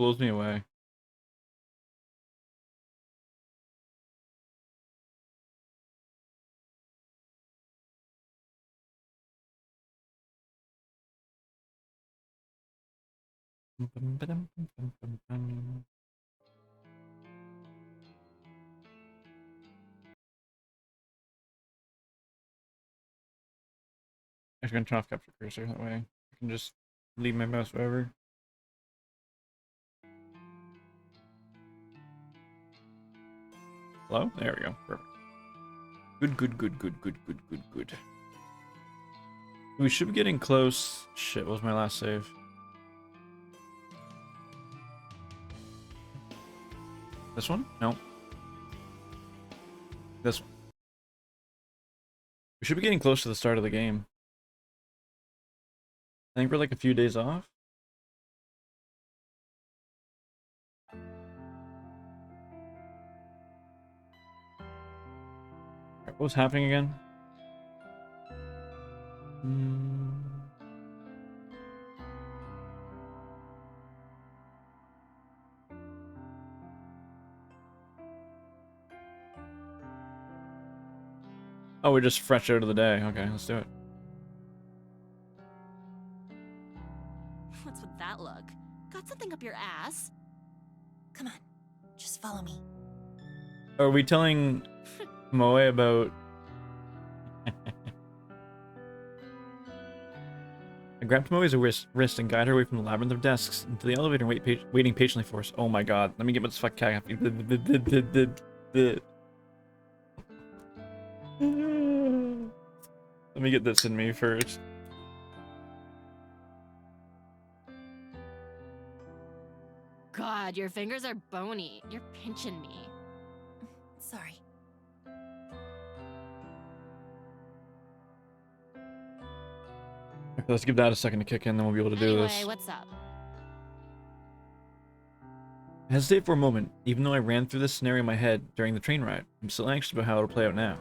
blows me away. I'm gonna turn off capture cursor that way. I can just leave my mouse wherever. Hello? There we go. Perfect. Good. We should be getting close. Shit, what was my last save? This one? No. This one. We should be getting close to the start of the game. I think we're like a few days off. What was happening again? Oh, we're just fresh out of the day. Okay, let's do it. What's with that look? Got something up your ass? Come on, just follow me. Are we telling Moe about... I grabbed Moe's wrist and guided her away from the labyrinth of desks into the elevator waiting patiently for us. Oh my god. Let me get this fuck cat. Let me get this in me first. God, your fingers are bony. You're pinching me. Sorry. Okay, let's give that a second to kick in, then we'll be able to do this. Anyway, what's up? I hesitate for a moment, even though I ran through this scenario in my head during the train ride. I'm still anxious about how it'll play out now.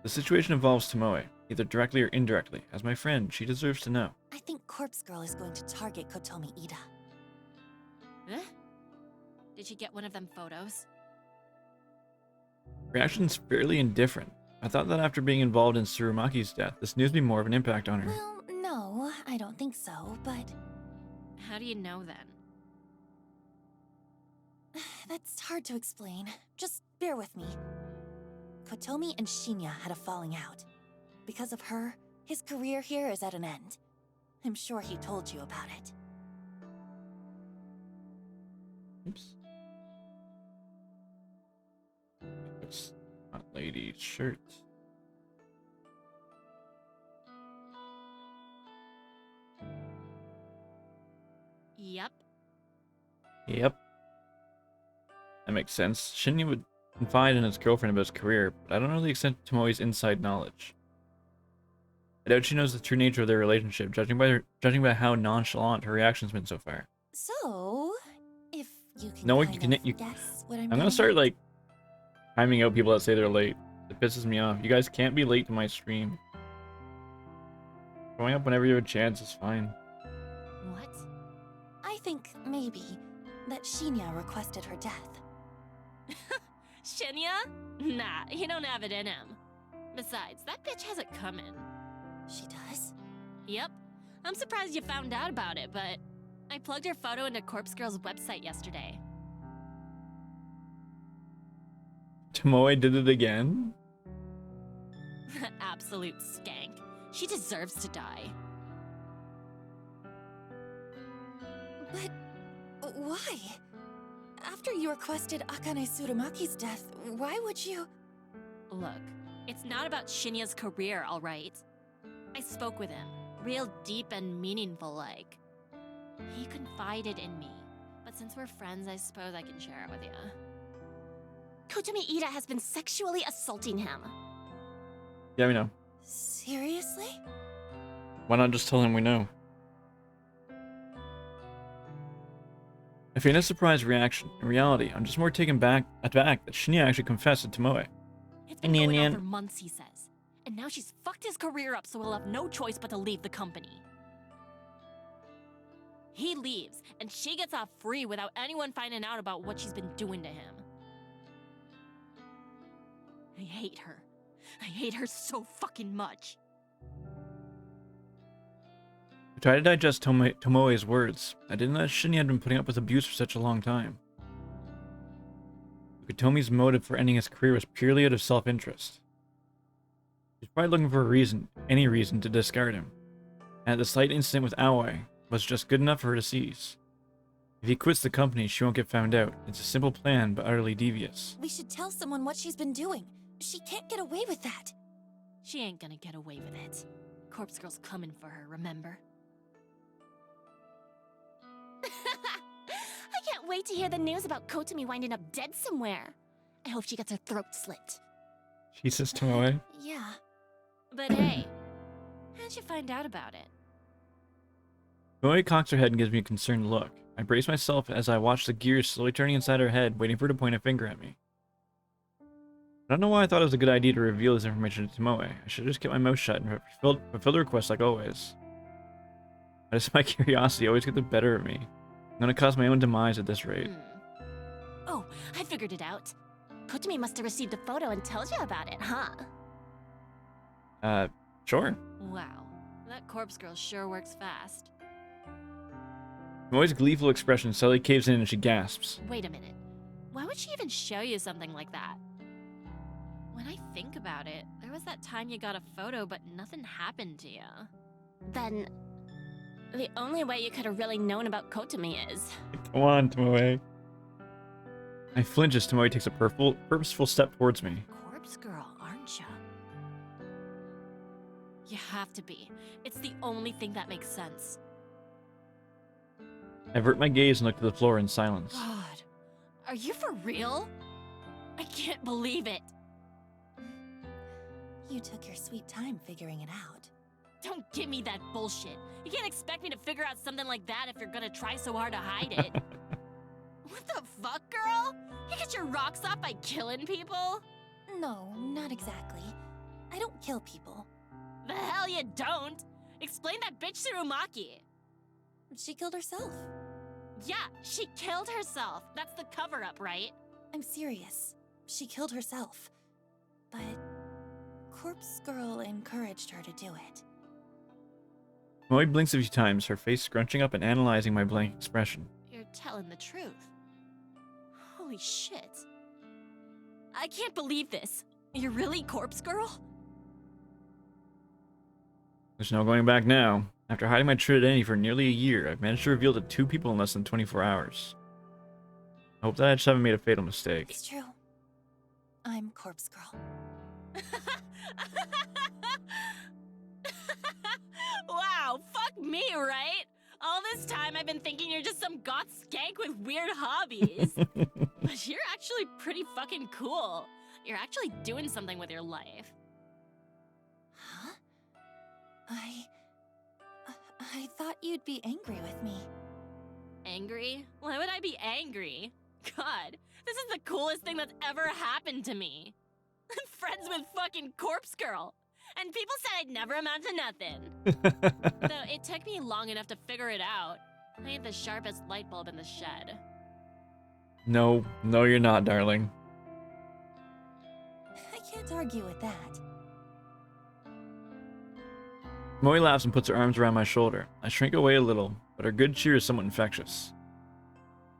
The situation involves Tomoe, either directly or indirectly. As my friend, she deserves to know. I think Corpse Girl is going to target Kotomi Ida. Huh? Did she get one of them photos? Reaction's fairly indifferent. I thought that after being involved in Tsurumaki's death, this news would be more of an impact on her. Well, no, I don't think so, but... How do you know then? That's hard to explain. Just bear with me. Kotomi and Shinya had a falling out. Because of her, his career here is at an end. I'm sure he told you about it. Oops. It's not lady's shirt. Yep. Yep. That makes sense. Shinya would confide in his girlfriend about his career, but I don't know the extent of Tomoe's inside knowledge. I doubt she knows the true nature of their relationship, judging by how nonchalant her reaction's been so far. So, if you can No, you guess what I'm gonna start like timing out people that say they're late. It pisses me off. You guys can't be late to my stream. Going up whenever you have a chance is fine. What? I think maybe that Shinya requested her death. Shinya? Nah, he don't have it in him. Besides, that bitch has it coming. She does? Yep. I'm surprised you found out about it, but I plugged her photo into Corpse Girl's website yesterday. Tomoe did it again? Absolute skank. She deserves to die. But why? After you requested Akane Tsurumaki's death, why would you... Look, it's not about Shinya's career, alright? I spoke with him, real deep and meaningful like. He confided in me, but since we're friends, I suppose I can share it with you. Kotomi Ida has been sexually assaulting him. Yeah, we know. Seriously? Why not just tell him we know? I feign a surprised reaction. In reality, I'm just more taken aback that Shinya actually confessed to Tomoe. It's been going on for months, he says. And now she's fucked his career up so he'll have no choice but to leave the company. He leaves, and she gets off free without anyone finding out about what she's been doing to him. I hate her. I hate her so fucking much. I tried to digest Tomoe's words. I didn't know that Shinya had been putting up with abuse for such a long time. Tomi's motive for ending his career was purely out of self-interest. She's probably looking for a reason, any reason, to discard him. And the slight incident with Aoi was just good enough for her to seize. If he quits the company, she won't get found out. It's a simple plan, but utterly devious. We should tell someone what she's been doing. She can't get away with that. She ain't gonna get away with it. Corpse Girl's coming for her, remember? I can't wait to hear the news about Kotomi winding up dead somewhere. I hope she gets her throat slit. Jesus, Tomoe. Yeah. But hey, how'd you find out about it? Tomoe cocks her head and gives me a concerned look. I brace myself as I watch the gears slowly turning inside her head, waiting for her to point a finger at me. I don't know why I thought it was a good idea to reveal this information to Tomoe. I should have just kept my mouth shut and fulfilled the request like always. I just my curiosity always gets the better of me. I'm gonna cause my own demise at this rate. Oh, I figured it out. Kotomi must have received a photo and told you about it, huh? Sure. Wow, that Corpse Girl sure works fast. Tomoe's gleeful expression suddenly caves in and she gasps. Wait a minute. Why would she even show you something like that? When I think about it, there was that time you got a photo, but nothing happened to you. Then, the only way you could have really known about Kotomi is... Come on, Tomoe. I flinch as Tomoe takes a purposeful step towards me. Corpse Girl, aren't you? You have to be. It's the only thing that makes sense. I avert my gaze and look to the floor in silence. God, are you for real? I can't believe it. You took your sweet time figuring it out. Don't give me that bullshit. You can't expect me to figure out something like that if you're gonna try so hard to hide it. What the fuck, girl? You get your rocks off by killing people? No, not exactly. I don't kill people. The hell you don't! Explain that bitch Tsurumaki. She killed herself. Yeah, she killed herself. That's the cover-up, right? I'm serious. She killed herself. But Corpse Girl encouraged her to do it. Tomoe blinks a few times, her face scrunching up and analyzing my blank expression. You're telling the truth. Holy shit. I can't believe this. You're really Corpse Girl? There's no going back now. After hiding my true identity for nearly a year, I've managed to reveal to 2 people in less than 24 hours. I hope that I just haven't made a fatal mistake. It's true. I'm Corpse Girl. Wow, fuck me, right? All this time I've been thinking you're just some goth skank with weird hobbies. But you're actually pretty fucking cool. You're actually doing something with your life. Huh? I thought you'd be angry with me. Angry? Why would I be angry? God, this is the coolest thing that's ever happened to me. I'm friends with fucking Corpse Girl. And people said I'd never amount to nothing. Though it took me long enough to figure it out. I ain't the sharpest light bulb in the shed. No, you're not, darling. I can't argue with that. Tomoe laughs and puts her arms around my shoulder. I shrink away a little, but her good cheer is somewhat infectious.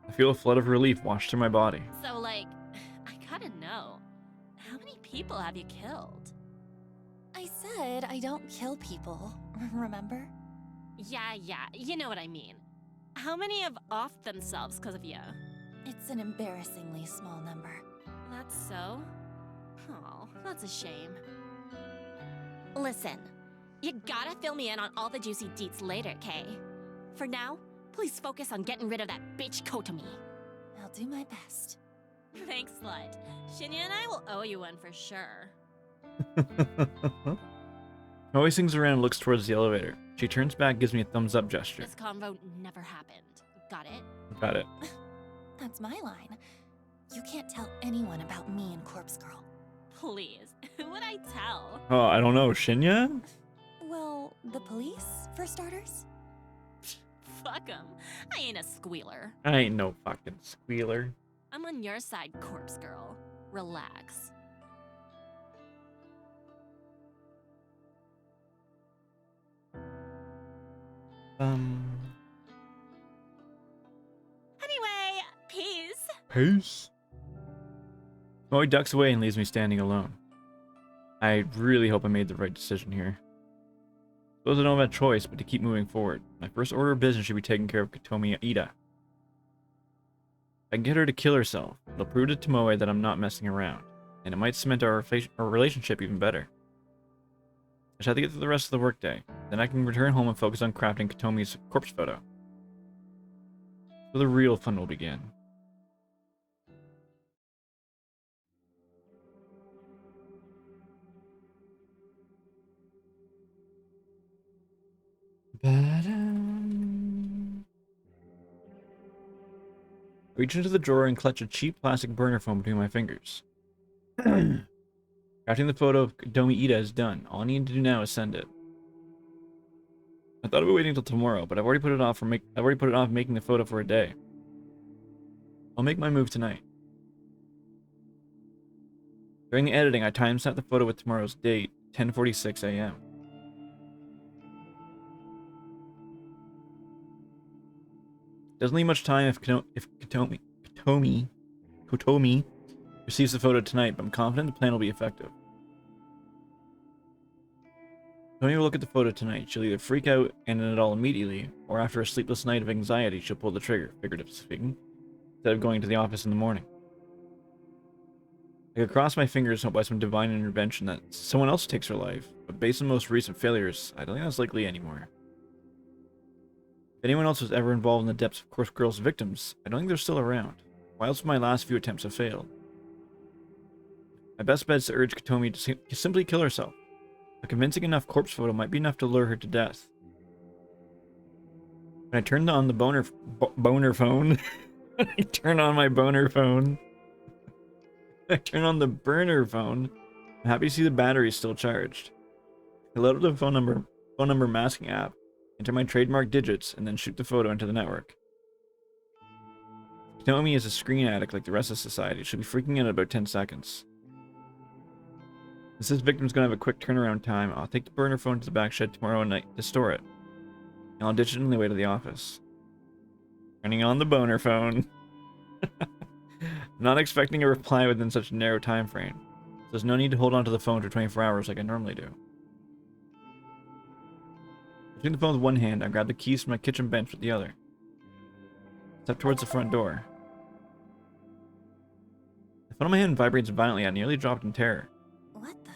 I feel a flood of relief wash through my body. So, like, I gotta know. How many people have you killed? I said I don't kill people, remember? Yeah, you know what I mean. How many have offed themselves because of you? It's an embarrassingly small number. That's so? Oh, that's a shame. Listen, you gotta fill me in on all the juicy deets later, Kay. For now, please focus on getting rid of that bitch Kotomi. I'll do my best. Thanks, slut. Shinya and I will owe you one for sure. Tomoe swings around and looks towards the elevator. She turns back and gives me a thumbs up gesture. This convo never happened. Got it? Got it. That's my line. You can't tell anyone about me and Corpse Girl. Please. Who would I tell? Oh, I don't know. Shinya? Well, the police, for starters? Fuck him. I ain't a squealer. I ain't no fucking squealer. I'm on your side, corpse girl. Relax. Anyway, peace. Peace. Moe ducks away and leaves me standing alone. I really hope I made the right decision here. Suppose I don't have a choice but to keep moving forward. My first order of business should be taking care of Kotomi Ida. I can get her to kill herself. It'll prove to Tomoe that I'm not messing around, and it might cement our relationship even better. I shall have to get through the rest of the workday. Then I can return home and focus on crafting Kotomi's corpse photo. So the real fun will begin. I reach into the drawer and clutch a cheap plastic burner phone between my fingers. Crafting the photo of Kotomi Ida is done. All I need to do now is send it. I thought I'd be waiting until tomorrow, but I've already put it off making the photo for a day. I'll make my move tonight. During the editing, I timestamped the photo with tomorrow's date, 10:46 a.m. Doesn't leave much time if Kotomi receives the photo tonight, but I'm confident the plan will be effective. Kotomi will look at the photo tonight. She'll either freak out and end it all immediately, or after a sleepless night of anxiety, she'll pull the trigger, figuratively speaking, instead of going to the office in the morning. I could cross my fingers and hope by some divine intervention that someone else takes her life, but based on most recent failures, I don't think that's likely anymore. If anyone else was ever involved in the depths of Corpse Girl's victims, I don't think they're still around. Why else would my last few attempts have failed? My best bet is to urge Kotomi to simply kill herself. A convincing enough corpse photo might be enough to lure her to death. When I turned on the boner phone, I turn on my boner phone. I turn on the burner phone. I'm happy to see the battery is still charged. I load up the phone number masking app, enter my trademark digits, and then shoot the photo into the network. Kotomi is a screen addict like the rest of society. She'll be freaking out in about 10 seconds. Since this victim's gonna have a quick turnaround time, I'll take the burner phone to the back shed tomorrow night to store it. And I'll ditch it on the way to the office. Turning on the boner phone. I'm not expecting a reply within such a narrow time frame. So there's no need to hold on to the phone for 24 hours like I normally do. Taking the phone with one hand, I grab the keys from my kitchen bench with the other. Step towards the front door. The phone in my hand vibrates violently. I nearly dropped in terror. What the?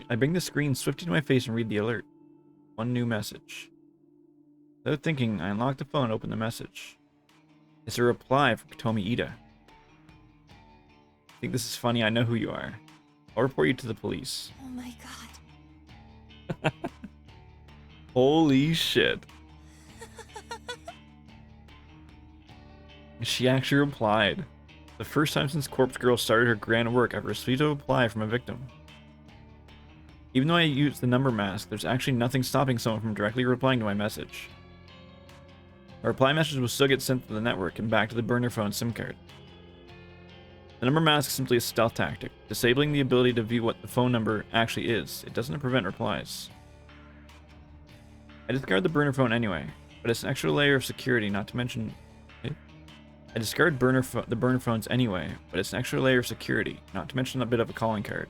I bring the screen swiftly to my face and read the alert. One new message. Without thinking, I unlock the phone and open the message. It's a reply from Kotomi Ida. Think this is funny? I know who you are. I'll report you to the police. Oh my god. Holy shit. She actually replied. The first time since Corpse Girl started her grand work, I've received a reply from a victim. Even though I used the number mask, there's actually nothing stopping someone from directly replying to my message. A reply message will still get sent to the network and back to the burner phone SIM card. The number mask is simply a stealth tactic, disabling the ability to view what the phone number actually is. It doesn't prevent replies. I discard the burner phone anyway, but it's an extra layer of security, not to mention... I discard the burner phones anyway, but it's an extra layer of security, not to mention a bit of a calling card.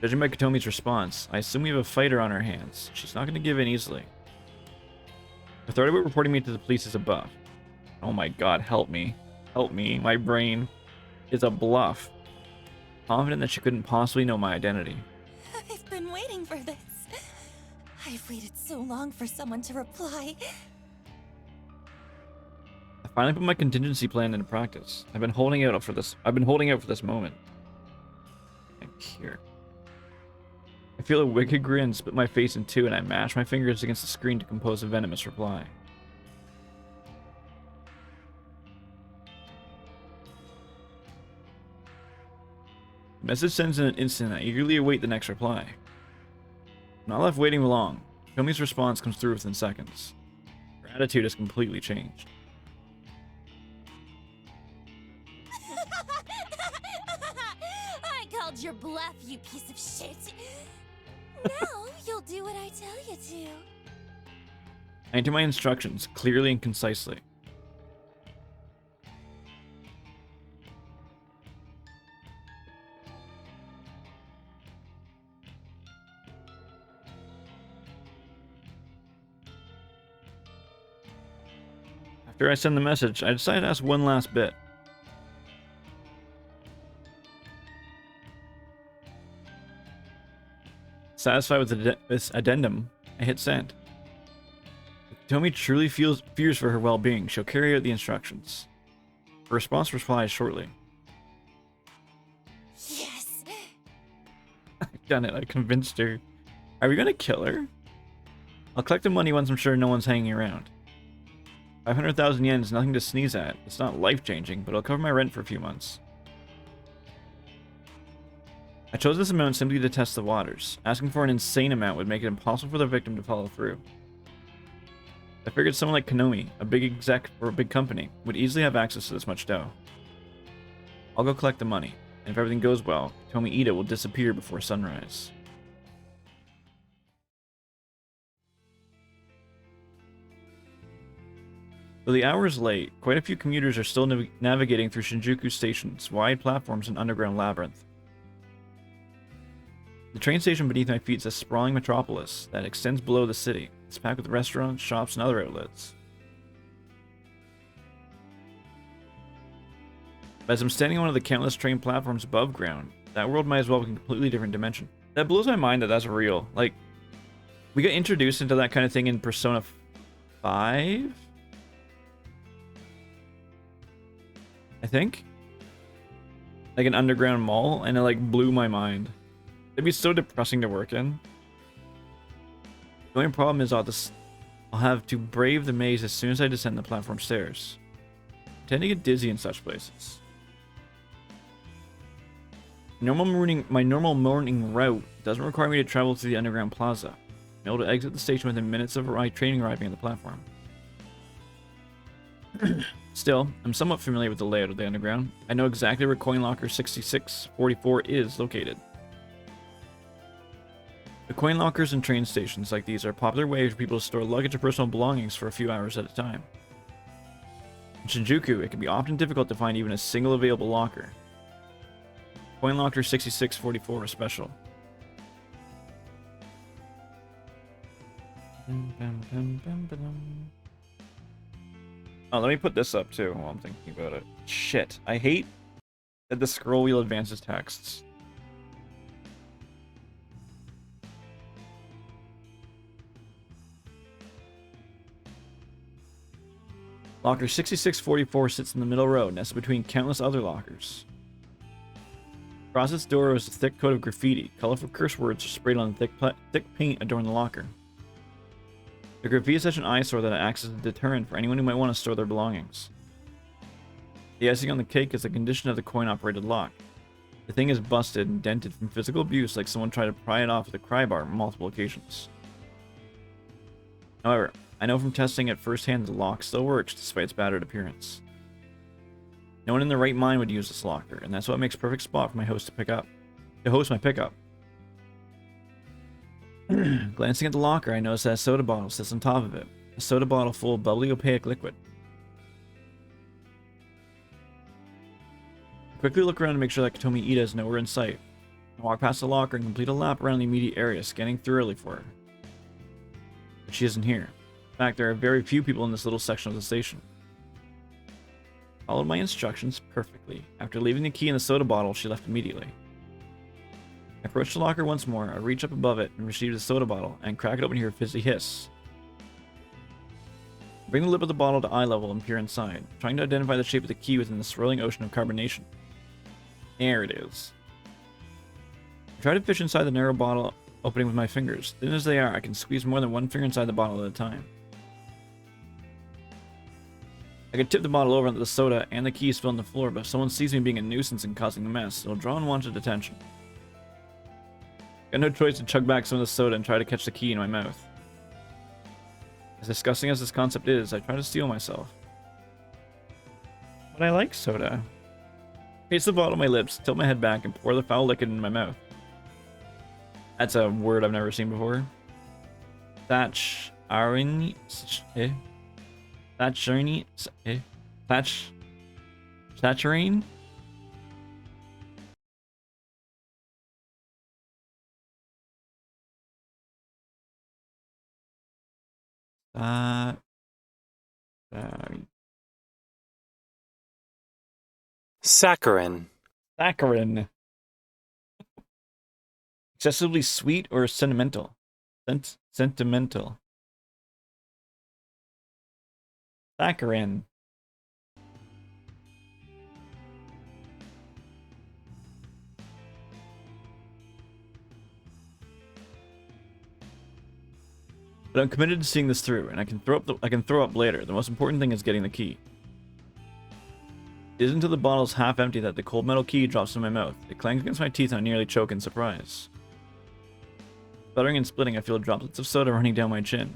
Judging by Kotomi's response, I assume we have a fighter on our hands. She's not going to give in easily. The authority about reporting me to the police is a buff. Oh my god, help me. Help me. My brain is a bluff. Confident that she couldn't possibly know my identity. I've been waiting for this. I've waited so long for someone to reply. I finally put my contingency plan into practice. I've been holding out for this moment. I'm here. I feel a wicked grin split my face in two, and I mash my fingers against the screen to compose a venomous reply. The message sends in an instant, and I eagerly await the next reply. I'm not left waiting long. Tomi's response comes through within seconds. Her attitude has completely changed. I called your bluff, you piece of shit. Now you'll do what I tell you to. I enter my instructions clearly and concisely. After I send the message, I decide to ask one last bit. Satisfied with this addendum, I hit send. If Tomi truly fears for her well-being, she'll carry out the instructions. Her response replies shortly. Yes. I've done it, I convinced her. Are we gonna kill her? I'll collect the money once I'm sure no one's hanging around. 500,000 yen is nothing to sneeze at. It's not life-changing, but it'll cover my rent for a few months. I chose this amount simply to test the waters. Asking for an insane amount would make it impossible for the victim to follow through. I figured someone like Konomi, a big exec for a big company, would easily have access to this much dough. I'll go collect the money, and if everything goes well, Tomi Ida will disappear before sunrise. Though the hour is late, quite a few commuters are still navigating through Shinjuku Station's wide platforms and underground labyrinth. The train station beneath my feet is a sprawling metropolis that extends below the city. It's packed with restaurants, shops, and other outlets. But as I'm standing on one of the countless train platforms above ground, that world might as well be a completely different dimension. That blows my mind that that's real. Like, we got introduced into that kind of thing in Persona 5? I think? Like an underground mall, and it like blew my mind. It'd be so depressing to work in. The only problem is I'll have to brave the maze as soon as I descend the platform stairs. I tend to get dizzy in such places. My normal morning route doesn't require me to travel through the underground plaza. I'm able to exit the station within minutes of train arriving at the platform. Still, I'm somewhat familiar with the layout of the underground. I know exactly where coin locker 6644 is located. The coin lockers and train stations like these are a popular way for people to store luggage or personal belongings for a few hours at a time. In Shinjuku, it can be often difficult to find even a single available locker. Coin locker 6644 is special. Oh, let me put this up too while I'm thinking about it. Shit, I hate that the scroll wheel advances texts. Locker 6644 sits in the middle row, nested between countless other lockers. Across its door is a thick coat of graffiti. Colorful curse words are sprayed on thick paint adorn the locker. The graffiti is such an eyesore that it acts as a deterrent for anyone who might want to store their belongings. The icing on the cake is the condition of the coin-operated lock. The thing is busted and dented from physical abuse, like someone tried to pry it off with a pry bar on multiple occasions. However, I know from testing it firsthand that the lock still works despite its battered appearance. No one in their right mind would use this locker, and that's what makes a perfect spot for my host to host my pickup. Glancing at the locker, I notice that a soda bottle sits on top of it. A soda bottle full of bubbly opaque liquid. I quickly look around to make sure that Tomi Ida is nowhere in sight. I walk past the locker and complete a lap around the immediate area, scanning thoroughly for her. But she isn't here. In fact, there are very few people in this little section of the station. I followed my instructions perfectly. After leaving the key in the soda bottle, she left immediately. I approach the locker once more. I reach up above it and retrieve the soda bottle and crack it open to hear a fizzy hiss. I bring the lip of the bottle to eye level and peer inside, trying to identify the shape of the key within the swirling ocean of carbonation. There it is. I try to fish inside the narrow bottle opening with my fingers. Thin as they are, I can squeeze more than one finger inside the bottle at a time. I could tip the bottle over onto the soda and the key spill on the floor, but if someone sees me being a nuisance and causing a mess, it'll draw unwanted attention. Got no choice to chug back some of the soda and try to catch the key in my mouth. As disgusting as this concept is, I try to steel myself. But I like soda. Taste the bottle on my lips, tilt my head back, and pour the foul liquid in my mouth. That's a word I've never seen before. Thatch-arini... Thatch-arini... Thatcherine? Saccharin. Saccharin. Excessively sweet or sentimental? Sentimental. Saccharin. But I'm committed to seeing this through, and I can throw up later. The most important thing is getting the key. It isn't until the bottle's half empty that the cold metal key drops in my mouth. It clangs against my teeth and I nearly choke in surprise. Sputtering and splitting, I feel droplets of soda running down my chin.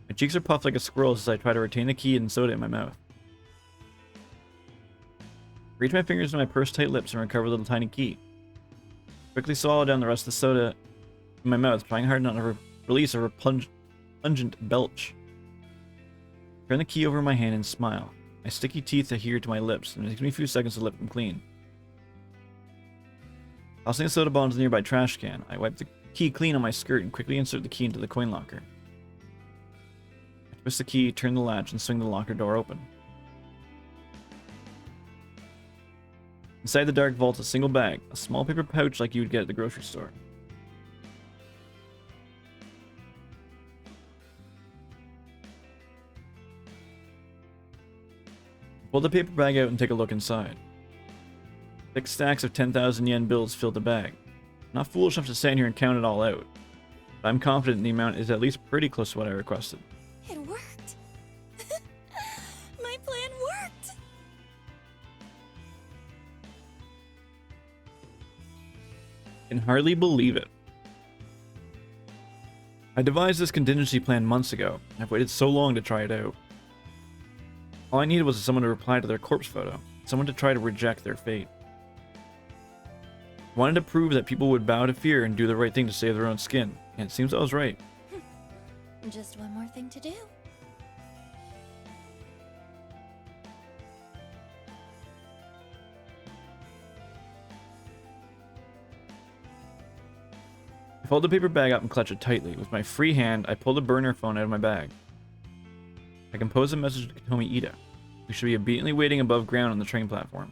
My cheeks are puffed like a squirrel's as I try to retain the key and soda in my mouth. I reach my fingers to my pursed-tight lips and recover the tiny key. Quickly swallow down the rest of the soda in my mouth, trying hard not to release a pungent belch. Turn the key over in my hand and smile. My sticky teeth adhere to my lips, and it takes me a few seconds to lick them clean. Tossing a soda bottle into the nearby trash can, I wipe the key clean on my skirt and quickly insert the key into the coin locker. I twist the key, turn the latch, and swing the locker door open. Inside the dark vault, a single bag, a small paper pouch like you would get at the grocery store. Pull the paper bag out and take a look inside. Thick stacks of 10,000 yen bills fill the bag. I'm not foolish enough to stand here and count it all out, but I'm confident the amount is at least pretty close to what I requested. It worked. My plan worked. I can hardly believe it. I devised this contingency plan months ago. I've waited so long to try it out. All I needed was someone to reply to their corpse photo, someone to try to reject their fate. I wanted to prove that people would bow to fear and do the right thing to save their own skin, and it seems I was right. Just one more thing to do. I fold the paper bag up and clutch it tightly. With my free hand, I pull the burner phone out of my bag. I compose a message to Katomi Ida, who should be obediently waiting above ground on the train platform.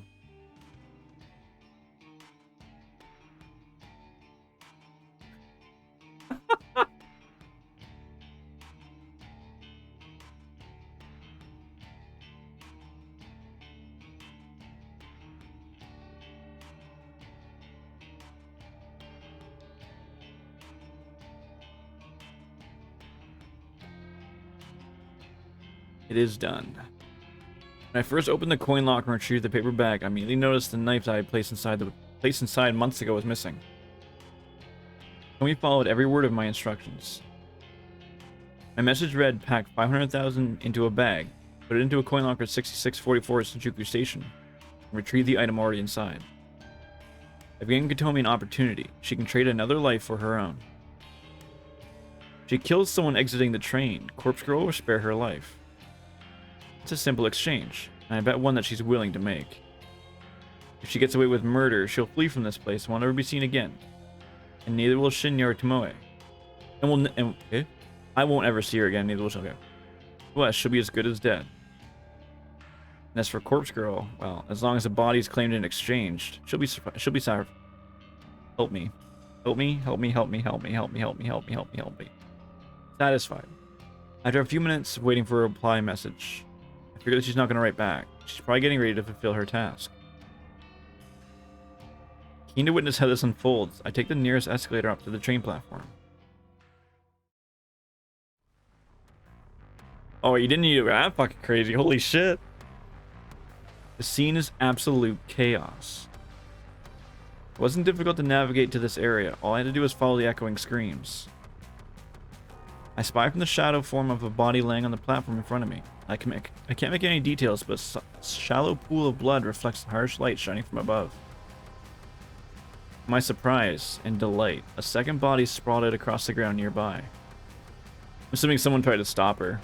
It is done. When I first opened the coin locker and retrieved the paper bag, I immediately noticed the knife that I had placed inside months ago was missing. Tommy followed every word of my instructions. My message read, pack 500,000 into a bag, put it into a coin locker at 6644 Shinjuku Station, and retrieve the item already inside. I've given Katomi an opportunity. She can trade another life for her own. She kills someone exiting the train. Corpse Girl will spare her life. It's a simple exchange, and I bet one that she's willing to make. If she gets away with murder, she'll flee from this place and won't ever be seen again. And neither will Shinya or Tomoe. I won't ever see her again, neither will she. Okay. Well, she'll be as good as dead. And as for Corpse Girl, well, as long as the body is claimed and exchanged, she'll be sorry. Help me. Help me, help me, help me, help me, help me, help me, help me, help me, help me. Satisfied. After a few minutes of waiting for a reply message, I figure that she's not going to write back. She's probably getting ready to fulfill her task. Keen to witness how this unfolds, I take the nearest escalator up to the train platform. Oh, you didn't need to go that fucking crazy. Holy shit. The scene is absolute chaos. It wasn't difficult to navigate to this area. All I had to do was follow the echoing screams. I spy from the shadow form of a body laying on the platform in front of me. I can't make any details, but a shallow pool of blood reflects the harsh light shining from above. To my surprise and delight, a second body sprawled out across the ground nearby. I'm assuming someone tried to stop her.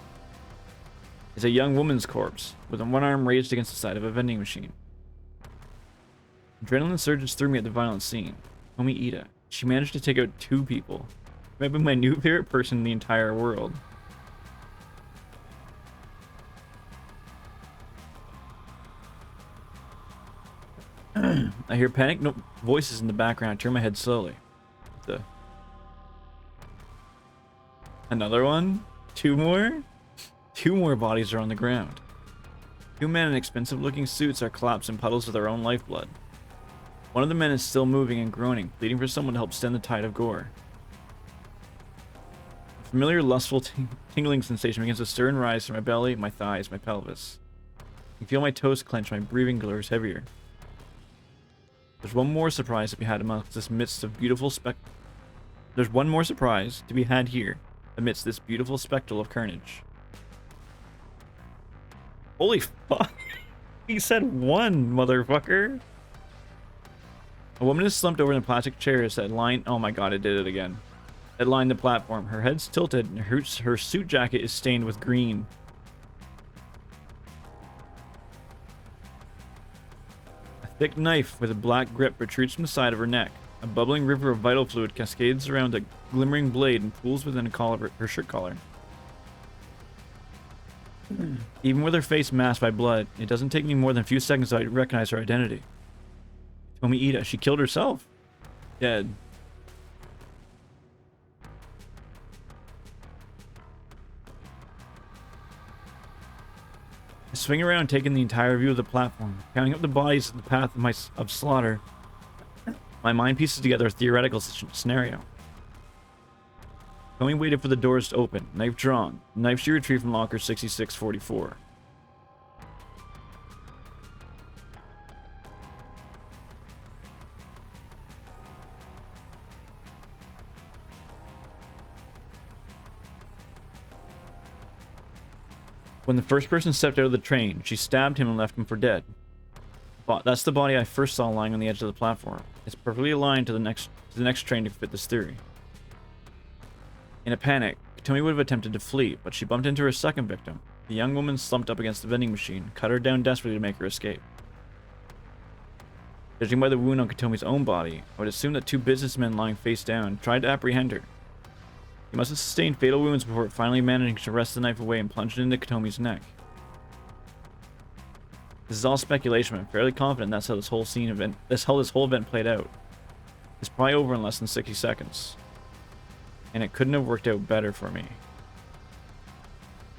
It's a young woman's corpse, with one arm raised against the side of a vending machine. Adrenaline surges through me at the violent scene. Homie Ida. She managed to take out 2 people. She might be my new favorite person in the entire world. I hear panicked voices in the background. I turn my head slowly. Another one? 2 more? 2 more bodies are on the ground. 2 men in expensive-looking suits are collapsed in puddles of their own lifeblood. One of the men is still moving and groaning, pleading for someone to help stem the tide of gore. A familiar, lustful, tingling sensation begins to stir and rise from my belly, my thighs, my pelvis. I can feel my toes clench, my breathing grows heavier. There's one more surprise to be had amongst this midst of beautiful There's one more surprise to be had here, amidst this beautiful spectacle of carnage. Holy fuck! He said 1, motherfucker! A woman is slumped over in the plastic chairs that line. Oh my god, it did it again. That line the platform. Her head's tilted, and her suit jacket is stained with green. A thick knife with a black grip protrudes from the side of her neck. A bubbling river of vital fluid cascades around a glimmering blade and pools within a collar, her shirt collar. Even with her face masked by blood, it doesn't take me more than a few seconds to recognize her identity. Tomi Ida, she killed herself. Dead. I swing around, taking the entire view of the platform, counting up the bodies in the path of slaughter. My mind pieces together a theoretical scenario. Tomi waited for the doors to open, knife drawn, knife she retrieved from locker 6644. When the first person stepped out of the train, she stabbed him and left him for dead. That's the body I first saw lying on the edge of the platform. It's perfectly aligned to the next train to fit this theory. In a panic, Tomi would have attempted to flee, but she bumped into her second victim. The young woman slumped up against the vending machine, cut her down desperately to make her escape. Judging by the wound on Katomi's own body, I would assume that 2 businessmen lying face down tried to apprehend her. He must have sustained fatal wounds before finally managing to wrest the knife away and plunge it into Katomi's neck. This is all speculation, but I'm fairly confident that's how this whole event played out. It's probably over in less than 60 seconds. And it couldn't have worked out better for me.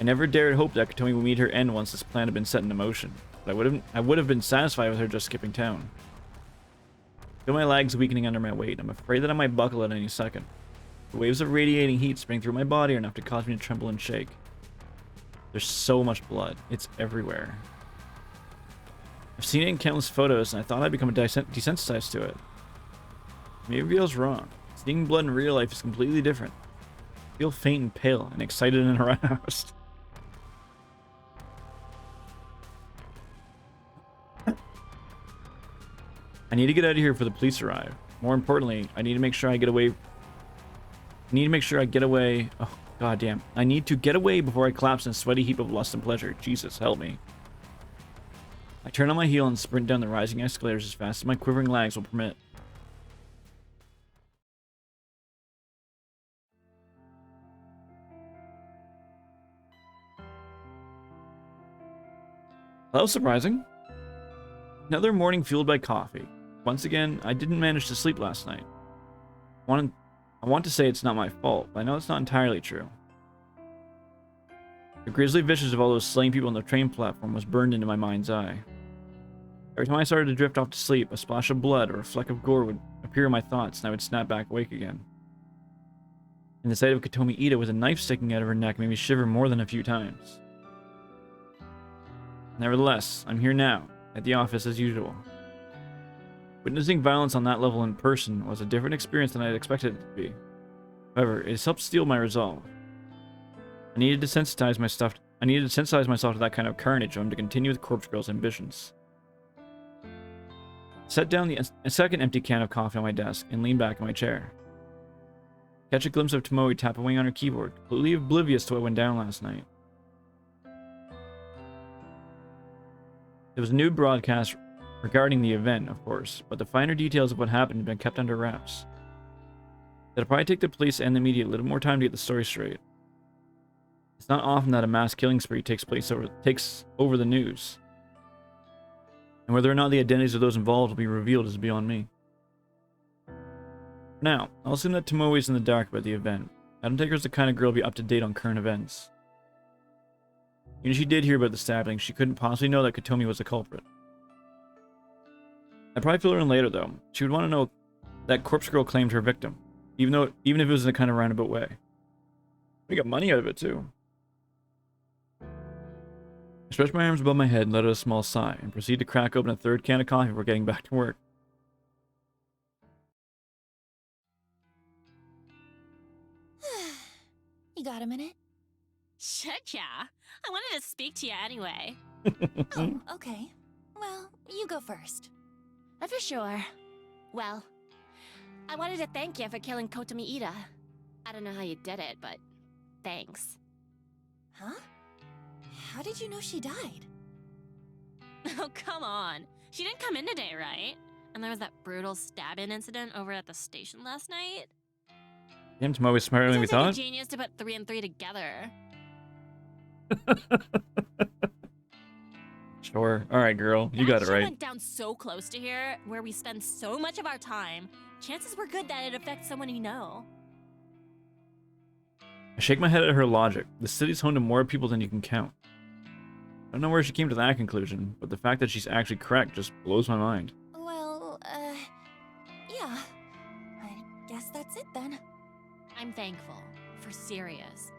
I never dared hope that Katomi would meet her end once this plan had been set into motion, but I would have been satisfied with her just skipping town. I feel my legs weakening under my weight. I'm afraid that I might buckle at any second. The waves of radiating heat spinning through my body are enough to cause me to tremble and shake. There's so much blood. It's everywhere. I've seen it in countless photos, and I thought I'd become desensitized to it. Maybe I was wrong. Seeing blood in real life is completely different. I feel faint and pale, and excited and aroused. I need to get out of here before the police arrive. More importantly, I need to make sure I get away. Oh, goddamn. I need to get away before I collapse in a sweaty heap of lust and pleasure. Jesus, help me. I turn on my heel and sprint down the rising escalators as fast as my quivering legs will permit. That was surprising. Another morning fueled by coffee. Once again, I didn't manage to sleep last night. I want to say it's not my fault, but I know it's not entirely true. The grisly visions of all those slain people on the train platform was burned into my mind's eye. Every time I started to drift off to sleep, a splash of blood or a fleck of gore would appear in my thoughts, and I would snap back awake again. And the sight of Katomi Ida with a knife sticking out of her neck made me shiver more than a few times. Nevertheless, I'm here now, at the office as usual. Witnessing violence on that level in person was a different experience than I had expected it to be. However, it has helped steel my resolve. I needed to sensitize myself to that kind of carnage to continue with Corpse Girl's ambitions. I set down a second empty can of coffee on my desk and leaned back in my chair. Catch a glimpse of Tomoe tapping away on her keyboard, completely oblivious to what went down last night. There was a new broadcast regarding the event, of course, but the finer details of what happened had been kept under wraps. It'll probably take the police and the media a little more time to get the story straight. It's not often that a mass killing spree takes over the news. And whether or not the identities of those involved will be revealed is beyond me. Now, I'll assume that Tomoe is in the dark about the event. I don't take her as the kind of girl to be up to date on current events. Even if she did hear about the stabbing, she couldn't possibly know that Kotomi was the culprit. I'd probably fill her in later, though. She would want to know that Corpse Girl claimed her victim, even if it was in a kind of roundabout way. We got money out of it, too. I stretched my arms above my head and let out a small sigh, and proceeded to crack open a third can of coffee before getting back to work. You got a minute? Shit, yeah. I wanted to speak to you anyway. Oh, okay. Well, you go first. For sure. Well, I wanted to thank you for killing Kotomi Ida. I don't know how you did it, but thanks. Huh? How did you know she died? Oh, come on. She didn't come in today, right? And there was that brutal stabbing incident over at the station last night. Damn, Tomoe's smarter than we Sounds like thought. a genius to put 3 and 3 together. Sure. Alright, girl. You got it That right. went down so close to here, where we spend so much of our time. Chances were good that it affects someone you know. I shake my head at her logic. The city's home to more people than you can count. I don't know where she came to that conclusion, but the fact that she's actually correct just blows my mind. Well, yeah. I guess that's it then. I'm thankful. For serious.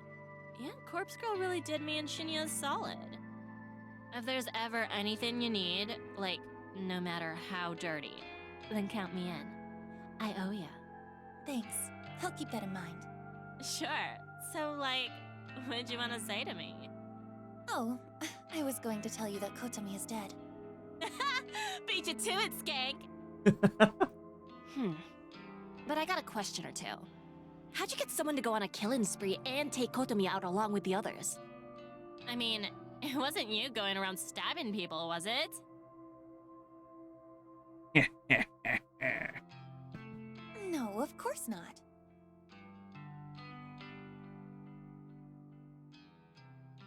Yeah, Corpse Girl really did me and Shinya solid. If there's ever anything you need, like, no matter how dirty, then count me in. I owe ya. Thanks. I'll keep that in mind. Sure. So, like, what'd you want to say to me? Oh, I was going to tell you that Kotomi is dead. Beat you to it, skank! But I got a question or two. How'd you get someone to go on a killing spree and take Kotomi out along with the others? I mean, it wasn't you going around stabbing people, was it? No, of course not.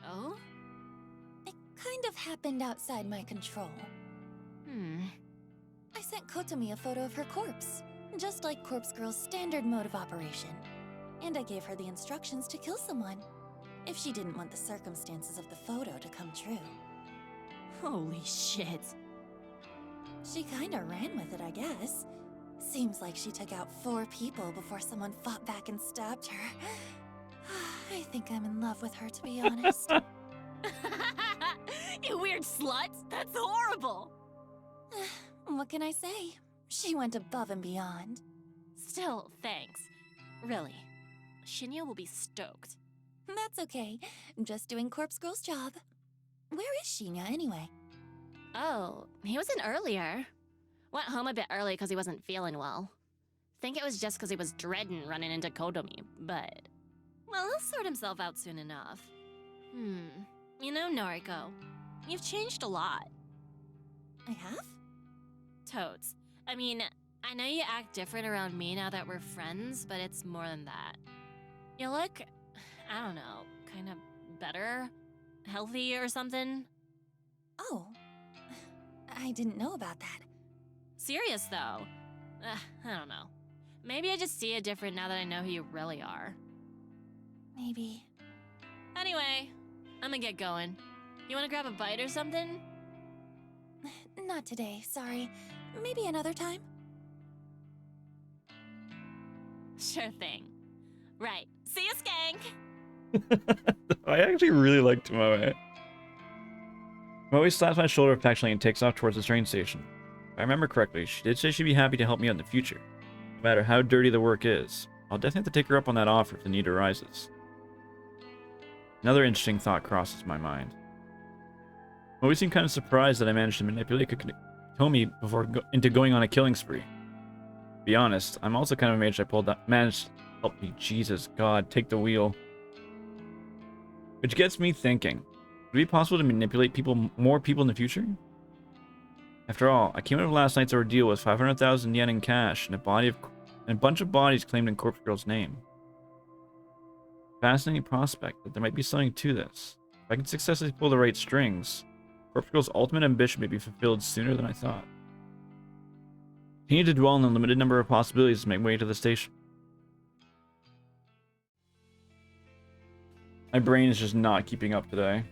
Oh? It kind of happened outside my control. I sent Kotomi a photo of her corpse, just like Corpse Girl's standard mode of operation. And I gave her the instructions to kill someone, if she didn't want the circumstances of the photo to come true. Holy shit. She kinda ran with it, I guess. Seems like she took out 4 people before someone fought back and stabbed her. I think I'm in love with her, to be honest. You weird slut! That's horrible! What can I say? She went above and beyond. Still, thanks. Really. Shinya will be stoked. That's okay. Just doing Corpse Girl's job. Where is Shinya, anyway? Oh, he was in earlier. Went home a bit early because he wasn't feeling well. Think it was just because he was dreading running into Kotomi, but... well, he'll sort himself out soon enough. You know, Noriko, you've changed a lot. I have? Totes. I mean, I know you act different around me now that we're friends, but it's more than that. You look, I don't know, kind of better? Healthy or something? Oh. I didn't know about that. Serious, though. I don't know. Maybe I just see it different now that I know who you really are. Maybe. Anyway, I'm gonna get going. You wanna grab a bite or something? Not today, sorry. Maybe another time? Sure thing. Right. See you, skank! I actually really like Tomoe. Tomoe slaps my shoulder affectionately and takes off towards the train station. If I remember correctly, she did say she'd be happy to help me out in the future, no matter how dirty the work is. I'll definitely have to take her up on that offer if the need arises. Another interesting thought crosses my mind. I always seem kind of surprised that I managed to manipulate Kotomi before into going on a killing spree. To be honest, I'm also kind of amazed I managed to help me. Jesus, God, take the wheel. Which gets me thinking, would it be possible to manipulate more people in the future? After all, I came out of last night's ordeal with 500,000 yen in cash and a bunch of bodies claimed in Corpse Girl's name. Fascinating prospect that there might be something to this. If I can successfully pull the right strings, Corpse Girl's ultimate ambition may be fulfilled sooner than I thought. I continue to dwell on the limited number of possibilities to make my way to the station. My brain is just not keeping up today.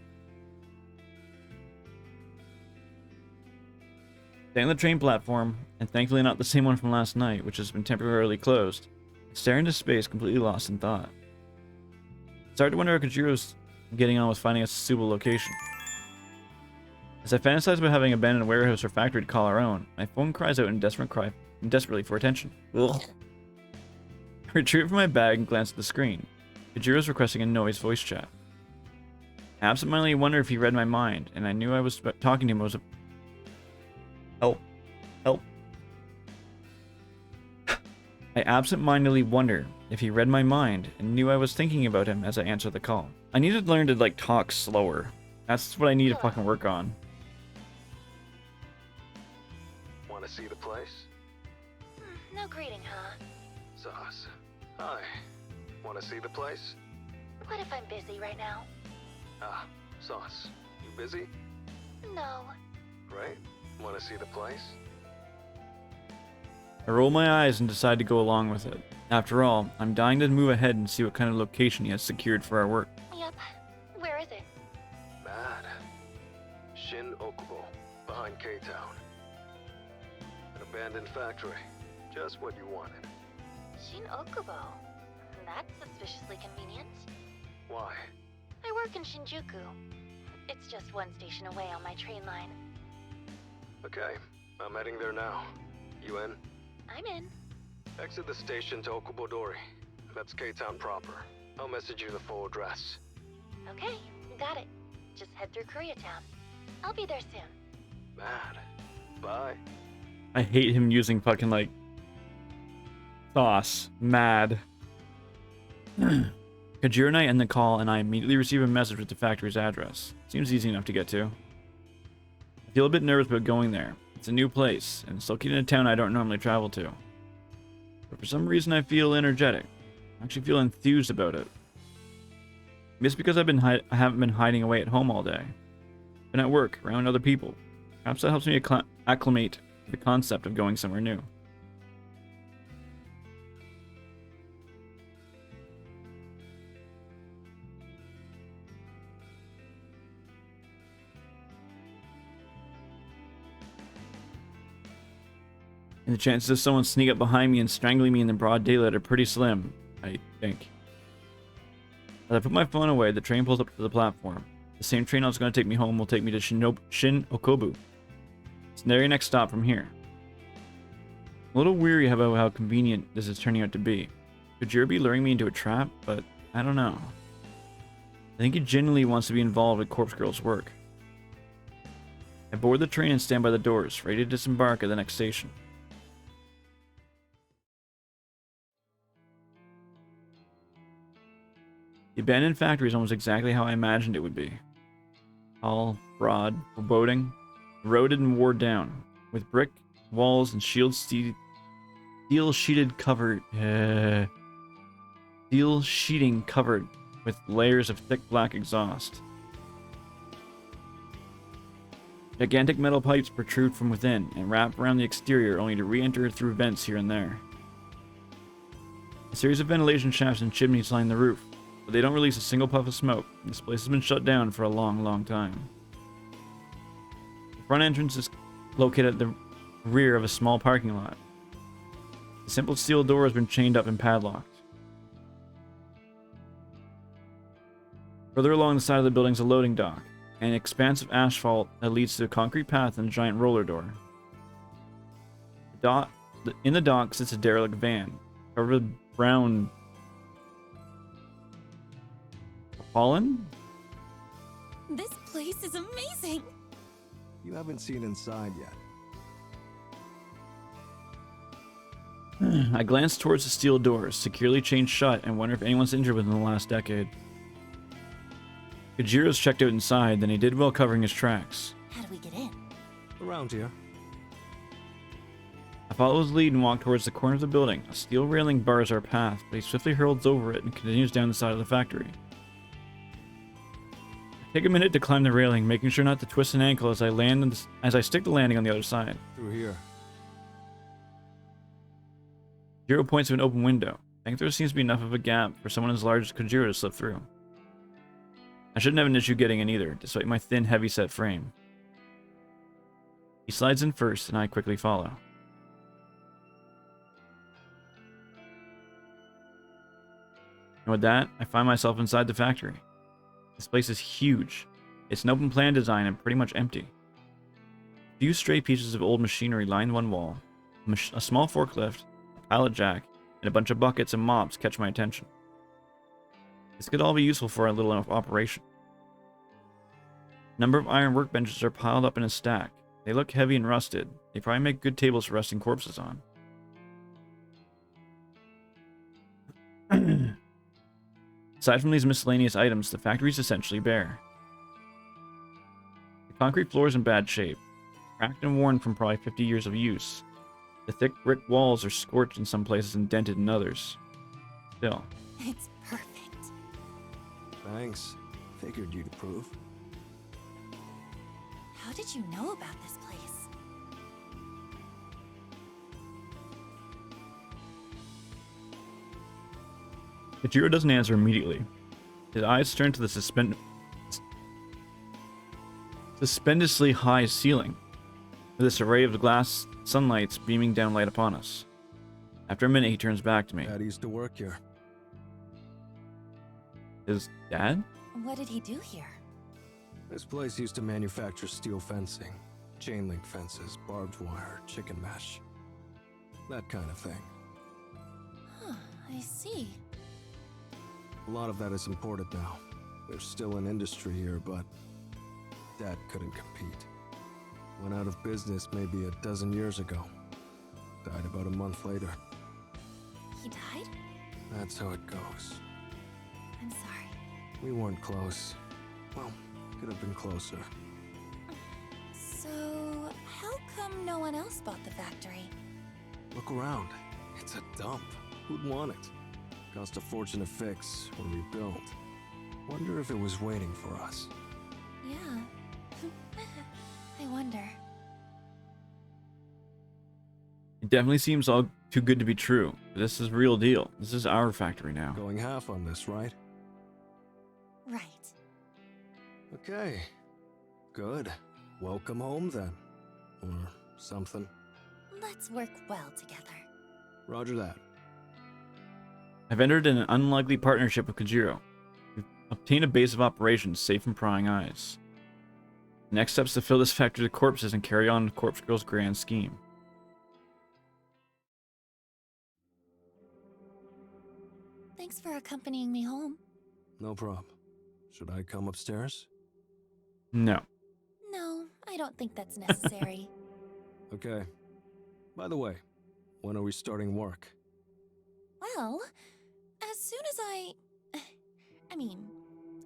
Staying on the train platform, and thankfully not the same one from last night, which has been temporarily closed, staring into space, completely lost in thought. Started to wonder how Kojiro's getting on with finding a suitable location. As I fantasize about having abandoned a warehouse or factory to call our own, my phone cries out in desperately for attention. Ugh. I retrieve it from my bag and glance at the screen. Kojiro's requesting a noise voice chat. I absentmindedly wonder if he read my mind, and I knew I was talking to him was help. Help. I absent-mindedly wonder if he read my mind and knew I was thinking about him as I answered the call. I need to learn to, like, talk slower. That's what I need to fucking work on. Want to see the place? No greeting, huh? Sauce. Hi. Want to see the place? What if I'm busy right now? Ah, Sauce. You busy? No. Right? Want to see the place? I roll my eyes and decide to go along with it. After all, I'm dying to move ahead and see what kind of location he has secured for our work. Yep. Where is it? Mad. Shin Okubo, behind K-Town. An abandoned factory. Just what you wanted. Shin Okubo. That's suspiciously convenient. Why? I work in Shinjuku. It's just one station away on my train line. Okay, I'm heading there now. You in? I'm in. Exit the station to Okubodori. That's K-Town proper. I'll message you the full address. Okay, got it. Just head through Koreatown. I'll be there soon. Mad. Bye. I hate him using fucking, like, sauce. Mad. Kajiro and I end the call, and I immediately receive a message with the factory's address. Seems easy enough to get to. I feel a bit nervous about going there. It's a new place, and it's located in a town I don't normally travel to. But for some reason I feel energetic. I actually feel enthused about it. Maybe it's because I haven't been hiding away at home all day. Been at work, around other people. Perhaps that helps me acclimate to the concept of going somewhere new. And the chances of someone sneaking up behind me and strangling me in the broad daylight are pretty slim, I think. As I put my phone away, the train pulls up to the platform. The same train that's going to take me home will take me to Shin Okubo. It's the very next stop from here. I'm a little weary about how convenient this is turning out to be. Could Jiro be luring me into a trap? But I don't know. I think he genuinely wants to be involved with Corpse Girl's work. I board the train and stand by the doors, ready to disembark at the next station. The abandoned factory is almost exactly how I imagined it would be. Tall, broad, foreboding, eroded and wore down, with brick walls and steel sheeting covered with layers of thick black exhaust. Gigantic metal pipes protrude from within and wrap around the exterior only to re-enter through vents here and there. A series of ventilation shafts and chimneys line the roof, but they don't release a single puff of smoke. This place has been shut down for a long, long time. The front entrance is located at the rear of a small parking lot. The simple steel door has been chained up and padlocked. Further along the side of the building is a loading dock, and an expanse of asphalt that leads to a concrete path and a giant roller door. In the dock sits a derelict van, covered with brown pollen. This place is amazing! You haven't seen inside yet. I glance towards the steel doors, securely chained shut, and wonder if anyone's injured within the last decade. Kojiro's checked out inside, then he did well covering his tracks. How do we get in? Around here. I follow his lead and walk towards the corner of the building. A steel railing bars our path, but he swiftly hurls over it and continues down the side of the factory. I take a minute to climb the railing, making sure not to twist an ankle as I stick the landing on the other side. Through here. Kojiro points to an open window. I think there seems to be enough of a gap for someone as large as Kojiro to slip through. I shouldn't have an issue getting in either, despite my thin, heavy-set frame. He slides in first, and I quickly follow. And with that, I find myself inside the factory. This place is huge. It's an open plan design and pretty much empty. A few stray pieces of old machinery line one wall. A small forklift, a pallet jack, and a bunch of buckets and mops catch my attention. This could all be useful for our little operation. A number of iron workbenches are piled up in a stack. They look heavy and rusted. They probably make good tables for resting corpses on. Aside from these miscellaneous items, the factory is essentially bare. The concrete floor is in bad shape, cracked and worn from probably 50 years of use. The thick brick walls are scorched in some places and dented in others. Still. It's perfect. Thanks. Figured you'd approve. How did you know about this place? Kojiro doesn't answer immediately. His eyes turn to the suspendously high ceiling, with this array of glass sunlights beaming down light upon us. After a minute, he turns back to me. Dad used to work here. His dad? What did he do here? This place used to manufacture steel fencing, chain link fences, barbed wire, chicken mesh. That kind of thing. Huh, I see. A lot of that is imported now. There's still an industry here, but Dad couldn't compete. Went out of business maybe a dozen years ago. Died about a month later. He died? That's how it goes. I'm sorry. We weren't close. Well, could have been closer. So, how come no one else bought the factory? Look around. It's a dump. Who'd want it? Cost a fortune to fix or rebuild. Wonder if it was waiting for us. Yeah. I wonder. It definitely seems all too good to be true. This is real deal. This is our factory now. Going half on this, right? Right. Okay. Good. Welcome home then. Or something. Let's work well together. Roger that. I've entered in an unlikely partnership with Kojiro. We've obtained a base of operations safe from prying eyes. The next step is to fill this factory with corpses and carry on Corpse Girl's grand scheme. Thanks for accompanying me home. No prob. Should I come upstairs? No. No, I don't think that's necessary. Okay. By the way, when are we starting work? Well, as soon as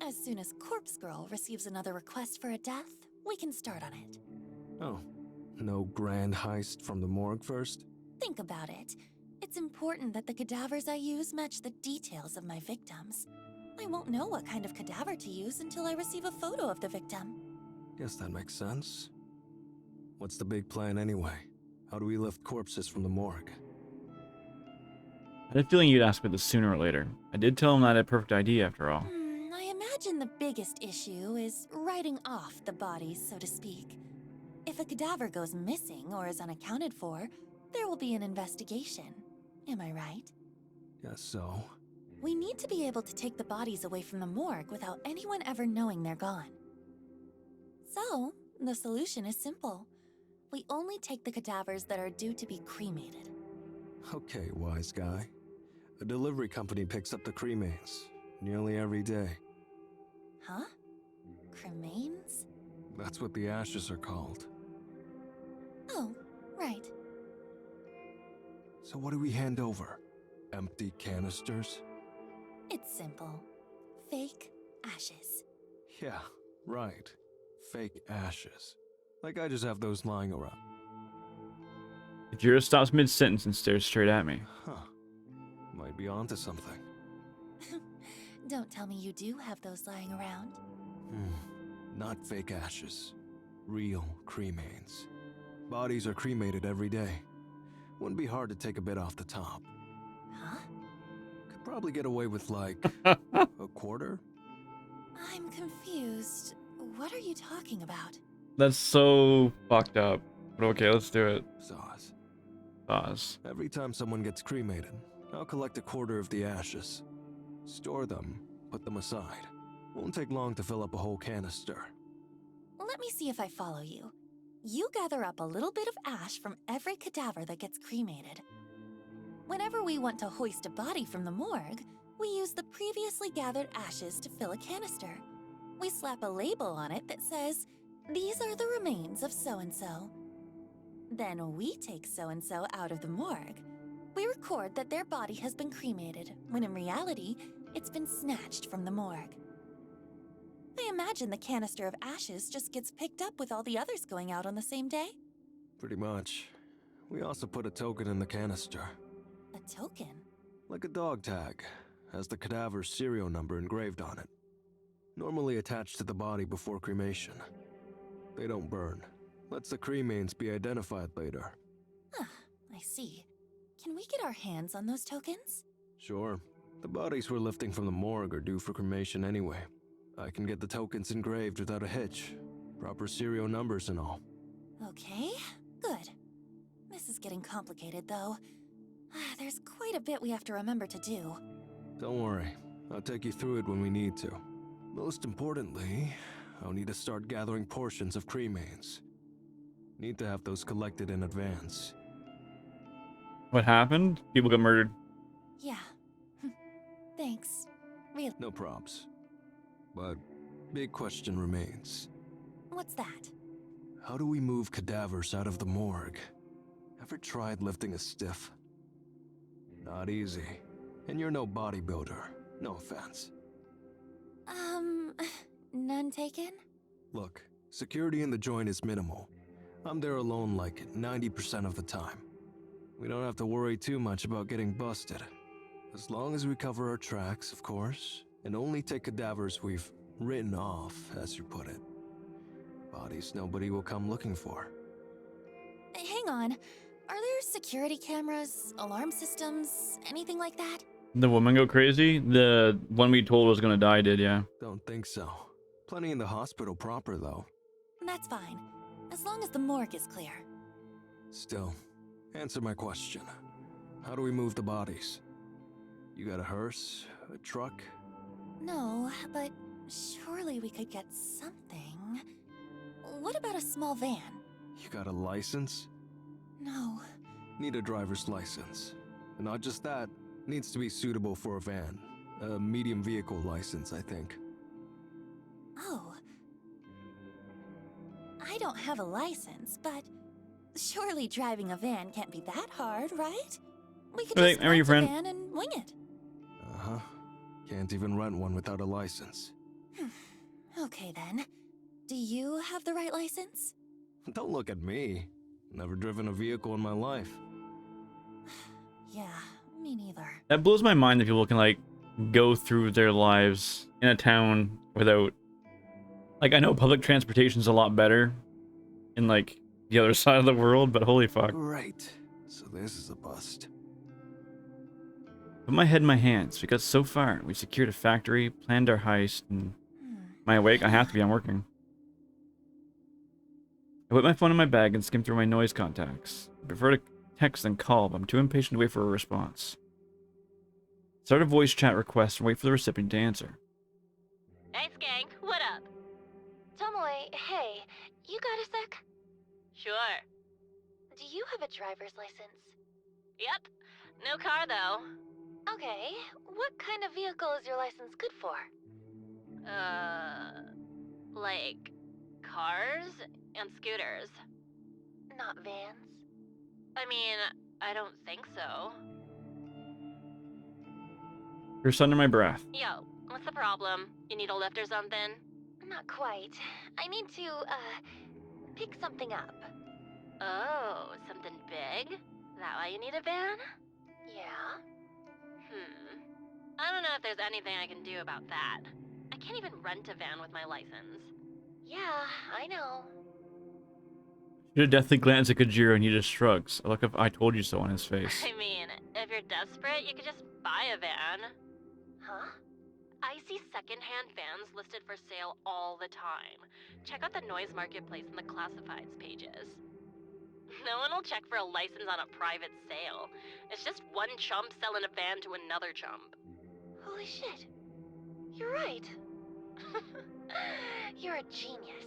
as soon as Corpse Girl receives another request for a death, we can start on it. Oh, no grand heist from the morgue first? Think about it. It's important that the cadavers I use match the details of my victims. I won't know what kind of cadaver to use until I receive a photo of the victim. Guess that makes sense. What's the big plan anyway? How do we lift corpses from the morgue? I had a feeling you'd ask me this sooner or later. I did tell him that I had a perfect idea after all. I imagine the biggest issue is writing off the bodies, so to speak. If a cadaver goes missing or is unaccounted for, there will be an investigation. Am I right? Guess so. We need to be able to take the bodies away from the morgue without anyone ever knowing they're gone. So, the solution is simple. we only take the cadavers that are due to be cremated. Okay, wise guy. A delivery company picks up the cremains nearly every day. Huh? Cremains? That's what the ashes are called. Oh, right. So what do we hand over? Empty canisters? It's simple. Fake ashes. Yeah, right. Fake ashes. Like I just have those lying around. Jiro stops mid-sentence and stares straight at me. Huh. Might be onto something. Don't tell me you do have those lying around. Not fake ashes. Real cremains. Bodies are cremated every day. Wouldn't be hard to take a bit off the top. Huh? Could probably get away with like a quarter? I'm confused. What are you talking about? That's so fucked up. But okay, let's do it. Zaz. Pause. Every time someone gets cremated, I'll collect a quarter of the ashes. Store them, put them aside. Won't take long to fill up a whole canister. Let me see if I follow you. You gather up a little bit of ash from every cadaver that gets cremated. Whenever we want to hoist a body from the morgue, we use the previously gathered ashes to fill a canister. We slap a label on it that says, "These are the remains of so-and-so." Then we take so-and-so out of the morgue. We record that their body has been cremated, when in reality, it's been snatched from the morgue. I imagine the canister of ashes just gets picked up with all the others going out on the same day. Pretty much. We also put a token in the canister. A token? Like a dog tag. Has the cadaver's serial number engraved on it. Normally attached to the body before cremation. They don't burn. Lets the cremains be identified later. Ah, I see. Can we get our hands on those tokens? Sure. The bodies we're lifting from the morgue are due for cremation anyway. I can get the tokens engraved without a hitch. Proper serial numbers and all. Okay, good. This is getting complicated, though. There's quite a bit we have to remember to do. Don't worry. I'll take you through it when we need to. Most importantly, I'll need to start gathering portions of cremains. Need to have those collected in advance. What happened? People got murdered. Yeah. Thanks. Really. No props. But big question remains. What's that? How do we move cadavers out of the morgue? Ever tried lifting a stiff? Not easy. And you're no bodybuilder. No offense. None taken? Look, security in the joint is minimal. I'm there alone like 90% of the time. We don't have to worry too much about getting busted. As long as we cover our tracks, of course, and only take cadavers we've written off, as you put it. Bodies nobody will come looking for. Hang on. Are there security cameras, alarm systems, anything like that? The woman go crazy? The one we told was gonna die did, yeah. Don't think so. Plenty in the hospital proper, though. That's fine. As long as the morgue is clear. Still, answer my question. How do we move the bodies? You got a hearse? A truck? No, but surely we could get something. What about a small van? You got a license? No. Need a driver's license. And not just that, needs to be suitable for a van. A medium vehicle license, I think. Oh. I don't have a license, but surely driving a van can't be that hard, right? We could Hey, just how are you, rent a friend? van and wing it. Uh-huh. Can't even rent one without a license. Okay then. Do you have the right license? Don't look at me. Never driven a vehicle in my life. Yeah, me neither. That blows my mind that people can like go through their lives in a town without, like, I know public transportation's a lot better in like the other side of the world, but holy fuck. Great. So this is a bust. Put my head in my hands. We got so far. We secured a factory, planned our heist, and am I awake? I have to be. I'm working. I put my phone in my bag and skimmed through my noise contacts. I prefer to text than call, but I'm too impatient to wait for a response. Start a voice chat request and wait for the recipient to answer. Hey, Skank, what up? Tomoe, hey, you got a sec? Sure. Do you have a driver's license? Yep. No car, though. Okay, what kind of vehicle is your license good for? Like cars and scooters. Not vans? I mean, I don't think so. You're under my breath. Yo, what's the problem? You need a lift or something? Not quite. I need to, pick something up. Oh, something big? That why you need a van? Yeah? I don't know if there's anything I can do about that. I can't even rent a van with my license. Yeah, I know. You definitely glance at Kojiro and he just shrugs. A look of "I told you so" on his face. I mean, if you're desperate, you could just buy a van. Huh? I see secondhand vans listed for sale all the time. Check out the noise marketplace and the classifieds pages. No one will check for a license on a private sale. It's just one chump selling a van to another chump. Holy shit. You're right. You're a genius.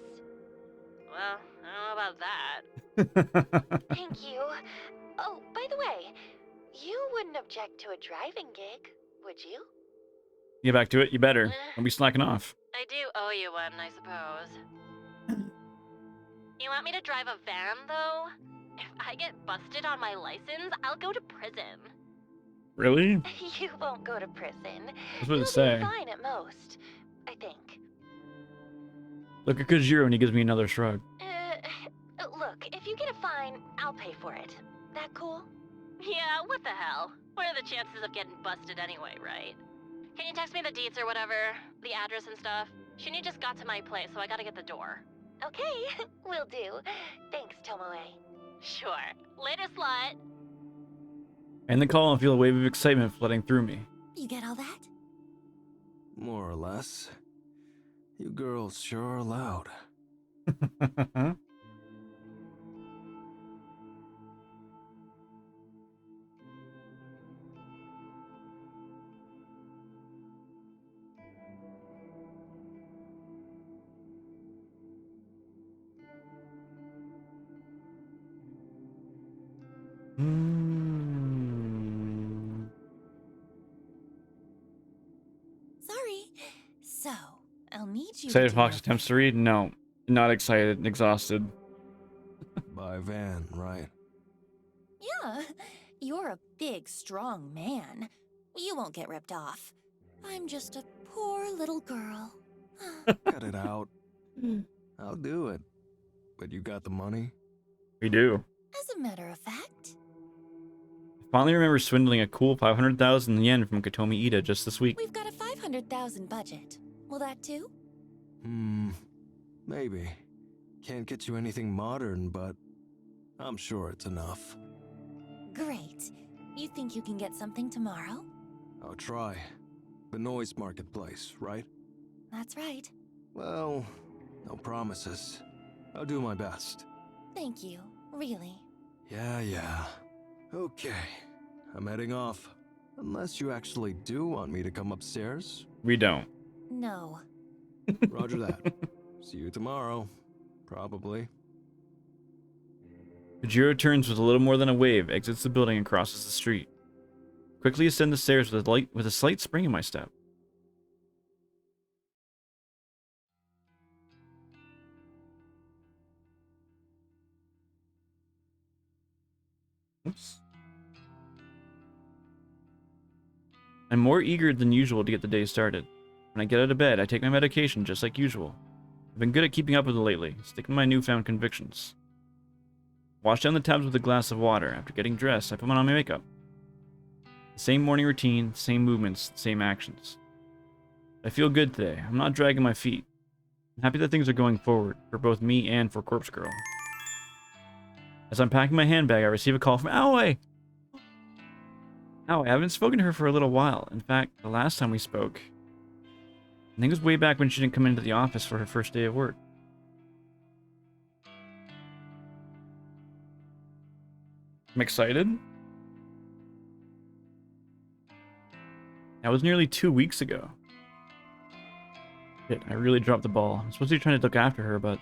Well, I don't know about that. Thank you. Oh, by the way, you wouldn't object to a driving gig, would you? Get back to it. You better. Don't be slacking off. I do owe you one, I suppose. You want me to drive a van, though? If I get busted on my license, I'll go to prison. Really? You won't go to prison. That's what You'll it say. be fine at most, I think. Look at Kojiro and he gives me another shrug. Look, if you get a fine, I'll pay for it. That cool? Yeah, what the hell? What are the chances of getting busted anyway, right? Can you text me the deets or whatever? The address and stuff? Shinny just got to my place, so I gotta get the door. Okay, will do. Thanks, Tomoe. Sure. Later, slut. And the call and feel a wave of excitement flooding through me. You get all that? More or less. You girls sure are loud. Sorry. So, I'll need you Excited to Fox do attempts to read? No. Not excited. Exhausted. By van, right? Yeah, you're a big, strong man. You won't get ripped off. I'm just a poor little girl. Cut it out. I'll do it. But you got the money? We do. As a matter of fact, Finally remember swindling a cool 500,000 yen from Katomi Ida just this week. we've got a 500,000 budget. Will that do? Maybe. Can't get you anything modern, but I'm sure it's enough. Great. You think you can get something tomorrow? I'll try. The noise marketplace, right? That's right. Well, no promises. I'll do my best. Thank you. Really. Yeah. Okay. I'm heading off. Unless you actually do want me to come upstairs. We don't. No. Roger that. See you tomorrow. Probably. Kojiro turns with a little more than a wave, exits the building, and crosses the street. Quickly ascend the stairs with a slight spring in my step. Oops. I'm more eager than usual to get the day started. When I get out of bed, I take my medication just like usual. I've been good at keeping up with it lately, sticking to my newfound convictions. Wash down the tubs with a glass of water. After getting dressed, I put on my makeup. The same morning routine, same movements, same actions. I feel good today. I'm not dragging my feet. I'm happy that things are going forward, for both me and for Corpse Girl. As I'm packing my handbag, I receive a call from Aoi! Aoi, I haven't spoken to her for a little while. In fact, the last time we spoke, I think it was way back when she didn't come into the office for her first day of work. I'm excited. That was nearly 2 weeks ago. Shit, I really dropped the ball. I'm supposed to be trying to look after her, but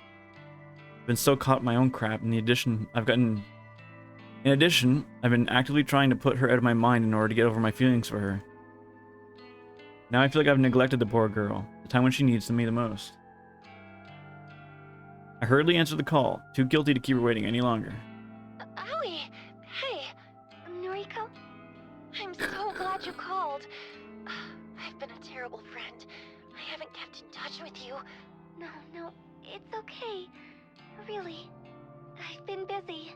I've been so caught in my own crap. In addition, I've gotten In addition, I've been actively trying to put her out of my mind in order to get over my feelings for her. Now I feel like I've neglected the poor girl, the time when she needs me the most. I hurriedly answered the call, too guilty to keep her waiting any longer. Aoi! Hey! Noriko? I'm so glad you called. I've been a terrible friend. I haven't kept in touch with you. No, it's okay. Really. I've been busy.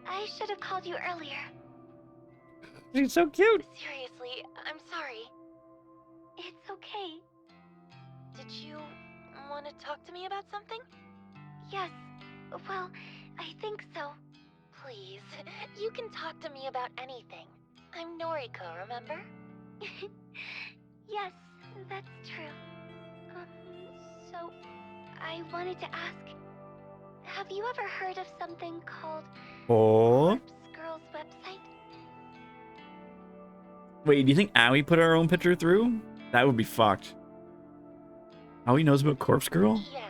I should have called you earlier. She's so cute. Seriously, I'm sorry. It's okay. Did you want to talk to me about something? Yes. Well, I think so. Please, you can talk to me about anything. I'm Noriko, remember? Yes, that's true. So, I wanted to ask, have you ever heard of something called Oh. Corpse Girl's website? Wait, do you think Aoi put our own picture through? That would be fucked. Aoi knows about Corpse Girl? Yeah,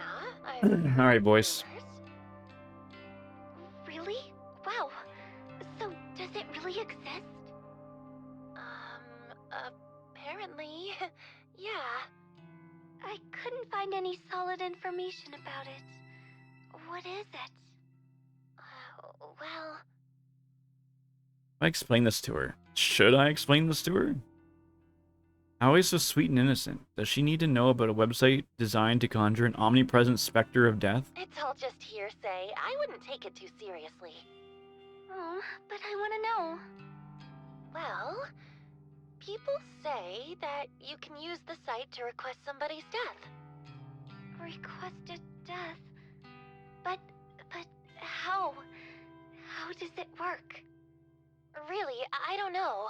Alright, boys. Really? Wow. So, does it really exist? Apparently, yeah. I couldn't find any solid information about it. What is it? Well... I explain this to her. Should I explain this to her? Aoi's so sweet and innocent. Does she need to know about a website designed to conjure an omnipresent specter of death? It's all just hearsay. I wouldn't take it too seriously. Oh, but I want to know. Well, people say that you can use the site to request somebody's death. Requested death? But how? How does it work? Really, I don't know.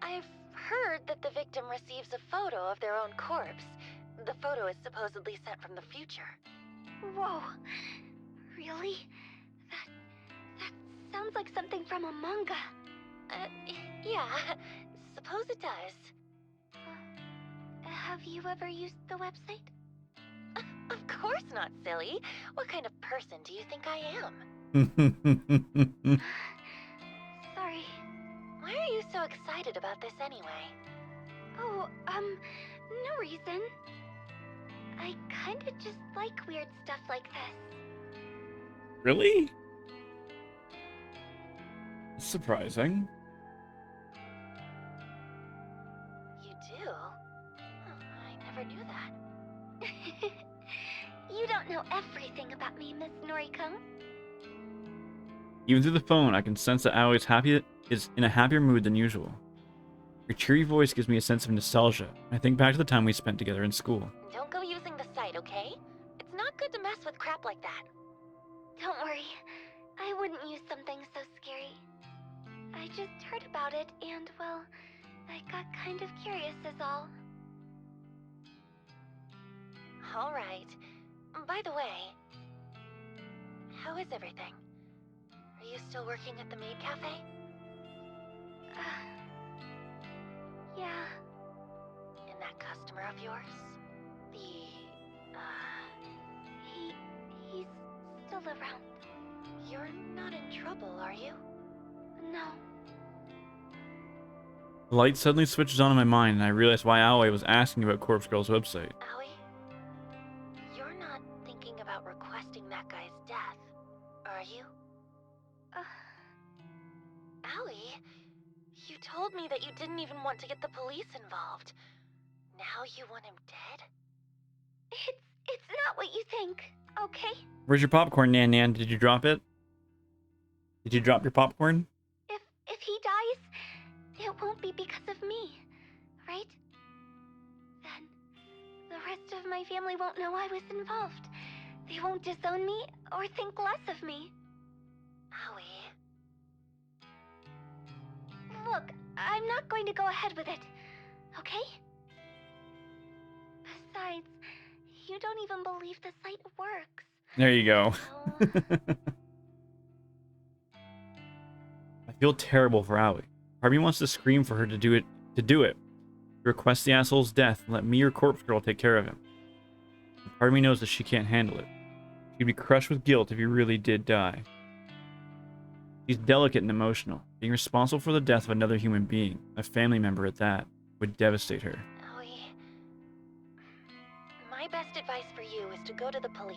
I've heard that the victim receives a photo of their own corpse. The photo is supposedly sent from the future. Whoa. Really? That sounds like something from a manga. Yeah, suppose it does. Have you ever used the website? Of course not, silly. What kind of person do you think I am? Sorry. Why are you so excited about this anyway? Oh, no reason. I kinda just like weird stuff like this. Really? That's surprising. You do? I never knew that. You don't know everything about me, Miss Noriko. Even through the phone, I can sense that Aoi is in a happier mood than usual. Her cheery voice gives me a sense of nostalgia. I think back to the time we spent together in school. Don't go using the site, okay? It's not good to mess with crap like that. Don't worry. I wouldn't use something so scary. I just heard about it and, well, I got kind of curious is all. Alright. By the way, how is everything? Are you still working at the maid cafe? Yeah. And that customer of yours? He's still around. You're not in trouble, are you? No. The light suddenly switches on in my mind, and I realize why Aoi was asking about Corpse Girl's website. Aoi, you're not thinking about requesting that guy's death, are you? Aoi, you told me that you didn't even want to get the police involved. Now you want him dead? It's not what you think, okay? Where's your popcorn, Nan Nan? Did you drop it? Did you drop your popcorn? If he dies, it won't be because of me, right? Then the rest of my family won't know I was involved. They won't disown me or think less of me. Aoi. Look, I'm not going to go ahead with it, okay? Besides, you don't even believe the site works. There you go. So... I feel terrible for Aoi. Part of me wants to scream for her to do it. Request the asshole's death and let me or Corpse Girl take care of him. And part of me knows that she can't handle it. She'd be crushed with guilt if he really did die. She's delicate and emotional. Being responsible for the death of another human being, a family member at that, would devastate her. Aoi, my best advice for you is to go to the police.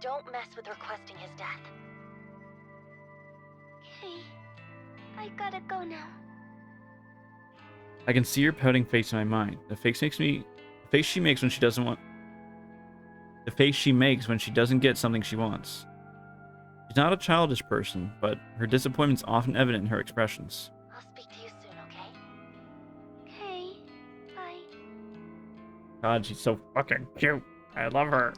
Don't mess with requesting his death. Okay, I gotta go now. I can see her pouting face in my mind. The face she makes when she doesn't want. The face she makes when she doesn't get something she wants. She's not a childish person, but her disappointment's often evident in her expressions. I'll speak to you soon, okay? Okay, bye. God, she's so fucking cute. I love her.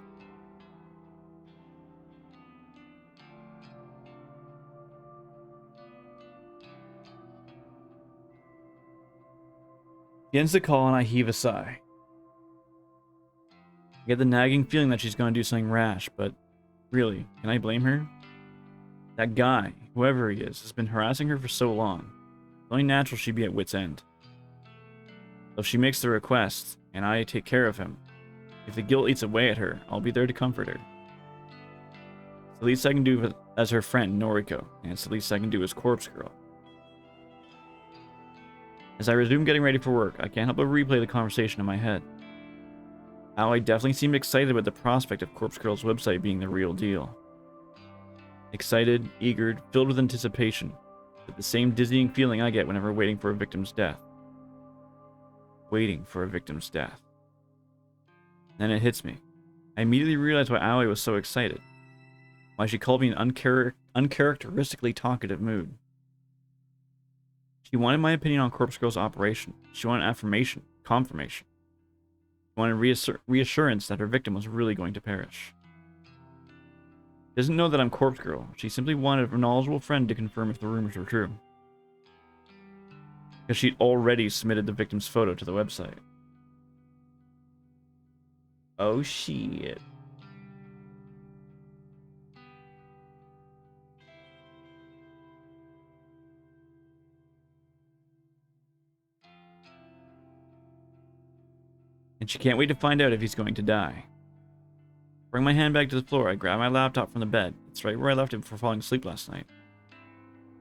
She ends the call and I heave a sigh. I get the nagging feeling that she's going to do something rash, but really, can I blame her? That guy, whoever he is, has been harassing her for so long. It's only natural she'd be at wit's end. So if she makes the request, and I take care of him, if the guilt eats away at her, I'll be there to comfort her. It's the least I can do as her friend, Noriko, and it's the least I can do as Corpse Girl. As I resume getting ready for work, I can't help but replay the conversation in my head. Aoi definitely seemed excited about the prospect of Corpse Girl's website being the real deal. Excited, eager, filled with anticipation, with the same dizzying feeling I get whenever waiting for a victim's death. Waiting for a victim's death. Then it hits me. I immediately realize why Aoi was so excited. Why she called me in an uncharacteristically talkative mood. She wanted my opinion on Corpse Girl's operation. She wanted affirmation, confirmation. She wanted reassurance that her victim was really going to perish. She doesn't know that I'm Corpse Girl. She simply wanted a knowledgeable friend to confirm if the rumors were true. Because she'd already submitted the victim's photo to the website. Oh shit. And she can't wait to find out if he's going to die. Bring my hand back to the floor, I grab my laptop from the bed. It's right where I left it before falling asleep last night.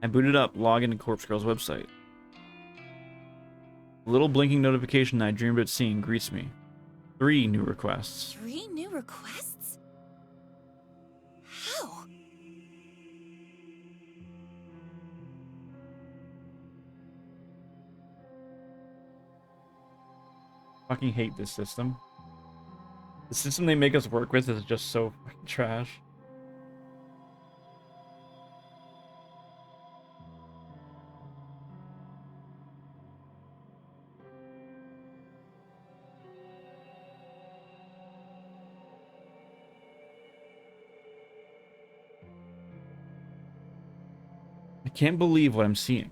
I boot it up, log into Corpse Girl's website. A little blinking notification that I dreamed about seeing greets me. 3 new requests. 3 new requests? How? Fucking hate this system. The system they make us work with is just so fucking trash. I can't believe what I'm seeing.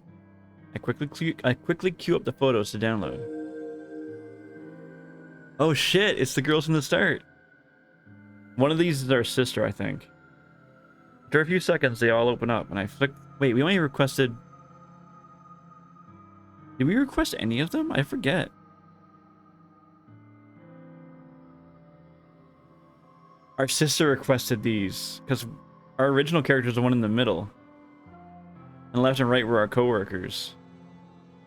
I quickly queue up the photos to download. Oh shit, it's the girls from the start. One of these is our sister, I think. After a few seconds, they all open up, and I flick. Wait, we only requested. Did we request any of them? I forget. Our sister requested these, because our original character is the one in the middle. And left and right were our coworkers.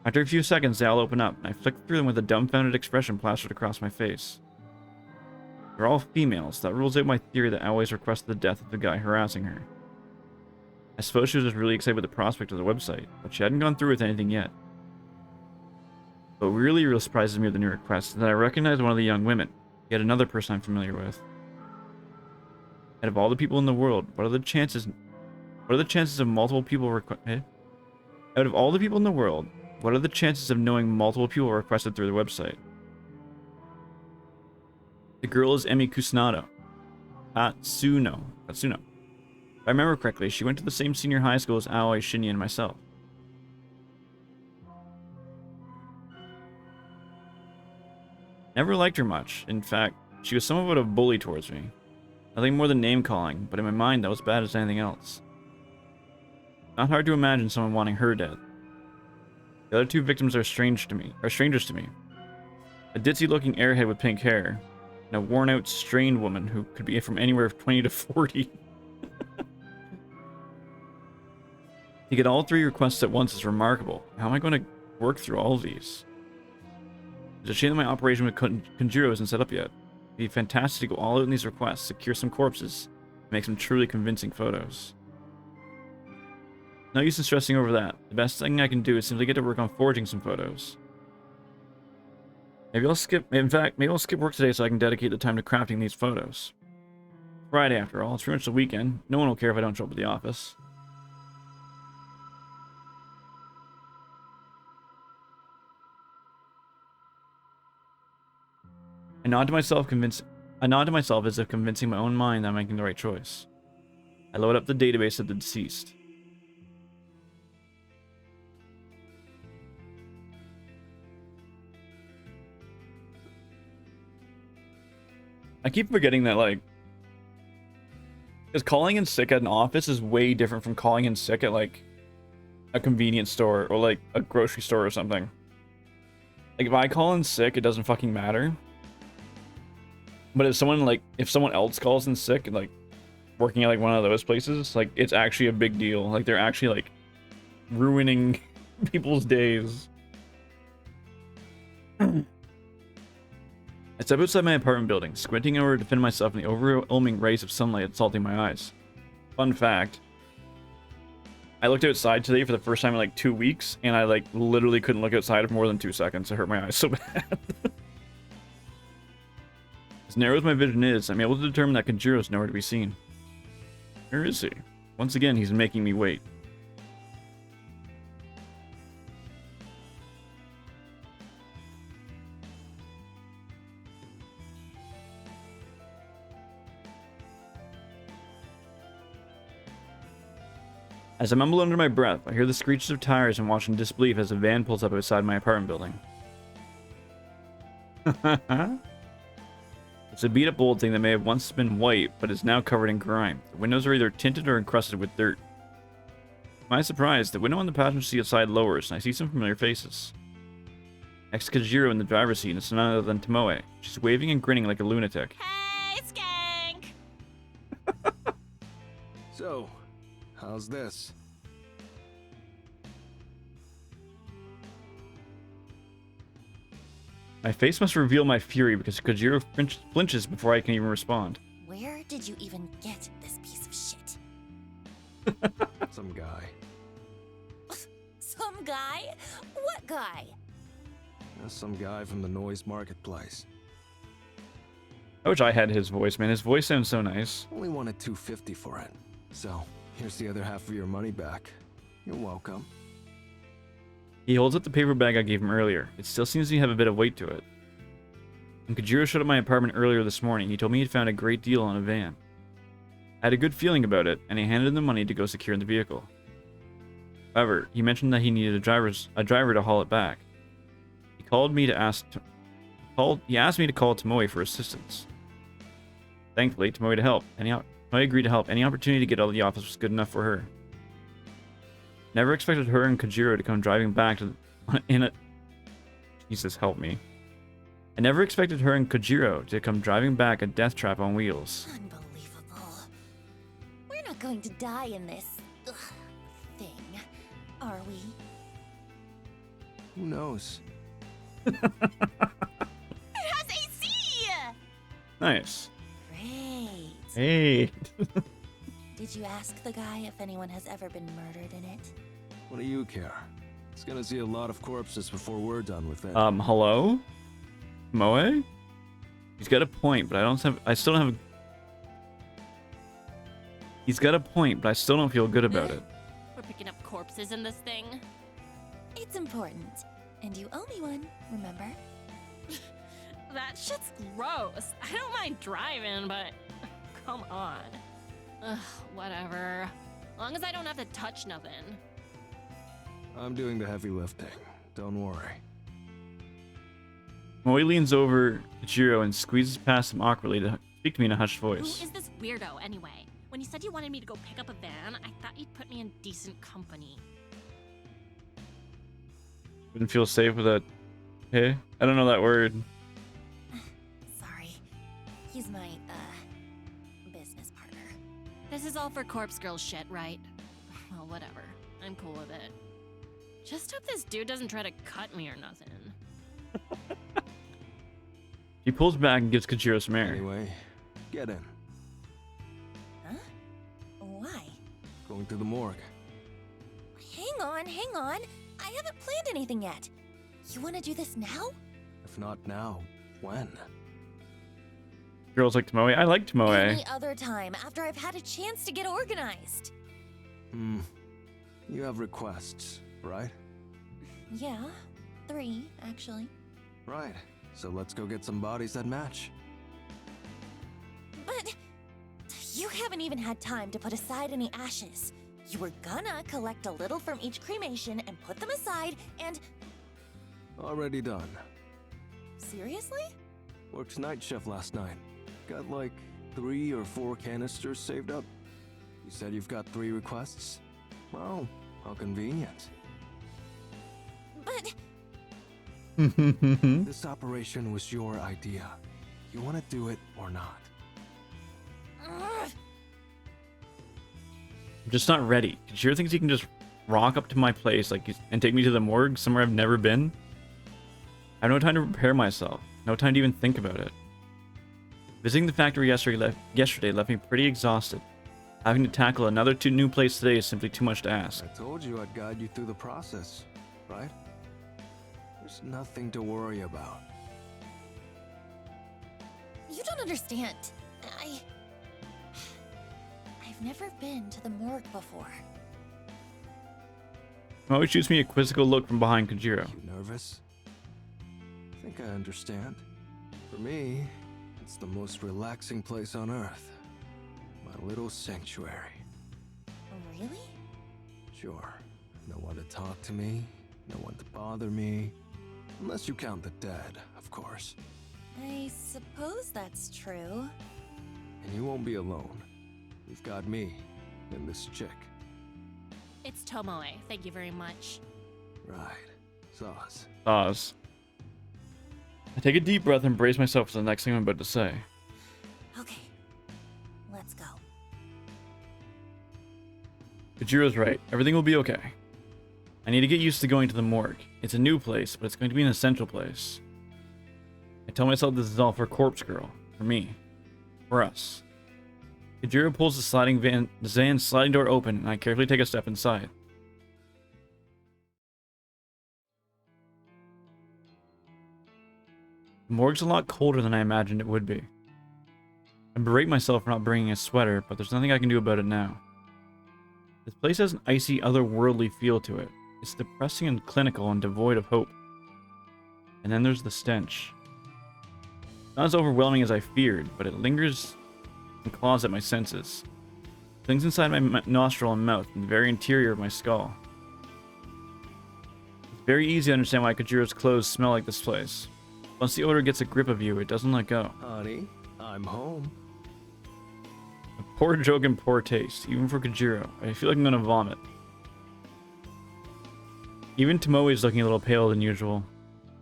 After a few seconds, they all open up, and I flick through them with a dumbfounded expression plastered across my face. They're all females. That rules out my theory that Aoi's requested the death of the guy harassing her. I suppose she was just really excited with the prospect of the website, but she hadn't gone through with anything yet. What really surprises me with the new request is that I recognize one of the young women, yet another person I'm familiar with. Out of all the people in the world, what are the chances of multiple people Out of all the people in the world, what are the chances of knowing multiple people requested through the website? The girl is Emi Kusanado. Katsuno. If I remember correctly, she went to the same senior high school as Aoi, Shinya, and myself. Never liked her much. In fact, she was somewhat of a bully towards me. Nothing more than name-calling, but in my mind that was bad as anything else. Not hard to imagine someone wanting her dead. The other 2 victims are strangers to me. A ditzy-looking airhead with pink hair, and a worn-out, strained woman who could be from anywhere from 20 to 40. To get all 3 requests at once is remarkable. How am I going to work through all of these? It's a shame that my operation with Konjiro isn't set up yet. It'd be fantastic to go all out in these requests, secure some corpses, and make some truly convincing photos. No use in stressing over that. The best thing I can do is simply get to work on forging some photos. Maybe I'll skip work today so I can dedicate the time to crafting these photos. Friday, after all, it's pretty much the weekend. No one will care if I don't show up at the office. I nod to myself as if convincing my own mind that I'm making the right choice. I load up the database of the deceased. I keep forgetting that, like, because calling in sick at an office is way different from calling in sick at, like, a convenience store or, like, a grocery store or something. Like, if I call in sick, it doesn't fucking matter. But if someone else calls in sick, like, working at, like, one of those places, like, it's actually a big deal. Like, they're actually, like, ruining people's days. I step outside my apartment building, squinting in order to defend myself from the overwhelming rays of sunlight assaulting my eyes. Fun fact, I looked outside today for the first time in like 2 weeks, and I like literally couldn't look outside for more than 2 seconds. It hurt my eyes so bad. As narrow as my vision is, I'm able to determine that Konjiro is nowhere to be seen. Where is he? Once again, he's making me wait. As I mumble under my breath, I hear the screeches of tires and watch in disbelief as a van pulls up outside my apartment building. It's a beat-up old thing that may have once been white, but is now covered in grime. The windows are either tinted or encrusted with dirt. To my surprise, the window on the passenger seat side lowers, and I see some familiar faces. Next to Konjiro in the driver's seat is none other than Tomoe. She's waving and grinning like a lunatic. Hey, skank! So, how's this? My face must reveal my fury because Konjiro flinches before I can even respond. Where did you even get this piece of shit? Some guy. Some guy? What guy? Some guy from the noise marketplace. I wish I had his voice, man. His voice sounds so nice. Only wanted $250 for it. So, here's the other half of your money back. You're welcome. He holds up the paper bag I gave him earlier. It still seems to have a bit of weight to it. When Konjiro showed up at my apartment earlier this morning, he told me he'd found a great deal on a van. I had a good feeling about it, and he handed him the money to go secure the vehicle. However, he mentioned that he needed a driver to haul it back. He asked me to call Tomoe for assistance. Thankfully, Tomoe agreed to help. Any opportunity to get out of the office was good enough for her. Never expected her and Konjiro to come driving back Jesus, help me. I never expected her and Konjiro to come driving back a death trap on wheels. Unbelievable. We're not going to die in this thing, are we? Who knows? It has AC! Nice. Great. Hey. Did you ask the guy if anyone has ever been murdered in it? What do you care? It's gonna see a lot of corpses before we're done with it. Hello? Moe? He's got a point, but He's got a point, but I still don't feel good about it. We're picking up corpses in this thing. It's important. And you owe me one, remember? That shit's gross. I don't mind driving, but come on. Ugh, whatever. Long as I don't have to touch nothing. I'm doing the heavy lifting. Don't worry. Moe leans over Konjiro and squeezes past him awkwardly to speak to me in a hushed Who voice. is this weirdo, anyway? When you said you wanted me to go pick up a van, I thought you'd put me in decent company. Wouldn't feel safe with that. Hey? I don't know that word. Sorry. He's my, business partner. This is all for corpse girl shit, right? Well, whatever. I'm cool with it. Just hope this dude doesn't try to cut me or nothing. He pulls back and gives Kajiro some air. Anyway, get in. Huh? Why? Going to the morgue. Hang on. I haven't planned anything yet. You want to do this now? If not now, when? Girls like Tomoe. I like Tomoe. Any other time, after I've had a chance to get organized. You have requests, right? Yeah, 3, actually. Right. So let's go get some bodies that match. But you haven't even had time to put aside any ashes. You were gonna collect a little from each cremation and put them aside and... Already done. Seriously? Worked night shift last night. Got like 3 or 4 canisters saved up. You said you've got 3 requests? Well, how convenient. But... This operation was your idea. You want to do it or not? Ugh. I'm just not ready. Kajiro thinks he can just rock up to my place and take me to the morgue somewhere I've never been. I have no time to prepare myself. No time to even think about it. Visiting the factory yesterday left me pretty exhausted. Having to tackle another new place today is simply too much to ask. I told you I'd guide you through the process, right? There's nothing to worry about. You don't understand. I've never been to the morgue before. Tomoe shoots me a quizzical look from behind Kajiro. You nervous? I think I understand. For me, it's the most relaxing place on Earth. My little sanctuary. Really? Sure. No one to talk to me, no one to bother me. Unless you count the dead, of course. I suppose that's true. And you won't be alone. You've got me and this chick. It's Tomoe. Thank you very much. Right. Sauce. Pause. I take a deep breath and brace myself for the next thing I'm about to say. Okay. Let's go. Kajiro's right. Everything will be okay. I need to get used to going to the morgue. It's a new place, but it's going to be an essential place. I tell myself this is all for Corpse Girl. For me. For us. Kajiro pulls the Zan's sliding door open, and I carefully take a step inside. The morgue's a lot colder than I imagined it would be. I berate myself for not bringing a sweater, but there's nothing I can do about it now. This place has an icy, otherworldly feel to it. It's depressing and clinical and devoid of hope. And then there's the stench. Not as overwhelming as I feared, but it lingers and claws at my senses. Things inside my nostril and mouth, and the very interior of my skull. It's very easy to understand why Kajiro's clothes smell like this place. Once the odor gets a grip of you, it doesn't let go. Honey, I'm home. A poor joke and poor taste, even for Kajiro. I feel like I'm gonna vomit. Even Tomoe is looking a little paler than usual.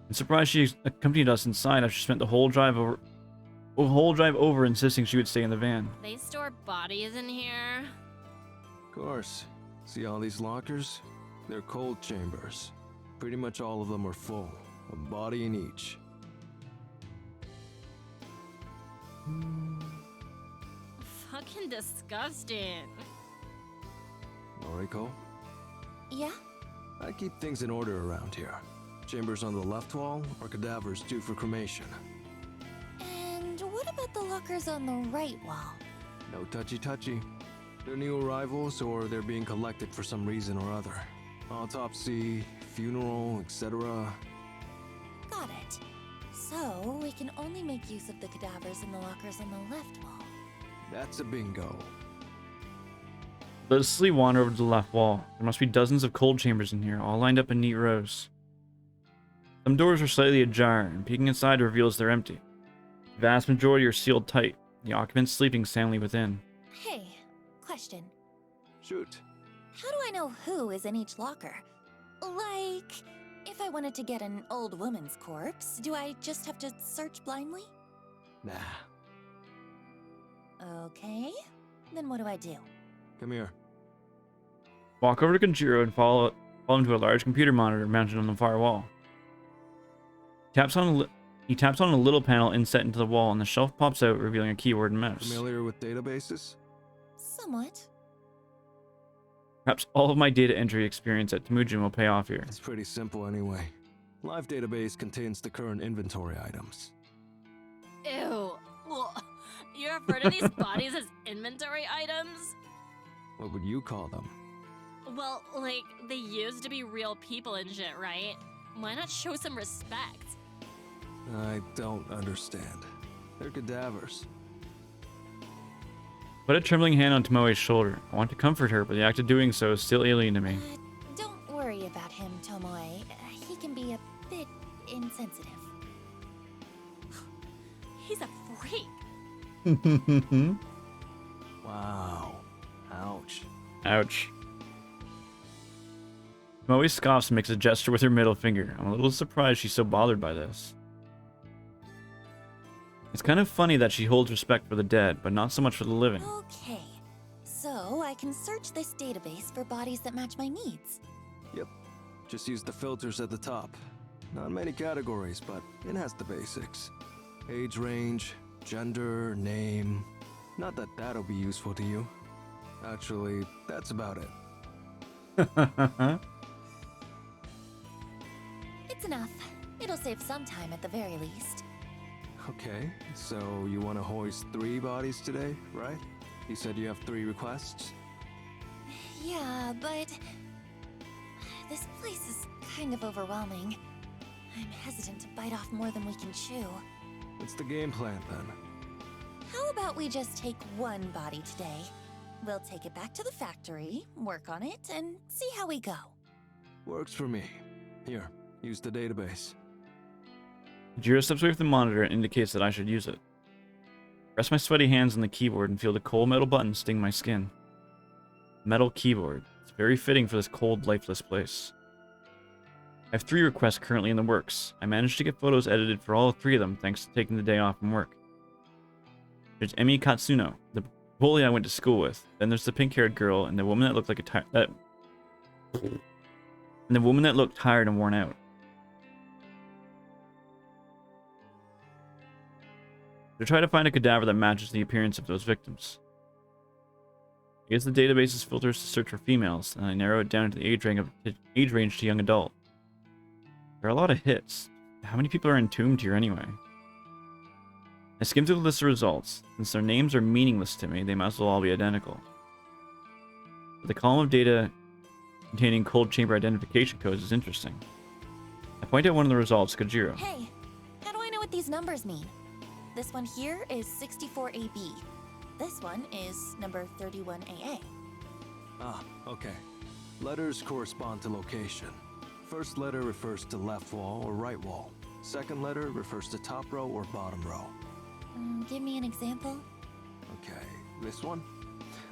I'm surprised she accompanied us inside after she spent the whole drive over insisting she would stay in the van. They store bodies in here. Of course. See all these lockers? They're cold chambers. Pretty much all of them are full. A body in each. Fucking disgusting. Noriko? Yeah? I keep things in order around here. Chambers on the left wall are cadavers due for cremation. And what about the lockers on the right wall? No touchy-touchy. They're new arrivals or they're being collected for some reason or other. Autopsy, funeral, etc. Got it. So, we can only make use of the cadavers in the lockers on the left wall. That's a bingo. Let us slowly wander over to the left wall. There must be dozens of cold chambers in here, all lined up in neat rows. Some doors are slightly ajar, and peeking inside reveals they're empty. The vast majority are sealed tight, the occupants sleeping soundly within. Hey, question. Shoot. How do I know who is in each locker? Like, if I wanted to get an old woman's corpse, do I just have to search blindly? Nah. Okay, then what do I do? Come here. Walk over to Konjiro and follow him to a large computer monitor mounted on the far wall. He taps on a little panel inset into the wall, and the shelf pops out, revealing a keyboard and mouse. Familiar with databases? Somewhat. Perhaps all of my data entry experience at Temujin will pay off here. It's pretty simple anyway. Live database contains the current inventory items. Ew. Ugh. You refer to these bodies as inventory items? What would you call them? Well, like, they used to be real people and shit, right? Why not show some respect? I don't understand. They're cadavers. Put a trembling hand on Tomoe's shoulder. I want to comfort her, but the act of doing so is still alien to me. Don't worry about him, Tomoe. He can be a bit insensitive. He's a freak. Wow. Ouch. Ouch. Tomoe scoffs and makes a gesture with her middle finger. I'm a little surprised she's so bothered by this. It's kind of funny that she holds respect for the dead, but not so much for the living. Okay, so I can search this database for bodies that match my needs. Yep. Just use the filters at the top. Not many categories, but it has the basics. Age range, gender, name. Not that that'll be useful to you. Actually, that's about it. It's enough. It'll save some time at the very least. Okay, so you want to hoist 3 bodies today, right? You said you have 3 requests? Yeah, but this place is kind of overwhelming. I'm hesitant to bite off more than we can chew. What's the game plan then? How about we just take 1 body today? We'll take it back to the factory, work on it, and see how we go. Works for me. Here, use the database. Jiro steps away from the monitor and indicates that I should use it. Press my sweaty hands on the keyboard and feel the cold metal button sting my skin. Metal keyboard. It's very fitting for this cold, lifeless place. I have 3 requests currently in the works. I managed to get photos edited for all 3 of them thanks to taking the day off from work. There's Emi Katsuno, the bully I went to school with. Then there's the pink-haired girl and the woman that looked like and the woman that looked tired and worn out. To try to find a cadaver that matches the appearance of those victims. I use the database's filters to search for females, and I narrow it down to the age range to young adult. There are a lot of hits. How many people are entombed here anyway? I skim through the list of results. Since their names are meaningless to me, they might as well all be identical. But the column of data containing cold chamber identification codes is interesting. I point out one of the results to Kojiro. Hey, how do I know what these numbers mean? This one here is 64AB. This one is number 31AA. Ah, okay. Letters correspond to location. First letter refers to left wall or right wall. Second letter refers to top row or bottom row. Give me an example. Okay, this one?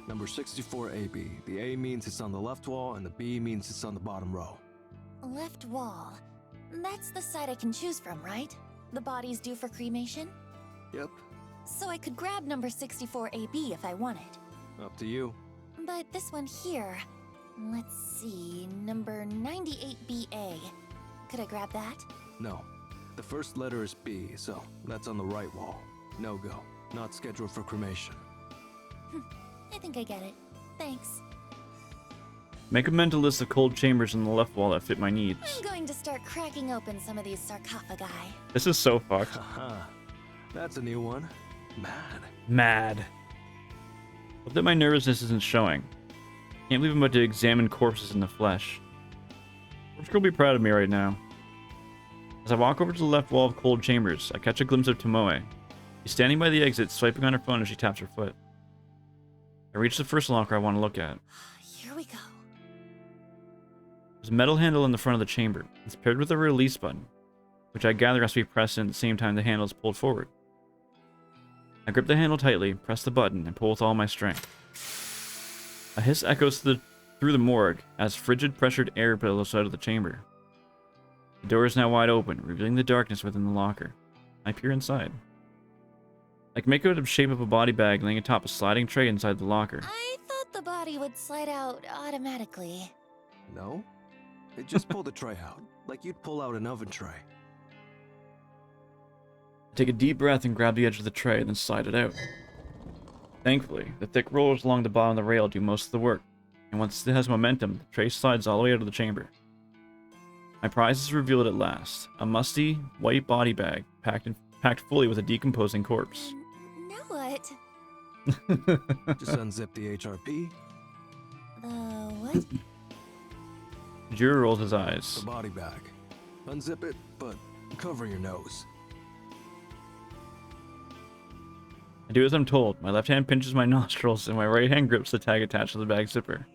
Number 64AB. The A means it's on the left wall and the B means it's on the bottom row. Left wall. That's the side I can choose from, right? The body's due for cremation? Yep, So I could grab number 64AB if I wanted. up to you. But this one here, let's see, number 98BA. Could I grab that? No. The first letter is B, so that's on the right wall. No go. Not scheduled for cremation. I think I get it. Thanks. Make a mental list of cold chambers on the left wall that fit my needs. I'm going to start cracking open some of these sarcophagi. This is so fucked. Haha. That's a new one. Mad. Mad. Hope that my nervousness isn't showing. Can't believe I'm about to examine corpses in the flesh. Corpse Girl will be proud of me right now. As I walk over to the left wall of cold chambers, I catch a glimpse of Tomoe. She's standing by the exit, swiping on her phone as she taps her foot. I reach the first locker I want to look at. Here we go. There's a metal handle in the front of the chamber. It's paired with a release button, which I gather has to be pressed in at the same time the handle is pulled forward. I grip the handle tightly, press the button, and pull with all my strength. A hiss echoes through the morgue as frigid pressured air billows out of the chamber. The door is now wide open, revealing the darkness within the locker. I peer inside. I can make out the shape of a body bag laying atop a sliding tray inside the locker. I thought the body would slide out automatically. No? They just pull the tray out, like you'd pull out an oven tray. Take a deep breath and grab the edge of the tray, then slide it out. Thankfully, the thick rollers along the bottom of the rail do most of the work, and once it has momentum, the tray slides all the way out of the chamber. My prize is revealed at last, a musty, white body bag packed fully with a decomposing corpse. Now what? Just unzip the HRP, What? Jiro rolls his eyes. the body bag. Unzip it, but cover your nose. I do as I'm told. My left hand pinches my nostrils, and my right hand grips the tag attached to the bag zipper.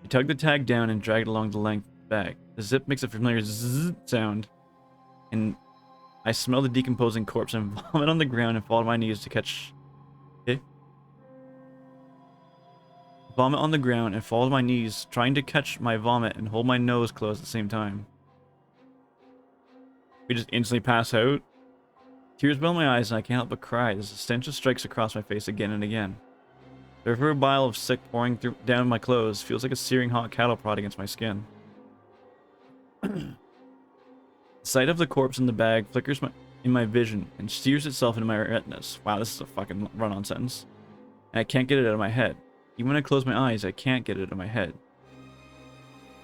I tug the tag down and drag it along the length of the bag. The zip makes a familiar zzz sound, and I smell the decomposing corpse and vomit on the ground and fall to my knees to catch... Okay? Vomit on the ground and fall to my knees, trying to catch my vomit and hold my nose closed at the same time. We just instantly pass out. Tears well in my eyes and I can't help but cry as the stench just strikes across my face again and again. The river bile of sick pouring down my clothes feels like a searing hot cattle prod against my skin. The sight of the corpse in the bag flickers in my vision and steers itself into my retinas. Wow, this is a fucking run-on sentence. And I can't get it out of my head. Even when I close my eyes, I can't get it out of my head.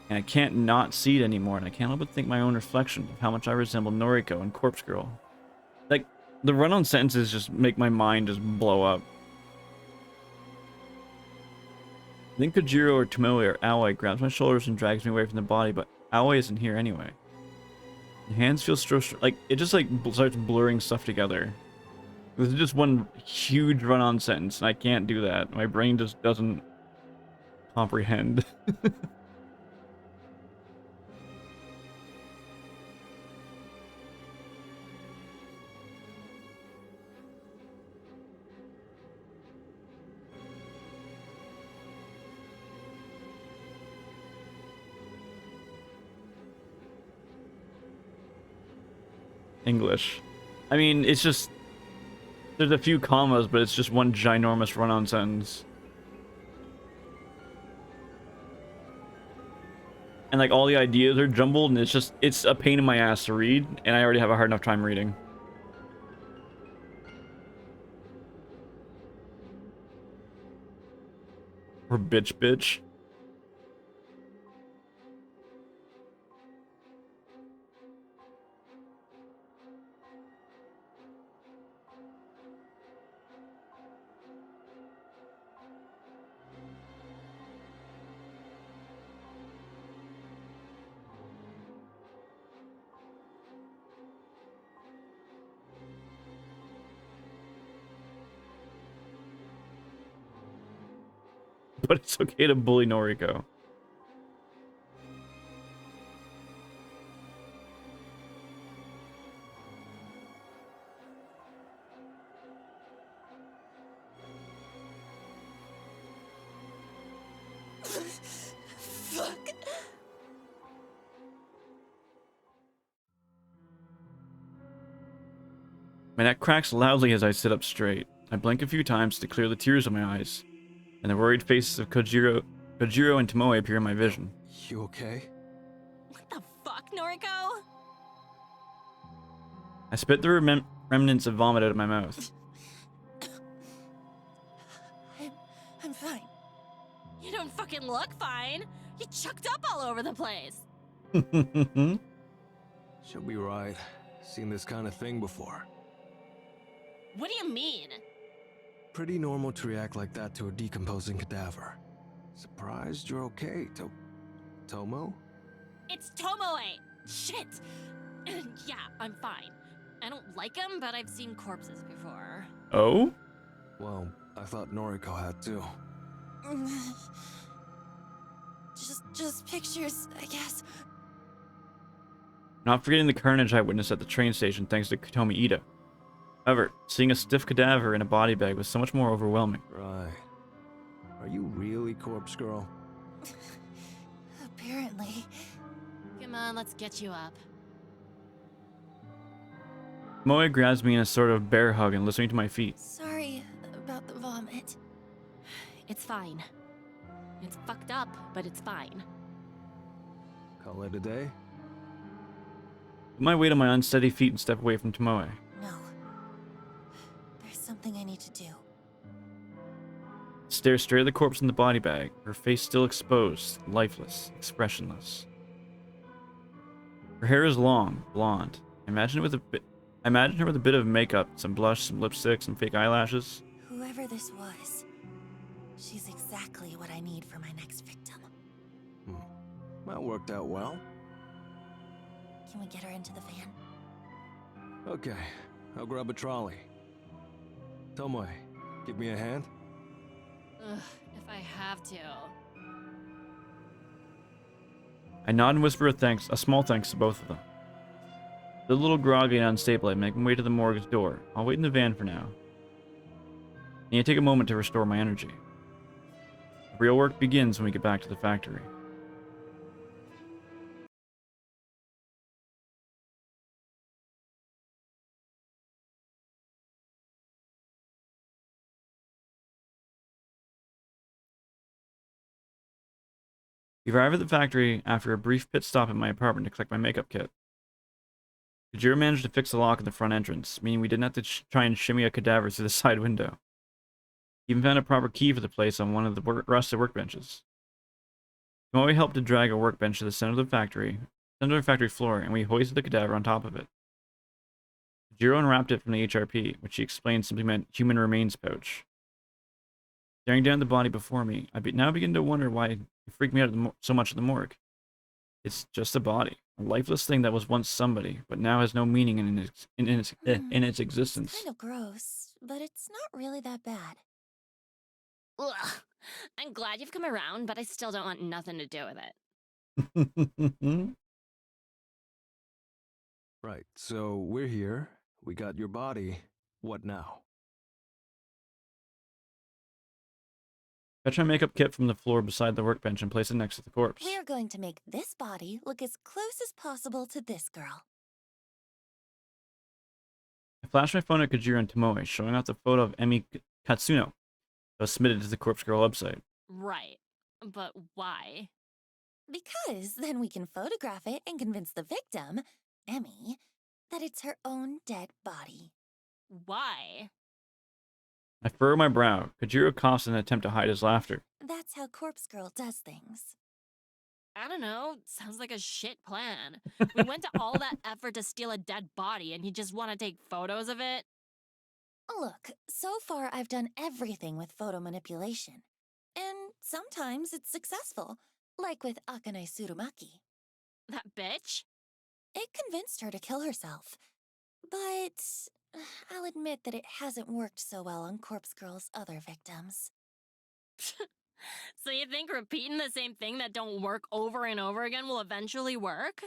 And I can't not see it anymore, and I can't help but think my own reflection of how much I resemble Noriko and Corpse Girl. Like, the run-on sentences just make my mind just blow up. I think Kojiro or Tomoe or Aoi grabs my shoulders and drags me away from the body, but Aoi isn't here anyway. My hands feel like it just like starts blurring stuff together. This is just one huge run-on sentence, and I can't do that. My brain just doesn't comprehend. English. I mean, it's just... There's a few commas, but it's just one ginormous run-on sentence. And like all the ideas are jumbled, and it's a pain in my ass to read, and I already have a hard enough time reading. Or bitch. But it's okay to bully Noriko. Fuck. My neck cracks loudly as I sit up straight. I blink a few times to clear the tears of my eyes, and the worried faces of Kojiro and Tomoe appear in my vision. You okay? What the fuck, Noriko? I spit the remnants of vomit out of my mouth. I'm fine. You don't fucking look fine. You chucked up all over the place. She'll be right. Seen this kind of thing before. What do you mean? Pretty normal to react like that to a decomposing cadaver. Surprised you're okay, Tomo? It's Tomoe. Shit. Yeah, I'm fine. I don't like him, but I've seen corpses before. Oh? Well, I thought Noriko had too. Just pictures, I guess. Not forgetting the carnage I witnessed at the train station thanks to Kotomi Ida. However, seeing a stiff cadaver in a body bag was so much more overwhelming. Right. Are you really Corpse Girl? Apparently. Come on, let's get you up. Moe grabs me in a sort of bear hug and lifts me to my feet. Sorry about the vomit. It's fine. It's fucked up, but it's fine. Call it a day? Put my weight on my unsteady feet and step away from Tomoe. No. There's something I need to do. Stare straight at the corpse in the body bag, her face still exposed, lifeless, expressionless. Her hair is long, blonde. I imagine her with a bit of makeup, some blush, some lipstick, some fake eyelashes. Whoever this was, she's exactly what I need for my next victim. That worked out well. Can we get her into the van? Okay, I'll grab a trolley. Tomoe, give me a hand. Ugh, if I have to. I nod and whisper a small thanks to both of them. The little groggy and unstable, I make my way to the morgue's door. I'll wait in the van for now. I need to take a moment to restore my energy. The real work begins when we get back to the factory. We arrive at the factory after a brief pit stop at my apartment to collect my makeup kit. Kojiro managed to fix the lock at the front entrance, meaning we didn't have to try and shimmy a cadaver through the side window. He even found a proper key for the place on one of the rusted workbenches. Tomoe helped to drag a workbench to the center of the factory floor, and we hoisted the cadaver on top of it. Kojiro unwrapped it from the HRP, which he explained simply meant human remains pouch. Staring down at the body before me, I now begin to wonder why it freaked me out so much at the morgue. It's just a body, a lifeless thing that was once somebody, but now has no meaning in its existence. It's kind of gross, but it's not really that bad. Ugh. I'm glad you've come around, but I still don't want nothing to do with it. Right, so we're here. We got your body. What now? Fetch my makeup kit from the floor beside the workbench and place it next to the corpse. We're going to make this body look as close as possible to this girl. I flash my phone at Kojiro and Tomoe, showing off the photo of Emi Katsuno that was submitted to the Corpse Girl website. Right. But why? Because then we can photograph it and convince the victim, Emmy, that it's her own dead body. Why? I furrow my brow. Kojiro coughs in an attempt to hide his laughter. That's how Corpse Girl does things. I don't know. Sounds like a shit plan. We went to all that effort to steal a dead body and you just want to take photos of it? Look, so far I've done everything with photo manipulation. And sometimes it's successful, like with Akane Tsurumaki. That bitch? It convinced her to kill herself. But I'll admit that it hasn't worked so well on Corpse Girl's other victims. So you think repeating the same thing that don't work over and over again will eventually work?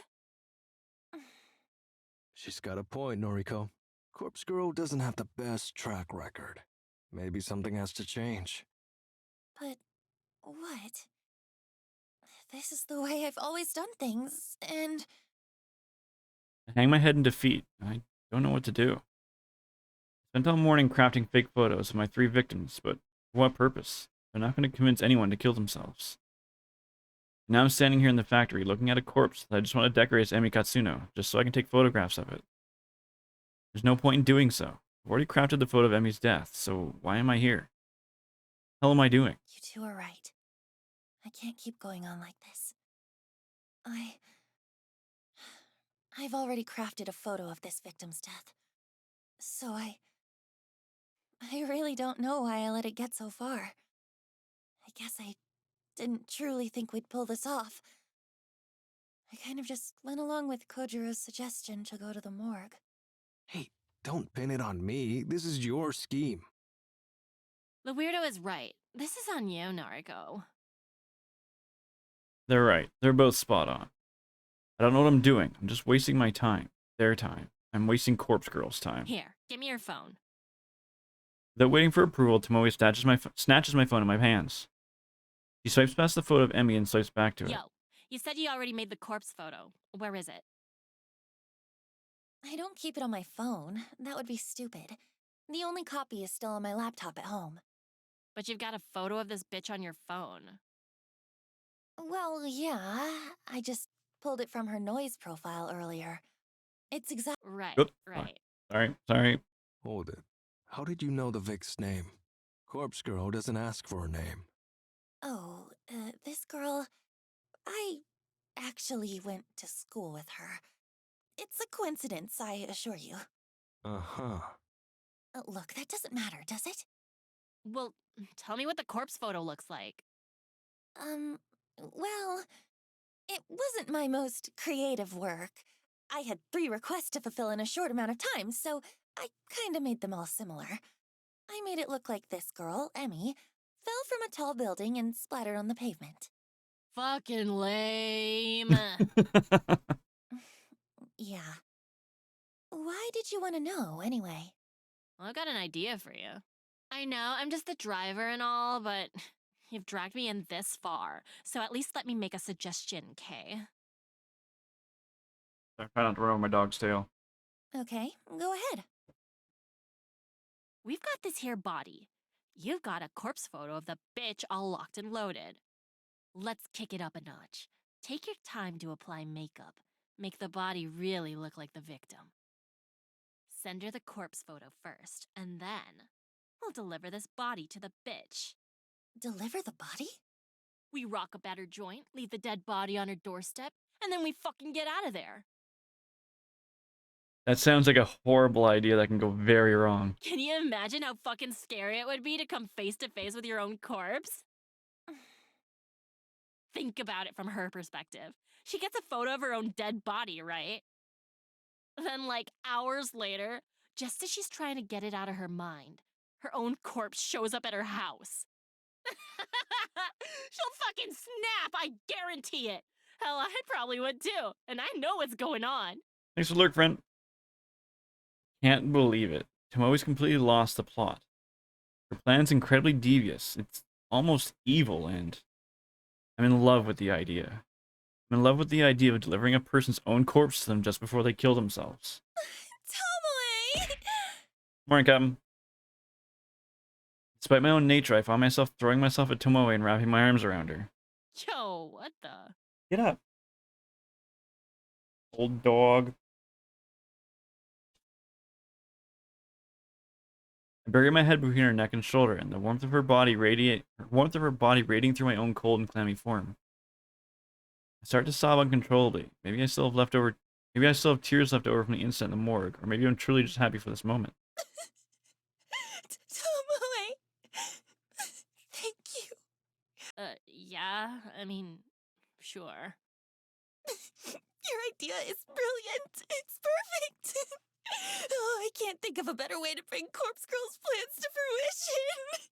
She's got a point, Noriko. Corpse Girl doesn't have the best track record. Maybe something has to change. But what? This is the way I've always done things, and... I hang my head in defeat. I don't know what to do. Spent all morning crafting fake photos of my 3 victims, but for what purpose? They're not going to convince anyone to kill themselves. Now I'm standing here in the factory looking at a corpse that I just want to decorate as Emi Katsuno, just so I can take photographs of it. There's no point in doing so. I've already crafted the photo of Emi's death, so why am I here? What the hell am I doing? You two are right. I can't keep going on like this. I've already crafted a photo of this victim's death. So I really don't know why I let it get so far. I guess I didn't truly think we'd pull this off. I kind of just went along with Kojiro's suggestion to go to the morgue. Hey, don't pin it on me. This is your scheme. The weirdo is right. This is on you, Nariko. They're right. They're both spot on. I don't know what I'm doing. I'm just wasting my time. Their time. I'm wasting Corpse Girl's time. Here, give me your phone. Without waiting for approval, Tomoe snatches my phone in my hands. She swipes past the photo of Emmy and swipes back to it. Yo, you said you already made the corpse photo. Where is it? I don't keep it on my phone. That would be stupid. The only copy is still on my laptop at home. But you've got a photo of this bitch on your phone. Well, yeah, I just pulled it from her noise profile earlier. It's exact. Right, Oops. right. Sorry. Hold it. How did you know the Vic's name? Corpse Girl doesn't ask for a name. Oh, this girl. I actually went to school with her. It's a coincidence, I assure you. Uh-huh. Look, that doesn't matter, does it? Well, tell me what the corpse photo looks like. Well, it wasn't my most creative work. I had 3 requests to fulfill in a short amount of time, so I kinda made them all similar. I made it look like this girl, Emmy, fell from a tall building and splattered on the pavement. Fucking lame. Yeah. Why did you want to know, anyway? Well, I've got an idea for you. I know, I'm just the driver and all, but you've dragged me in this far, so at least let me make a suggestion, Kay? I found out to run with my dog's tail. Okay, go ahead. We've got this here body. You've got a corpse photo of the bitch all locked and loaded. Let's kick it up a notch. Take your time to apply makeup. Make the body really look like the victim. Send her the corpse photo first, and then we'll deliver this body to the bitch. Deliver the body? We rock a better joint, leave the dead body on her doorstep, and then we fucking get out of there. That sounds like a horrible idea that can go very wrong. Can you imagine how fucking scary it would be to come face to face with your own corpse? Think about it from her perspective. She gets a photo of her own dead body, right? Then, like, hours later, just as she's trying to get it out of her mind, her own corpse shows up at her house. She'll fucking snap, I guarantee it. Hell, I probably would too, and I know what's going on. Thanks for the lurk, friend. Can't believe it. Tomoe's completely lost the plot. Her plan's incredibly devious. It's almost evil, and I'm in love with the idea. I'm in love with the idea of delivering a person's own corpse to them just before they kill themselves. Tomoe! Morning, Captain. Despite my own nature, I found myself throwing myself at Tomoe and wrapping my arms around her. Yo, what the? Get up. Old dog. I buried my head between her neck and shoulder, and the warmth of her body radiating through my own cold and clammy form. I start to sob uncontrollably. Maybe I still have tears left over from the incident in the morgue, or maybe I'm truly just happy for this moment. Tomoe! Thank you. Yeah, I mean, sure. Your idea is brilliant. It's perfect. Oh, I can't think of a better way to bring Corpse Girl's plans to fruition.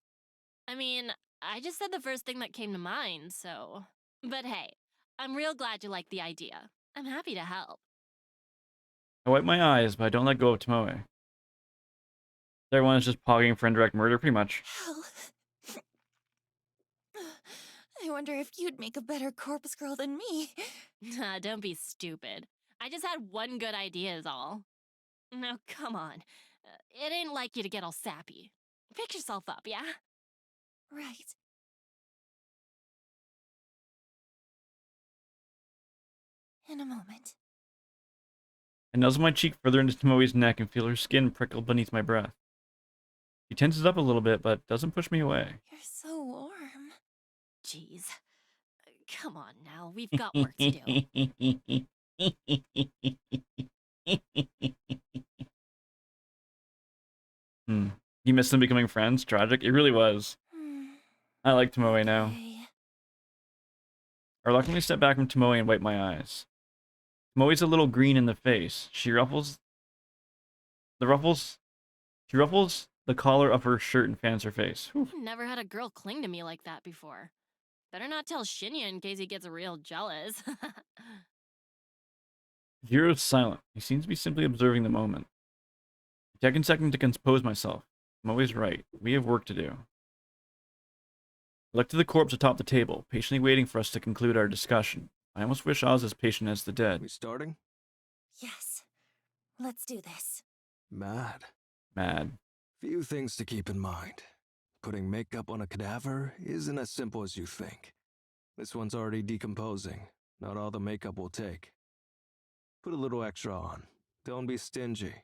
I mean, I just said the first thing that came to mind, so. But hey, I'm real glad you like the idea. I'm happy to help. I wipe my eyes, but I don't let go of Tomoe. Everyone is just pogging for indirect murder, pretty much. Hell. I wonder if you'd make a better Corpse Girl than me. Don't be stupid. I just had one good idea is all. No, come on. It ain't like you to get all sappy. Pick yourself up, yeah? Right. In a moment. I nuzzle my cheek further into Tomoe's neck and feel her skin prickle beneath my breath. She tenses up a little bit, but doesn't push me away. You're so warm. Jeez. Come on now, we've got work to do. You missed them becoming friends? Tragic? It really was. I like Tomoe now. Okay. I reluctantly step back from Tomoe and wipe my eyes. Tomoe's a little green in the face. She ruffles the collar of her shirt and fans her face. Whew. Never had a girl cling to me like that before. Better not tell Shinya in case he gets real jealous. Hiro's silent. He seems to be simply observing the moment. I take a second to compose myself. Tomoe's right. We have work to do. I look to the corpse atop the table, patiently waiting for us to conclude our discussion. I almost wish I was as patient as the dead. We starting? Yes. Let's do this. Mad. Mad. Few things to keep in mind. putting makeup on a cadaver isn't as simple as you think. This one's already decomposing. Not all the makeup will take. Put a little extra on. Don't be stingy.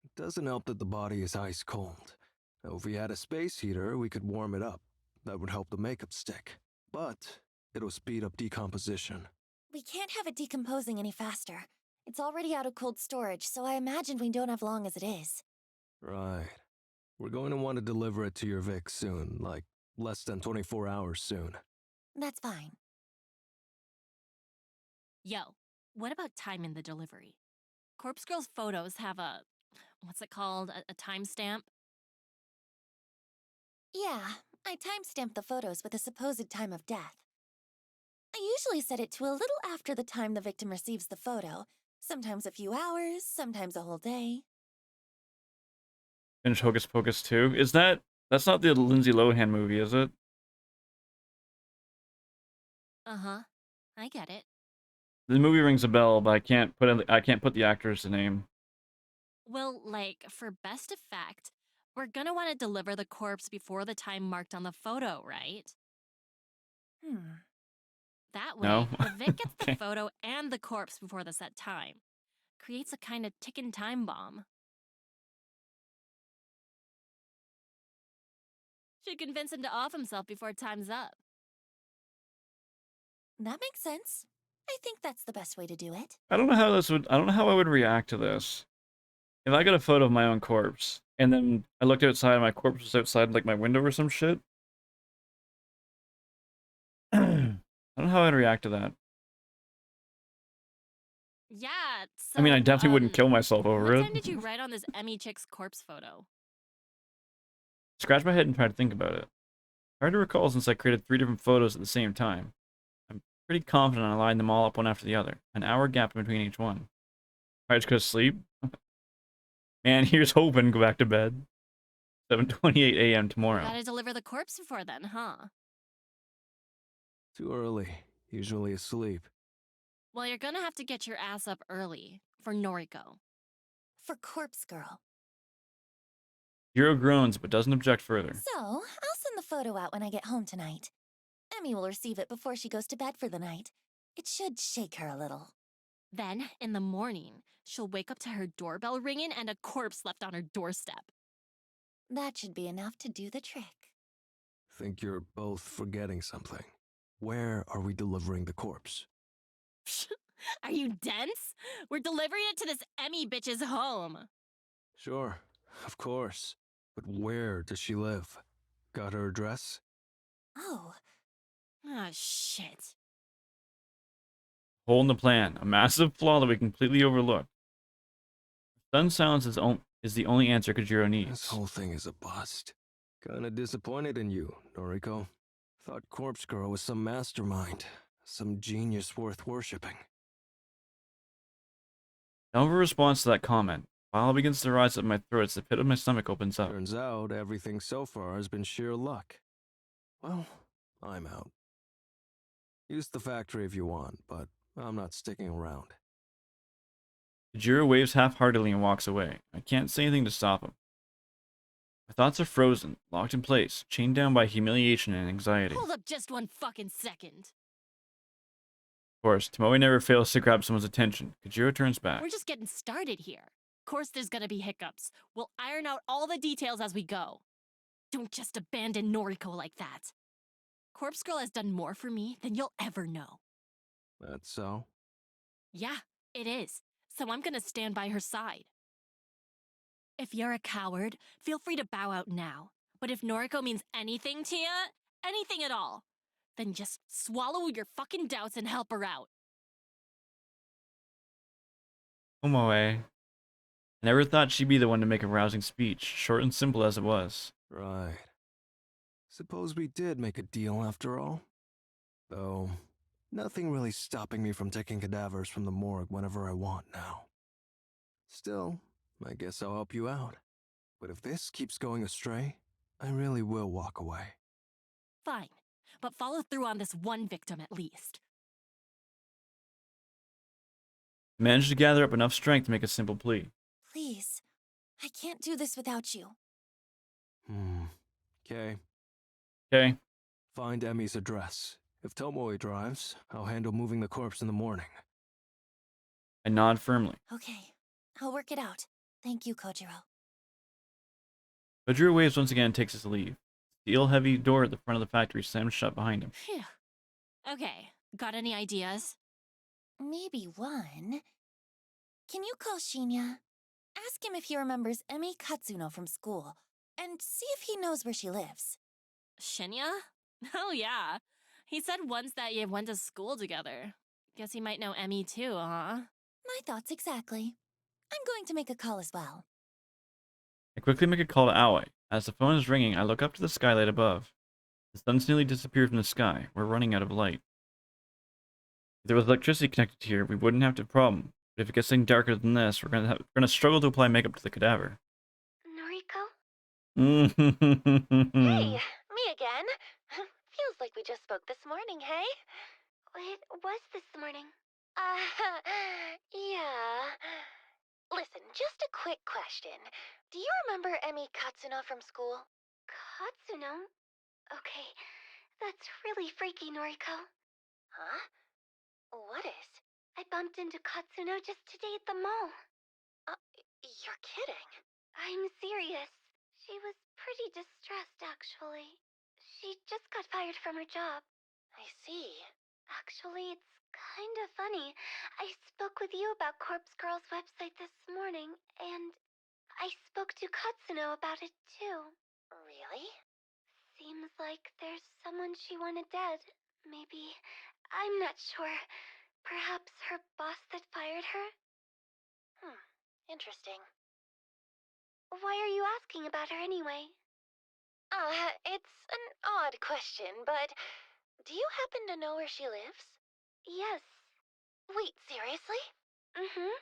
It doesn't help that the body is ice cold. Now, if we had a space heater, we could warm it up. That would help the makeup stick. But it'll speed up decomposition. We can't have it decomposing any faster. It's already out of cold storage, so I imagine we don't have long as it is. Right. We're going to want to deliver it to your Vic soon, like less than 24 hours soon. That's fine. Yo, what about time in the delivery? Corpse Girl's photos have a, what's it called, a timestamp? Yeah, I timestamped the photos with a supposed time of death. I usually set it to a little after the time the victim receives the photo. Sometimes a few hours, sometimes a whole day. Finish Hocus Pocus 2. That's not the Lindsay Lohan movie, is it? Uh-huh. I get it. The movie rings a bell, but I can't put the actor's name. Well, like, for best effect, we're gonna want to deliver the corpse before the time marked on the photo, right? That way, No? the Vic gets the Okay. photo and the corpse before the set time. Creates a kind of ticking time bomb. Should convince him to off himself before time's up. That makes sense. I think that's the best way to do it. I don't know how I would react to this. If I got a photo of my own corpse, and then I looked outside and my corpse was outside like my window or some shit. I don't know how I'd react to that. Yeah, so, I mean, I definitely wouldn't kill myself over what it. time did you write on this Emmy chick's corpse photo? Scratch my head and try to think about it. Hard to recall since I created 3 different photos at the same time. I'm pretty confident I lined them all up one after the other. An hour gap in between each one. Alright, just go to sleep. Man, here's hoping. Go back to bed. 7:28 a.m. tomorrow. Gotta deliver the corpse before then, huh? Too early. Usually asleep. Well, you're gonna have to get your ass up early for Noriko. For Corpse Girl. Hero groans but doesn't object further. So, I'll send the photo out when I get home tonight. Emmy will receive it before she goes to bed for the night. It should shake her a little. Then, in the morning, she'll wake up to her doorbell ringing and a corpse left on her doorstep. That should be enough to do the trick. Think you're both forgetting something. Where are we delivering the corpse? Are you dense? We're delivering it to this Emmy bitch's home. Sure, of course. But where does she live? Got her address? Oh, Ah, shit. Hole in the plan. A massive flaw that we completely overlooked. Stun sounds is the only answer Kojiro needs. This whole thing is a bust. Kinda disappointed in you, Noriko. Thought Corpse Girl was some mastermind. Some genius worth worshipping. No response to that comment. Bile begins to rise up my throat as the pit of my stomach opens up. Turns out everything so far has been sheer luck. Well, I'm out. Use the factory if you want, but I'm not sticking around. Kojiro waves half-heartedly and walks away. I can't say anything to stop him. My thoughts are frozen, locked in place, chained down by humiliation and anxiety. Hold up just one fucking second. Of course, Tomoe never fails to grab someone's attention. Kojiro turns back. We're just getting started here. Of course there's gonna be hiccups. We'll iron out all the details as we go. Don't just abandon Noriko like that. Corpse Girl has done more for me than you'll ever know. That's so? Yeah, it is. So I'm gonna stand by her side. If you're a coward, feel free to bow out now. But if Noriko means anything to you, anything at all, then just swallow your fucking doubts and help her out. Tomoe. I never thought she'd be the one to make a rousing speech, short and simple as it was. Right. Suppose we did make a deal after all? Though, nothing really stopping me from taking cadavers from the morgue whenever I want now. Still, I guess I'll help you out. But if this keeps going astray, I really will walk away. Fine, but follow through on this one victim at least. Managed to gather up enough strength to make a simple plea. please. I can't do this without you. Okay. Okay. Find Emmy's address. If Tomoe drives, I'll handle moving the corpse in the morning. I nod firmly. Okay, I'll work it out. Thank you, Kojiro. Kojiro waves once again and takes his leave. The steel-heavy door at the front of the factory slams shut behind him. Phew. Okay, got any ideas? Maybe one. Can you call Shinya? Ask him if he remembers Emi Katsuno from school, and see if he knows where she lives. Shinya? Oh yeah. He said once that you went to school together. Guess he might know Emmy too, huh? My thoughts exactly. I'm going to make a call as well. I quickly make a call to Aoi. As the phone is ringing, I look up to the skylight above. The sun's nearly disappeared from the sky. We're running out of light. If there was electricity connected here, we wouldn't have the problem. But if it gets any darker than this, we're gonna struggle to apply makeup to the cadaver. Noriko? Hey, me again. Feels like we just spoke this morning, hey? It was this morning. Yeah. Listen, just a quick question. Do you remember Emi Katsuno from school? Katsuno? Okay, that's really freaky, Noriko. Huh? What is? I bumped into Katsuno just today at the mall. You're kidding. I'm serious. She was pretty distressed, actually. She just got fired from her job. I see. Actually, it's kind of funny. I spoke with you about Corpse Girl's website this morning, and I spoke to Katsuno about it too. Really? Seems like there's someone she wanted dead. Maybe. I'm not sure. Perhaps her boss that fired her? Interesting. Why are you asking about her anyway? It's an odd question, but do you happen to know where she lives? Yes. Wait, seriously? Mm-hmm.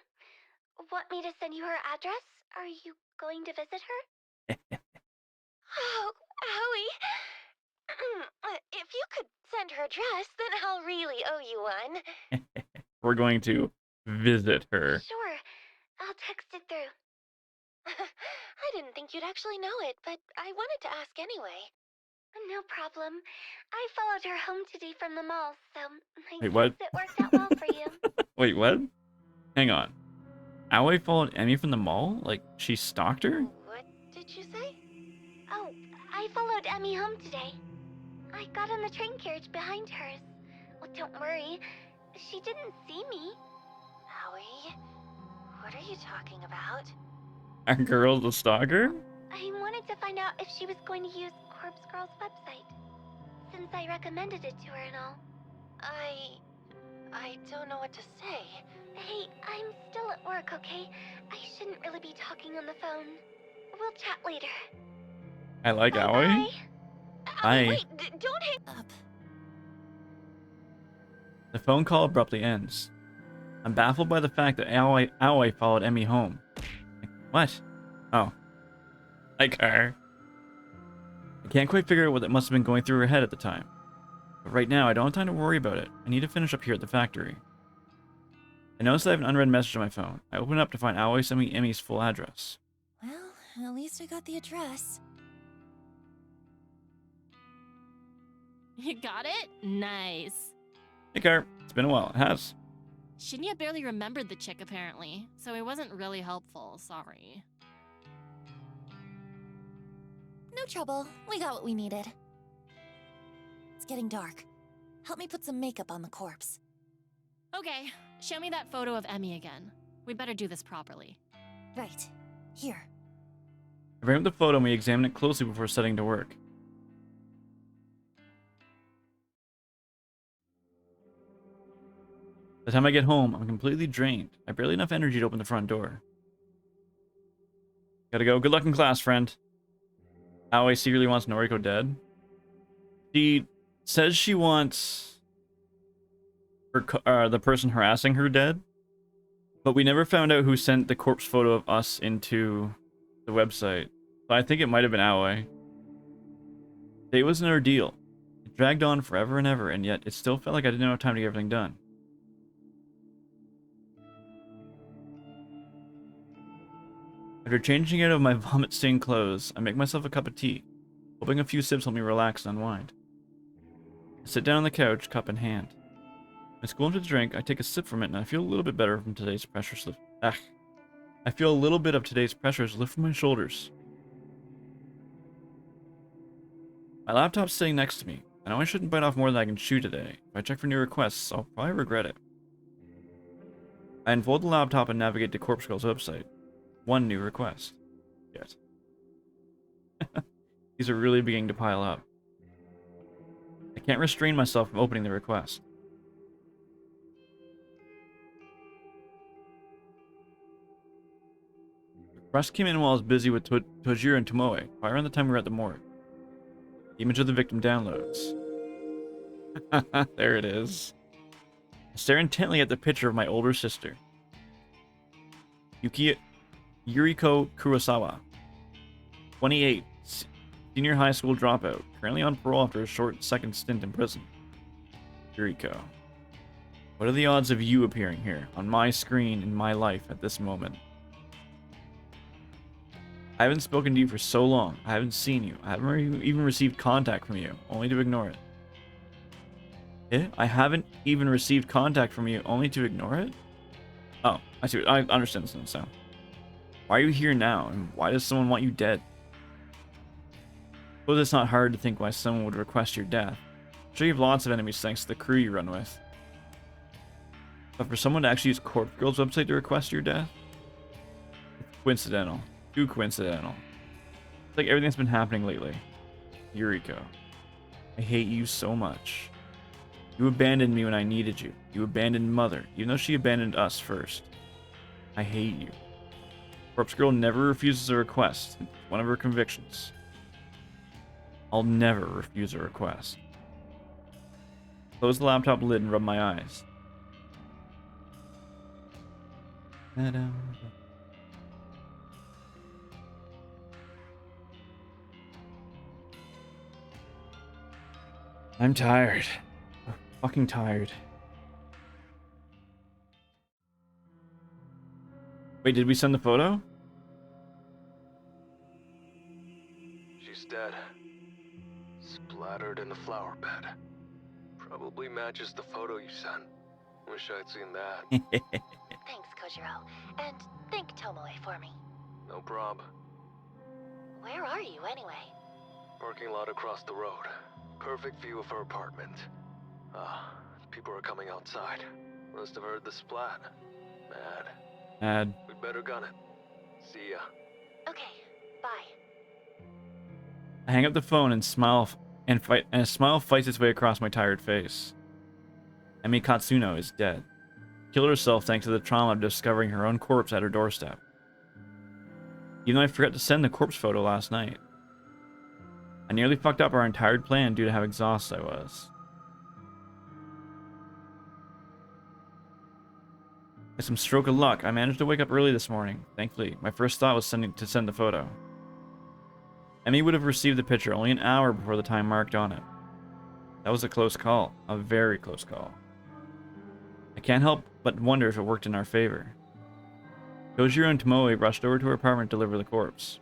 Want me to send you her address? Are you going to visit her? Oh, Howie. If you could send her address, then I'll really owe you one. We're going to visit her. Sure. I'll text it through. I didn't think you'd actually know it, but I wanted to ask anyway. No problem. I followed her home today from the mall, so I Wait, guess what? it worked out well for you. Wait, what? Hang on. Aoi followed Emmy from the mall? Like, she stalked her? What did you say? Oh, I followed Emmy home today. I got in the train carriage behind hers. Well, don't worry. She didn't see me. Howie? What are you talking about? Our girl's the stalker? I wanted to find out if she was going to use Corpse Girl's website, since I recommended it to her and all. I don't know what to say. Hey, I'm still at work, okay? I shouldn't really be talking on the phone. We'll chat later. I like Aoi. Bye-bye. Bye. Wait, don't hang up. The phone call abruptly ends. I'm baffled by the fact that Aoi followed Emmy home. Like, what? Oh. Like her. I can't quite figure out what must have been going through her head at the time. But right now, I don't have time to worry about it. I need to finish up here at the factory. I notice I have an unread message on my phone. I open it up to find Aoi sending me Emmy's full address. Well, at least I got the address. You got it? Nice. Hey, Car. It's been a while. It has. Shinya barely remembered the chick, apparently, so it wasn't really helpful, sorry. No trouble. We got what we needed. It's getting dark. Help me put some makeup on the corpse. Okay, show me that photo of Emmy again. We better do this properly. Right. Here. I bring up the photo and we examine it closely before setting to work. By the time I get home, I'm completely drained. I have barely enough energy to open the front door. Gotta go. Good luck in class, friend. Aoi secretly wants Noriko dead. She says she wants the person harassing her dead, but we never found out who sent the corpse photo of us into the website. So I think it might have been Aoi. It was an ordeal. It dragged on forever and ever, and yet it still felt like I didn't have time to get everything done. I After changing out of my vomit-stained clothes, I make myself a cup of tea, hoping a few sips help me relax and unwind. I sit down on the couch, cup in hand. I scoop into the drink, I take a sip from it, and I feel a little bit better from today's pressures lift. I feel a little bit of today's pressures lift from my shoulders. My laptop's sitting next to me. I know I shouldn't bite off more than I can chew today. If I check for new requests, I'll probably regret it. I unfold the laptop and navigate to Corpse Girl's website. One new request. Yet. These are really beginning to pile up. I can't restrain myself from opening the request. The request came in while I was busy with Tojiro and Tomoe, right around the time we were at the morgue. The image of the victim downloads. There it is. I stare intently at the picture of my older sister. Yuriko Kurosawa. 28. Senior high school dropout. Currently on parole after a short second stint in prison. Yuriko. What are the odds of you appearing here, on my screen, in my life, at this moment? I haven't spoken to you for so long. I haven't seen you. I haven't even received contact from you, only to ignore it. Eh? I haven't even received contact from you, only to ignore it? Oh, I see. I understand this now. Why are you here now, and why does someone want you dead? Well, it's not hard to think why someone would request your death. I'm sure you have lots of enemies thanks to the crew you run with. But for someone to actually use Corpse Girl's website to request your death? It's coincidental. Too coincidental. It's like everything's been happening lately. Yuriko. I hate you so much. You abandoned me when I needed you. You abandoned Mother, even though she abandoned us first. I hate you. Corpse Girl never refuses a request. It's one of her convictions. I'll never refuse a request. Close the laptop lid and rub my eyes. I'm tired. I'm fucking tired. Wait, did we send the photo? She's dead. Splattered in the flower bed. Probably matches the photo you sent. Wish I'd seen that. Thanks, Kojiro. And thank Tomoe for me. No prob. Where are you, anyway? Parking lot across the road. Perfect view of her apartment. People are coming outside. Must have heard the splat. Mad. We'd better gun it. See ya. Okay, bye. I hang up the phone and smile and a smile fights its way across my tired face. Emi Katsuno is dead. Killed herself thanks to the trauma of discovering her own corpse at her doorstep. Even though I forgot to send the corpse photo last night. I nearly fucked up our entire plan due to how exhausted I was. By some stroke of luck, I managed to wake up early this morning. Thankfully, my first thought was send the photo. Emmy would have received the picture only an hour before the time marked on it. That was a close call. A very close call. I can't help but wonder if it worked in our favor. Kojiro and Tomoe rushed over to her apartment to deliver the corpse,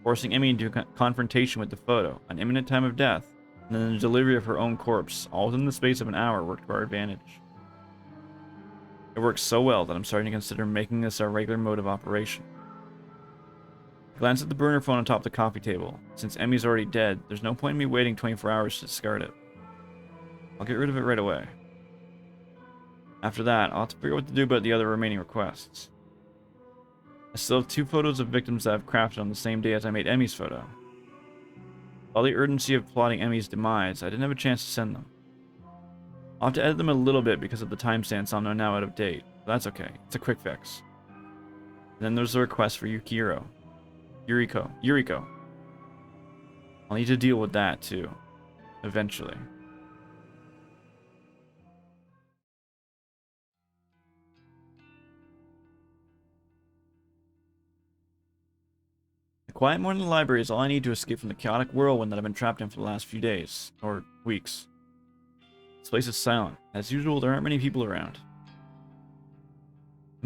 forcing Emmy into confrontation with the photo, an imminent time of death, and then the delivery of her own corpse, all within the space of an hour, worked to our advantage. It works so well that I'm starting to consider making this our regular mode of operation. I glance at the burner phone on top of the coffee table. Since Emmy's already dead, there's no point in me waiting 24 hours to discard it. I'll get rid of it right away. After that, I'll have to figure out what to do about the other remaining requests. I still have 2 photos of victims that I've crafted on the same day as I made Emmy's photo. With all the urgency of plotting Emmy's demise, I didn't have a chance to send them. I'll have to edit them a little bit because of the timestamps I'm now out of date, but that's okay. It's a quick fix. And then there's the request for Yuriko. I'll need to deal with that too. Eventually. The quiet morning in the library is all I need to escape from the chaotic whirlwind that I've been trapped in for the last few days, or weeks. This place is silent. As usual, there aren't many people around.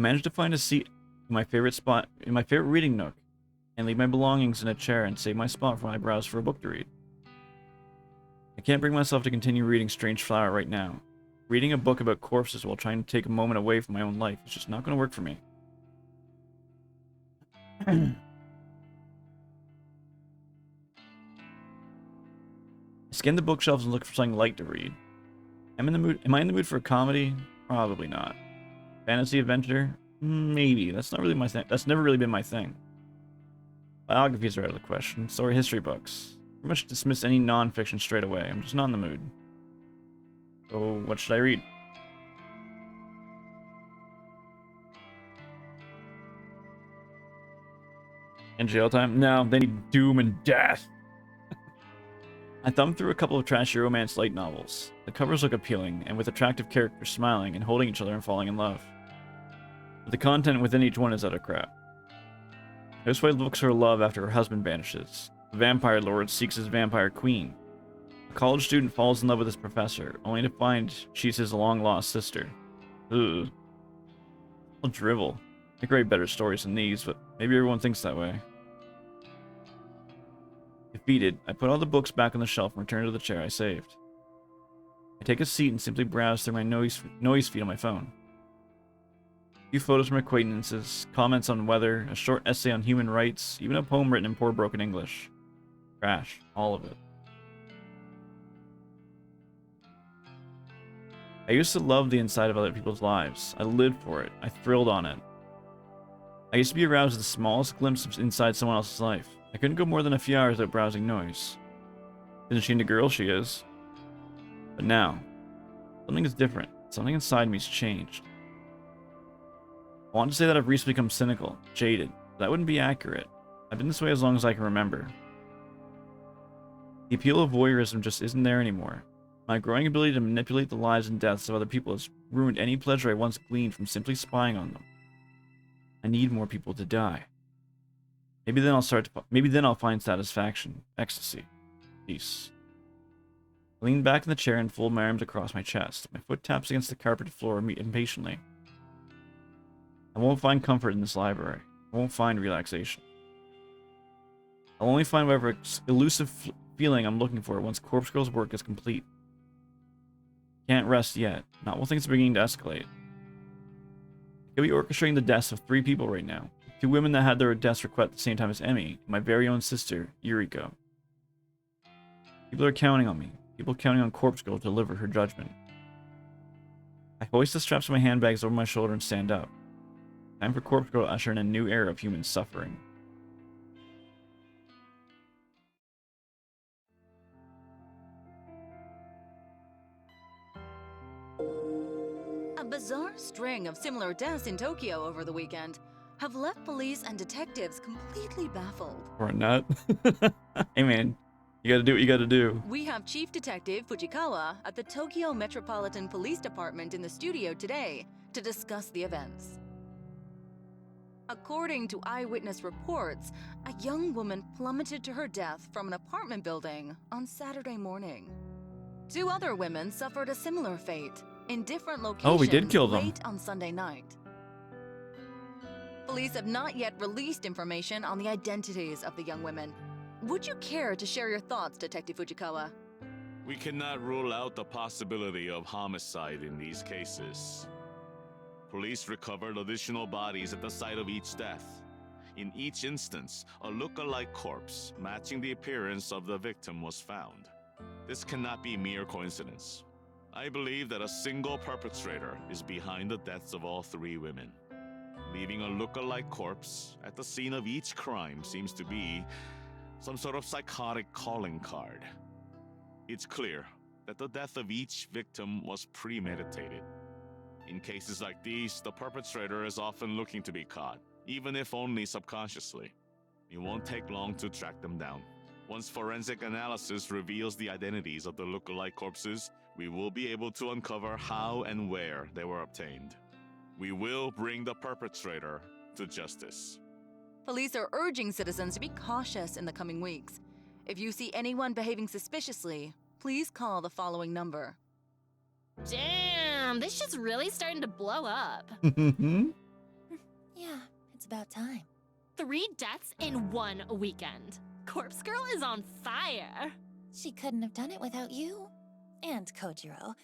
I managed to find a seat in my favorite spot, in my favorite reading nook, and leave my belongings in a chair and save my spot when I browse for a book to read. I can't bring myself to continue reading Strange Flower right now. Reading a book about corpses while trying to take a moment away from my own life is just not going to work for me. I scanned the bookshelves and looked for something light to read. Am I in the mood for a comedy? Probably not. Fantasy adventure? Maybe. That's not really my thing. That's never really been my thing. Biographies are out of the question. So are history books. Pretty much dismiss any non-fiction straight away. I'm just not in the mood. So what should I read? In jail time? No, they need doom and death. I thumbed through a couple of trashy romance light novels. The covers look appealing, and with attractive characters smiling and holding each other and falling in love. But the content within each one is utter crap. Housewife looks for love after her husband vanishes. The vampire lord seeks his vampire queen. A college student falls in love with his professor, only to find she's his long-lost sister. Ugh. I'll drivel. I could write better stories than these, but maybe everyone thinks that way. Defeated, I put all the books back on the shelf and return to the chair I saved. I take a seat and simply browse through my noise feed on my phone. A few photos from acquaintances, comments on weather, a short essay on human rights, even a poem written in poor broken English. Trash. All of it. I used to love the inside of other people's lives. I lived for it. I thrilled on it. I used to be aroused at the smallest glimpse of inside someone else's life. I couldn't go more than a few hours without browsing noise. Isn't she into girls? She is. But now, something is different. Something inside me's changed. I want to say that I've recently become cynical, jaded, but that wouldn't be accurate. I've been this way as long as I can remember. The appeal of voyeurism just isn't there anymore. My growing ability to manipulate the lives and deaths of other people has ruined any pleasure I once gleaned from simply spying on them. I need more people to die. Maybe then I'll find satisfaction, ecstasy, peace. I lean back in the chair and fold my arms across my chest. My foot taps against the carpeted floor impatiently. I won't find comfort in this library. I won't find relaxation. I'll only find whatever elusive feeling I'm looking for once Corpse Girl's work is complete. Can't rest yet, not while things are beginning to escalate. I could be orchestrating the deaths of 3 people right now. 2 women that had their deaths request at the same time as Emmy, and my very own sister, Yuriko. People are counting on me. People counting on Corpse Girl to deliver her judgment. I hoist the straps of my handbags over my shoulder and stand up. Time for Corpse Girl to usher in a new era of human suffering. A bizarre string of similar deaths in Tokyo over the weekend have left police and detectives completely baffled. Or not. Hey man, you gotta do what you gotta do. We have Chief Detective Fujikawa at the Tokyo Metropolitan Police Department in the studio today to discuss the events. According to eyewitness reports, a young woman plummeted to her death from an apartment building on Saturday morning. 2 other women suffered a similar fate in different locations Oh, we did kill them. late on Sunday night. Police have not yet released information on the identities of the young women. Would you care to share your thoughts, Detective Fujikawa? We cannot rule out the possibility of homicide in these cases. Police recovered additional bodies at the site of each death. In each instance, a look-alike corpse matching the appearance of the victim was found. This cannot be mere coincidence. I believe that a single perpetrator is behind the deaths of all 3 women. Leaving a look-alike corpse at the scene of each crime seems to be some sort of psychotic calling card. It's clear that the death of each victim was premeditated. In cases like these, the perpetrator is often looking to be caught, even if only subconsciously. It won't take long to track them down. Once forensic analysis reveals the identities of the look-alike corpses, we will be able to uncover how and where they were obtained. We will bring the perpetrator to justice. Police are urging citizens to be cautious in the coming weeks. If you see anyone behaving suspiciously, please call the following number. Damn, this shit's really starting to blow up. Yeah, it's about time. 3 deaths in 1 weekend. Corpse Girl is on fire. She couldn't have done it without you. And Kojiro.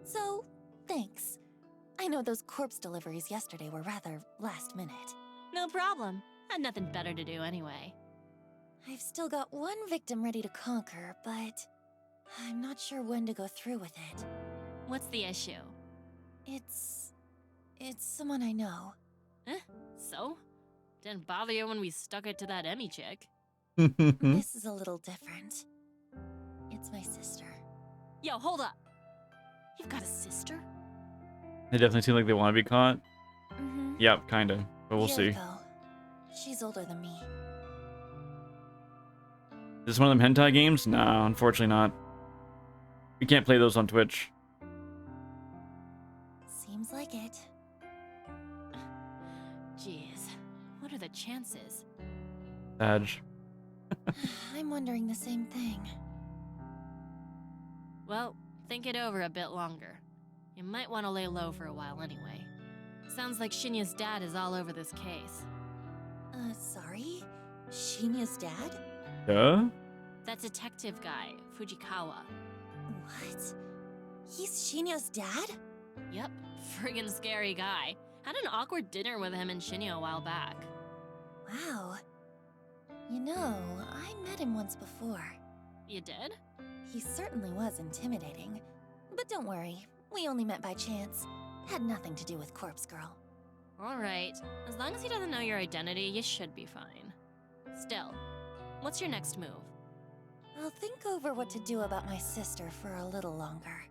So, thanks. I know those corpse deliveries yesterday were rather last minute. No problem. Had nothing better to do anyway. I've still got 1 victim ready to conquer, but I'm not sure when to go through with it. What's the issue? It's someone I know. So? Didn't bother you when we stuck it to that Emmy chick. This is a little different. It's my sister. Yo, hold up. You've got a sister? They definitely seem like they want to be caught. Mm-hmm. Yep, kind of. But we'll see. She's older than me. Is this one of them hentai games? No, unfortunately not. We can't play those on Twitch. Seems like it. Jeez, what are the chances? Badge. I'm wondering the same thing. Well, think it over a bit longer. You might want to lay low for a while anyway. Sounds like Shinya's dad is all over this case. Sorry? Shinya's dad? Duh? That detective guy, Fujikawa. What? He's Shinya's dad? Yep, friggin' scary guy. Had an awkward dinner with him and Shinya a while back. Wow. You know, I met him once before. You did? He certainly was intimidating. But don't worry, we only met by chance. Had nothing to do with Corpse Girl. Alright, as long as he doesn't know your identity, you should be fine. Still, what's your next move? I'll think over what to do about my sister for a little longer.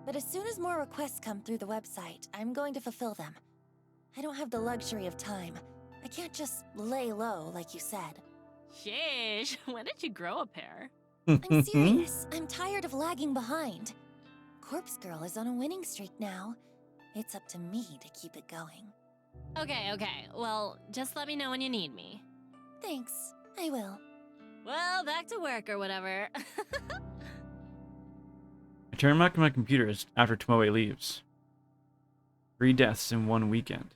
But as soon as more requests come through the website, I'm going to fulfill them. I don't have the luxury of time. I can't just lay low like you said. Sheesh, when did you grow a pair? I'm serious. I'm tired of lagging behind. Corpse Girl is on a winning streak now. It's up to me to keep it going. Okay. Well, just let me know when you need me. Thanks. I will. Well, back to work or whatever. I turn back to my computer after Tomoe leaves. 3 deaths in 1 weekend.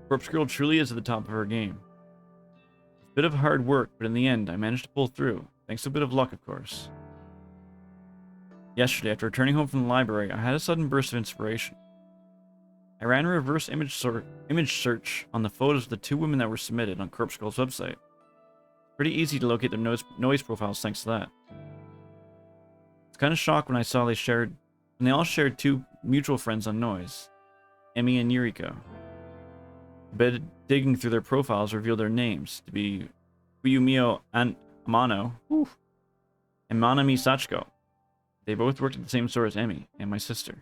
Corpse Girl truly is at the top of her game. A bit of hard work, but in the end, I managed to pull through, thanks to a bit of luck, of course. Yesterday, after returning home from the library, I had a sudden burst of inspiration. I ran a reverse image search on the photos of the 2 women that were submitted on Corpse Girl's website. Pretty easy to locate their noise profiles thanks to that. I was kind of shocked when I saw they all shared 2 mutual friends on noise, Emi and Yuriko. A bit of digging through their profiles revealed their names to be Fuyumio and Amano and Manami Sachiko. They both worked at the same store as Emi and my sister.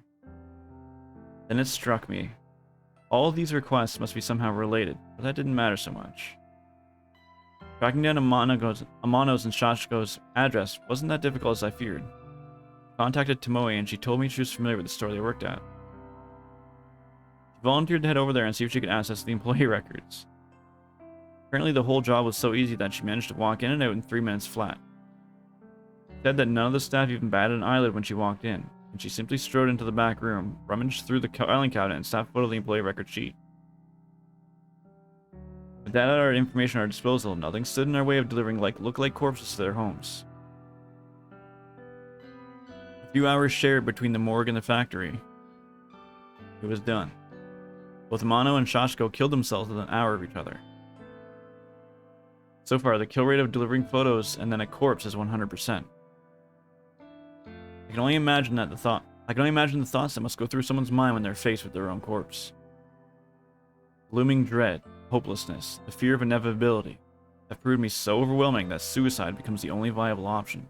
Then it struck me. All of these requests must be somehow related, but that didn't matter so much. Tracking down Amano's and Sachiko's address wasn't that difficult as I feared. I contacted Tomoe and she told me she was familiar with the store they worked at. She volunteered to head over there and see if she could access the employee records. Apparently the whole job was so easy that she managed to walk in and out in 3 minutes flat. She said that none of the staff even batted an eyelid when she walked in, and she simply strode into the back room, rummaged through the filing cabinet, and snapped a photo of the employee record sheet. With that at our information at our disposal, nothing stood in our way of delivering look-alike corpses to their homes. A few hours shared between the morgue and the factory. It was done. Both Amano and Shashiko killed themselves within an hour of each other. So far, the kill rate of delivering photos and then a corpse is 100%. I can only imagine the thoughts that must go through someone's mind when they're faced with their own corpse. Looming dread, hopelessness, the fear of inevitability have proved me so overwhelming that suicide becomes the only viable option.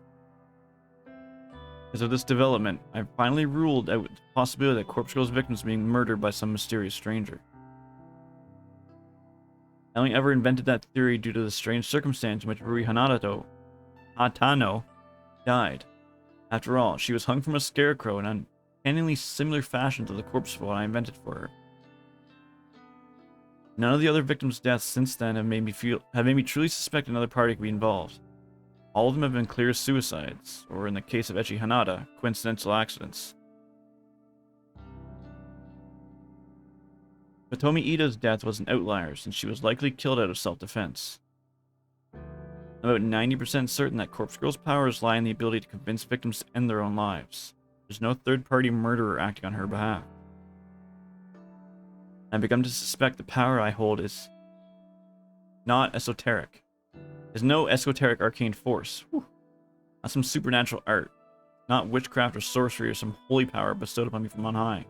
Because of this development, I've finally ruled out the possibility that Corpse Girl's victim is being murdered by some mysterious stranger. I only ever invented that theory due to the strange circumstance in which Rui Hatano died. After all, she was hung from a scarecrow in an uncannily similar fashion to the corpse photo I invented for her. None of the other victims' deaths since then have made me truly suspect another party could be involved. All of them have been clear suicides, or in the case of Echi Hanada, coincidental accidents. Hitomi Ida's death was an outlier, since she was likely killed out of self-defense. I'm about 90% certain that Corpse Girl's powers lie in the ability to convince victims to end their own lives. There's no third-party murderer acting on her behalf. I've begun to suspect the power I hold is not esoteric. There's no esoteric arcane force. Whew. Not some supernatural art. Not witchcraft or sorcery or some holy power bestowed upon me from on high.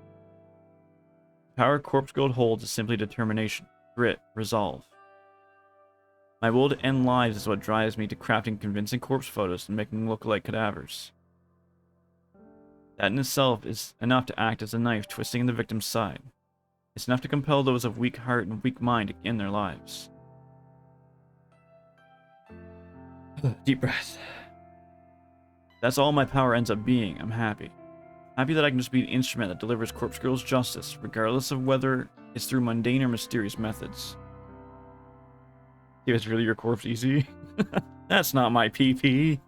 The power Corpse Girl holds is simply determination, grit, resolve. My will to end lives is what drives me to crafting convincing corpse photos and making them look like cadavers. That in itself is enough to act as a knife twisting in the victim's side. It's enough to compel those of weak heart and weak mind to end their lives. Deep breath. That's all my power ends up being. I'm happy. Happy that I can just be an instrument that delivers Corpse Girl's justice, regardless of whether it's through mundane or mysterious methods. Is really your corpse easy? That's not my PP.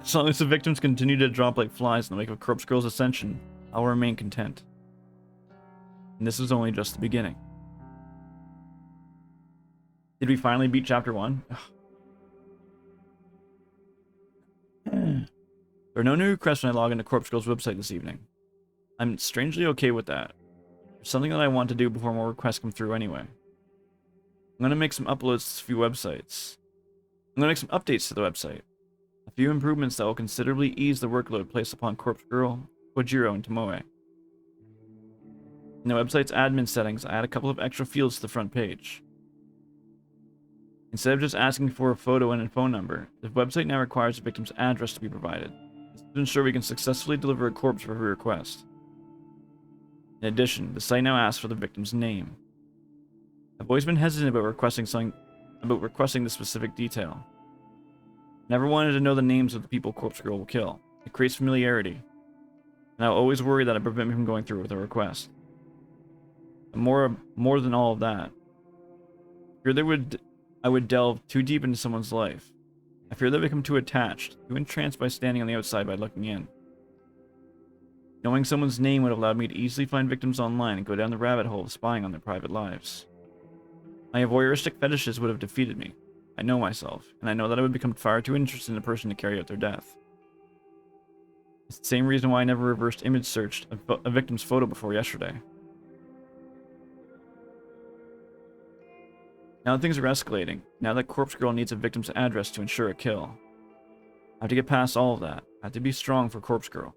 As long as the victims continue to drop like flies in the wake of Corpse Girl's ascension, I'll remain content. And this is only just the beginning. Did we finally beat Chapter 1? There are no new requests when I log into Corpse Girl's website this evening. I'm strangely okay with that. There's something that I want to do before more requests come through anyway. I'm going to make some uploads to a few websites. I'm going to make some updates to the website. A few improvements that will considerably ease the workload placed upon Corpse Girl, Kojiro, and Tomoe. In the website's admin settings, I add a couple of extra fields to the front page. Instead of just asking for a photo and a phone number, the website now requires the victim's address to be provided. This is to ensure we can successfully deliver a corpse for every request. In addition, the site now asks for the victim's name. I've always been hesitant about requesting this specific detail. Never wanted to know the names of the people Corpse Girl will kill. It creates familiarity, and I always worry that it prevents me from going through with a request. And more than all of that, I fear I would delve too deep into someone's life. I fear they become too attached, too entranced by standing on the outside by looking in. Knowing someone's name would have allowed me to easily find victims online and go down the rabbit hole of spying on their private lives. My voyeuristic fetishes would have defeated me. I know myself, and I know that I would become far too interested in a person to carry out their death. It's the same reason why I never reversed image searched a victim's photo before yesterday. Now that things are escalating, now that Corpse Girl needs a victim's address to ensure a kill, I have to get past all of that. I have to be strong for Corpse Girl.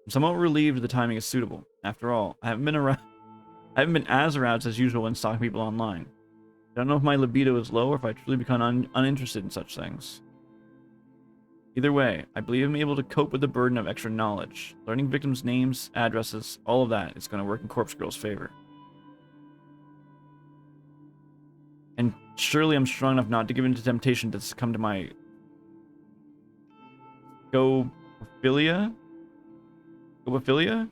I'm somewhat relieved the timing is suitable. After all, I haven't been as aroused as usual when stalking people online. I don't know if my libido is low or if I truly become uninterested in such things. Either way, I believe I'm able to cope with the burden of extra knowledge. Learning victims' names, addresses, all of that is going to work in Corpse Girl's favor. And surely I'm strong enough not to give in to temptation to succumb to my scopophilia that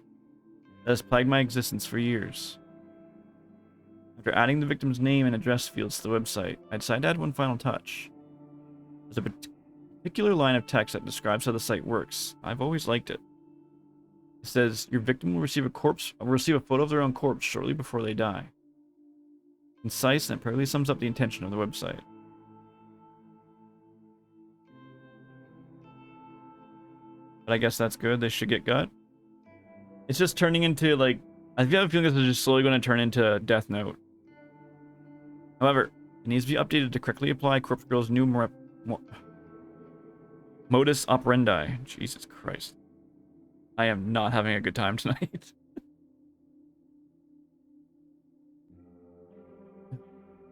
has plagued my existence for years. After adding the victim's name and address fields to the website, I decided to add one final touch. There's a particular line of text that describes how the site works. I've always liked it. It says, your victim will receive a photo of their own corpse shortly before they die. Concise, and it perfectly sums up the intention of the website. But I guess that's good. They should get gut. It's just turning into, like, I have a feeling this is just slowly going to turn into Death Note. However, it needs to be updated to correctly apply Corpse Girl's new modus operandi. Jesus Christ. I am not having a good time tonight.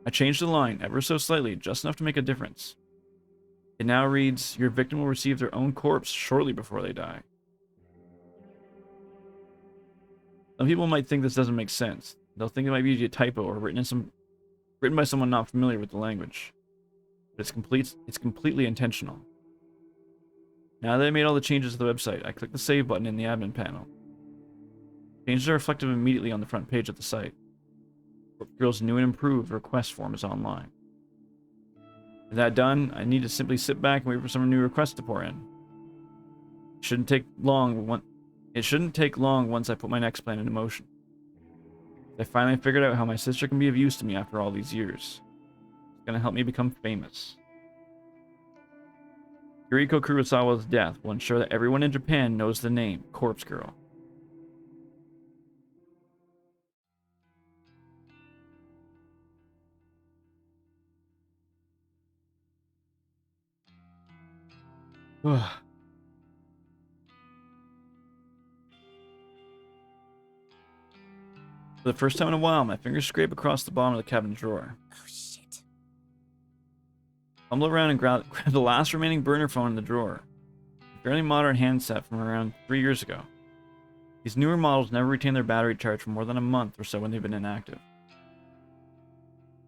I changed the line ever so slightly, just enough to make a difference. It now reads, your victim will receive their own corpse shortly before they die. Some people might think this doesn't make sense. They'll think it might be a typo or written by someone not familiar with the language. But it's completely intentional. Now that I made all the changes to the website, I click the save button in the admin panel. Changes are reflected immediately on the front page of the site. Corpse Girl's new and improved request form is online. With that done, I need to simply sit back and wait for some new requests to pour in. It shouldn't take long once I put my next plan into motion. I finally figured out how my sister can be of use to me after all these years. It's gonna help me become famous. Yuriko Kurosawa's death will ensure that everyone in Japan knows the name Corpse Girl. Ugh. For the first time in a while, my fingers scrape across the bottom of the cabinet drawer. Oh, shit. Fumble around and grab the last remaining burner phone in the drawer. A fairly modern handset from around 3 years ago. These newer models never retain their battery charge for more than a month or so when they've been inactive.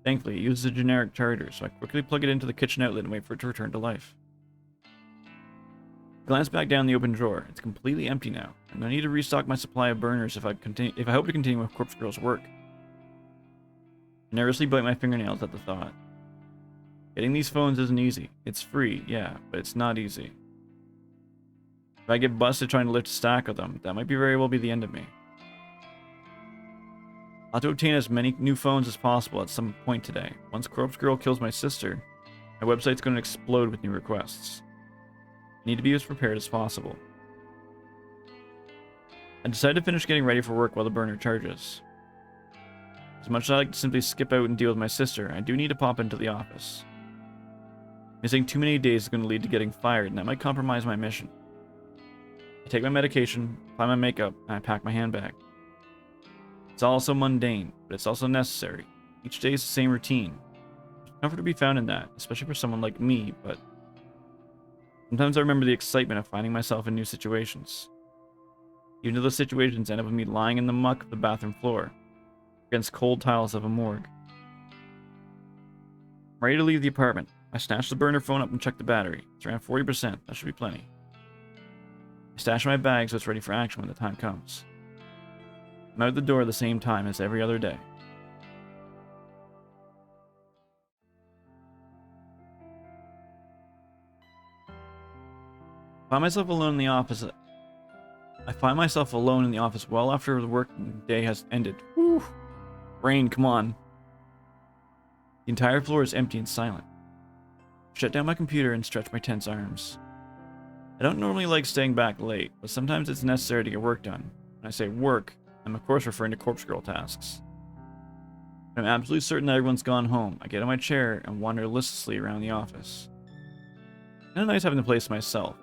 Thankfully, it uses a generic charger, so I quickly plug it into the kitchen outlet and wait for it to return to life. Glance back down the open drawer. It's completely empty now. I'm gonna need to restock my supply of burners if I hope to continue with Corpse Girl's work. I nervously bite my fingernails at the thought. Getting these phones isn't easy. It's free, yeah, but it's not easy. If I get busted trying to lift a stack of them, that might very well be the end of me. I'll have to obtain as many new phones as possible at some point today. Once Corpse Girl kills my sister, my website's going to explode with new requests. I need to be as prepared as possible. I decided to finish getting ready for work while the burner charges. As much as I like to simply skip out and deal with my sister, I do need to pop into the office. Missing too many days is going to lead to getting fired, and that might compromise my mission. I take my medication, apply my makeup, and I pack my handbag. It's all so mundane, but it's also necessary. Each day is the same routine. There's comfort to be found in that, especially for someone like me, but sometimes I remember the excitement of finding myself in new situations. Even though those situations end up with me lying in the muck of the bathroom floor, against cold tiles of a morgue. I'm ready to leave the apartment. I snatch the burner phone up and check the battery. It's around 40%. That should be plenty. I stash my bag so it's ready for action when the time comes. I'm out the door at the same time as every other day. I find myself alone in the office well after the work day has ended. Whew. Brain, come on. The entire floor is empty and silent. I shut down my computer and stretch my tense arms. I don't normally like staying back late, but sometimes it's necessary to get work done. When I say work, I'm of course referring to Corpse Girl tasks. When I'm absolutely certain that everyone's gone home, I get in my chair and wander listlessly around the office. It's kind of nice having the place to myself.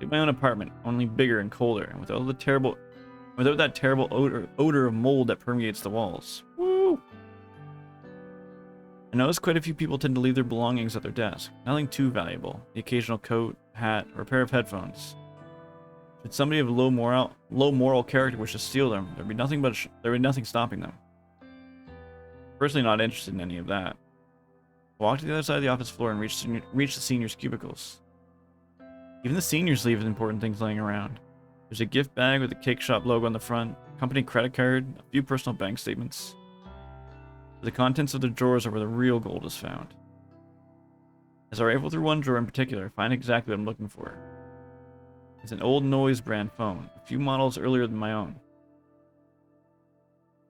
Like my own apartment, only bigger and colder, and without that terrible odor of mold that permeates the walls. Woo! I notice quite a few people tend to leave their belongings at their desk. Nothing too valuable. The occasional coat, hat, or a pair of headphones. Should somebody of low moral character wish to steal them, there'd be nothing stopping them. Personally, not interested in any of that. I walk to the other side of the office floor and reach the seniors' cubicles. Even the seniors leave important things laying around. There's a gift bag with the cake shop logo on the front, company credit card, a few personal bank statements. The contents of the drawers are where the real gold is found. As I rifle through one drawer in particular, I find exactly what I'm looking for. It's an old Noise brand phone, a few models earlier than my own.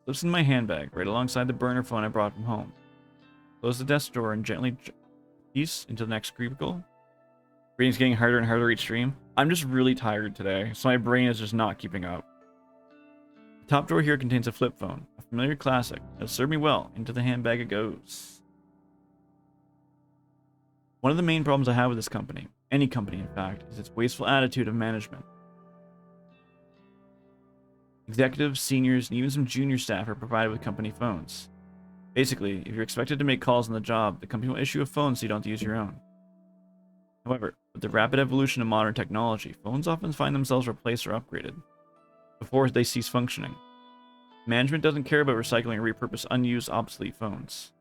It slips in my handbag, right alongside the burner phone I brought from home. Close the desk drawer and gently piece into the next cubicle. Reading's getting harder and harder each stream. I'm just really tired today, so my brain is just not keeping up. The top drawer here contains a flip phone, a familiar classic. It'll serve me well. Into the handbag it goes. One of the main problems I have with this company, any company in fact, is its wasteful attitude of management. Executives, seniors, and even some junior staff are provided with company phones. Basically, if you're expected to make calls on the job, the company will issue a phone so you don't have to use your own. However, with the rapid evolution of modern technology, phones often find themselves replaced or upgraded before they cease functioning. Management doesn't care about recycling or repurpose unused, obsolete phones.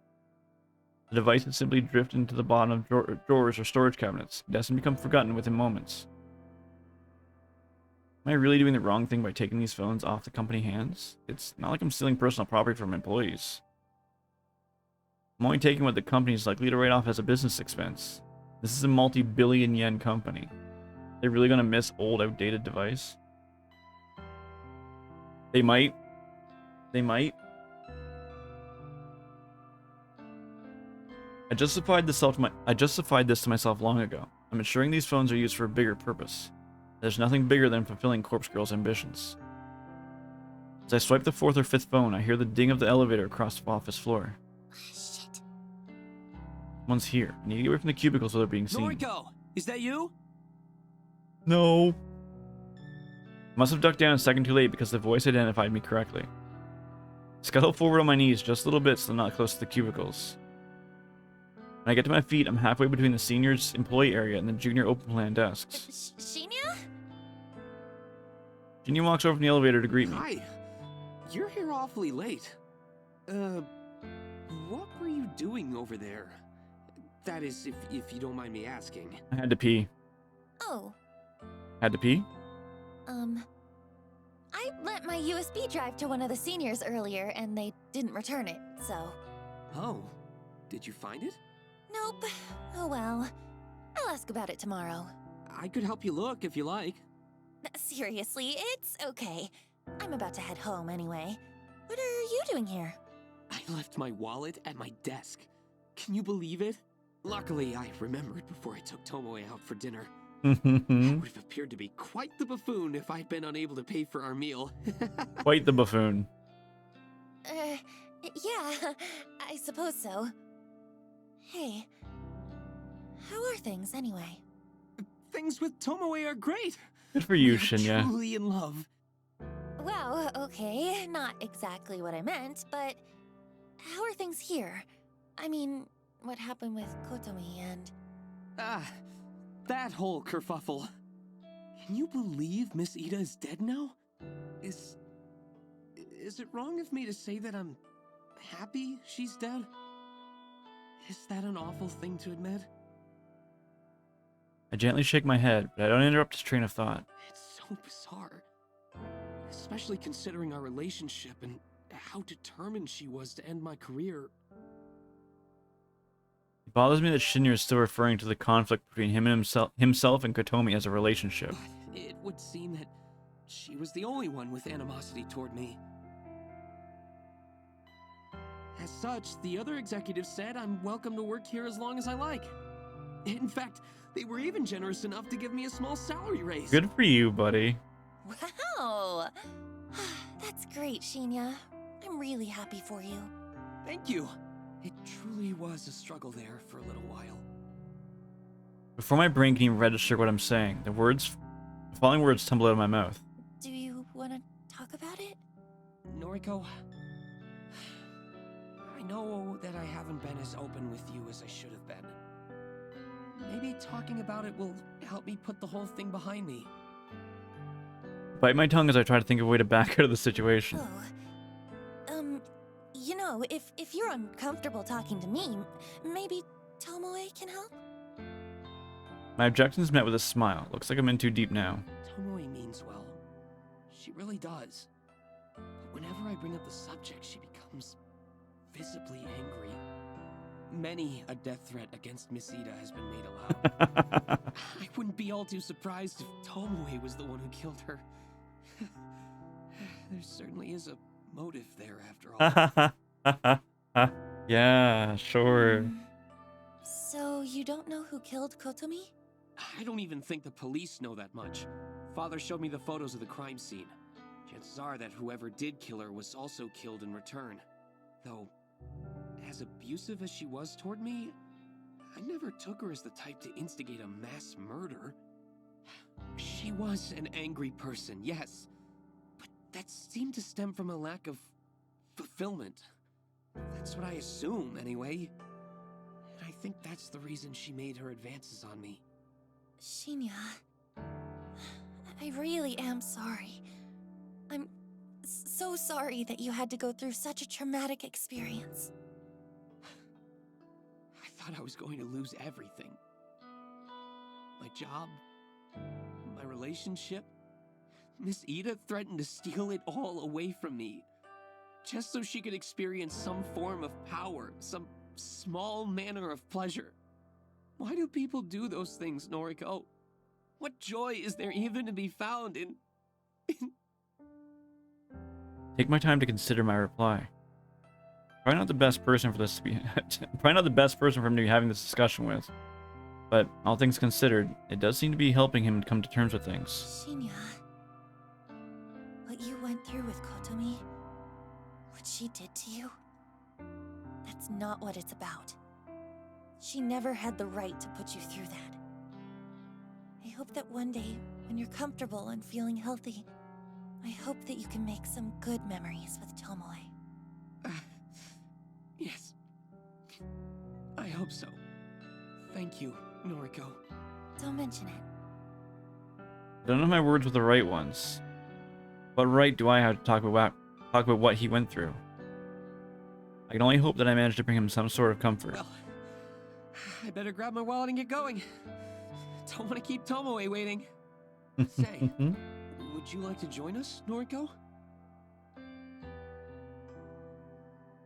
The devices simply drift into the bottom of drawers or storage cabinets, destined to become forgotten within moments. Am I really doing the wrong thing by taking these phones off the company hands? It's not like I'm stealing personal property from employees. I'm only taking what the company is likely to write off as a business expense. This is a multi-billion yen company. They're really gonna miss old, outdated device? They might. I justified this to myself long ago. I'm ensuring these phones are used for a bigger purpose. There's nothing bigger than fulfilling Corpse Girl's ambitions. As I swipe the 4th or 5th phone, I hear the ding of the elevator across the office floor. Shit. Someone's here. I need to get away from the cubicles without being seen. Noriko, is that you? No. Must have ducked down a second too late because the voice identified me correctly. Scuttle forward on my knees just a little bit so I'm not close to the cubicles. When I get to my feet, I'm halfway between the seniors employee area and the junior open plan desks. Shinya? Ginny walks over from the elevator to greet me. Hi. You're here awfully late. What were you doing over there? That is, if you don't mind me asking. I had to pee. Oh, Had to pee? I lent my USB drive to one of the seniors earlier and they didn't return it, so. Oh, did you find it? Nope. Oh well. I'll ask about it tomorrow. I could help you look if you like. Seriously, it's okay. I'm about to head home anyway. What are you doing here? I left my wallet at my desk. Can you believe it? Luckily, I remembered before I took Tomoe out for dinner. I would have appeared to be quite the buffoon if I'd been unable to pay for our meal. Quite the buffoon. Yeah, I suppose so. Hey, how are things anyway? Things with Tomoe are great. Good for you, We are Shinya. truly in love. Well, okay, not exactly what I meant, but how are things here? I mean, what happened with Kotomi and... Ah, that whole kerfuffle. Can you believe Miss Ida is dead now? Is it wrong of me to say that I'm happy she's dead? Is that an awful thing to admit? I gently shake my head, but I don't interrupt his train of thought. It's so bizarre. Especially considering our relationship and how determined she was to end my career. It bothers me that Shinya is still referring to the conflict between him and himself and Kotomi as a relationship. But it would seem that she was the only one with animosity toward me. As such, the other executives said I'm welcome to work here as long as I like. In fact, they were even generous enough to give me a small salary raise. Good for you, buddy. Wow! That's great, Shinya. I'm really happy for you. Thank you. It truly was a struggle there for a little while. Before my brain can even register what I'm saying, the following words tumble out of my mouth. Do you want to talk about it? Noriko, I know that I haven't been as open with you as I should have been. Maybe talking about it will help me put the whole thing behind me. Bite my tongue as I try to think of a way to back out of the situation. Oh. You know, if you're uncomfortable talking to me, maybe Tomoe can help? My objection's met with a smile. Looks like I'm in too deep now. Tomoe means well. She really does. But whenever I bring up the subject, she becomes visibly angry. Many a death threat against Miss Ida has been made aloud. I wouldn't be all too surprised if Tomoe was the one who killed her. There certainly is a motive there after all. Yeah, sure. So you don't know who killed Kotomi? I don't even think the police know that much. Father showed me the photos of the crime scene. Chances are that whoever did kill her was also killed in return. Though, as abusive as she was toward me, I never took her as the type to instigate a mass murder. She was an angry person, yes, but that seemed to stem from a lack of fulfillment. That's what I assume, anyway. And I think that's the reason she made her advances on me. Shinya, I really am sorry. I'm so sorry that you had to go through such a traumatic experience. I thought I was going to lose everything. My job, my relationship. Miss Ida threatened to steal it all away from me. Just so she could experience some form of power, some small manner of pleasure. Why do people do those things, Noriko? What joy is there even to be found in... Take my time to consider my reply. Probably not the best person for this to be. Probably not the best person for him to be having this discussion with. But all things considered, it does seem to be helping him come to terms with things. Shinya, what you went through with Kotomi, what she did to you, that's not what it's about. She never had the right to put you through that. I hope that one day, when you're comfortable and feeling healthy, I hope that you can make some good memories with Tomoe. Yes. I hope so. Thank you, Noriko. Don't mention it. I don't know if my words were the right ones. What right do I have to talk about what he went through? I can only hope that I managed to bring him some sort of comfort. Well, I better grab my wallet and get going. Don't want to keep Tomoe waiting. Say, would you like to join us, Noriko?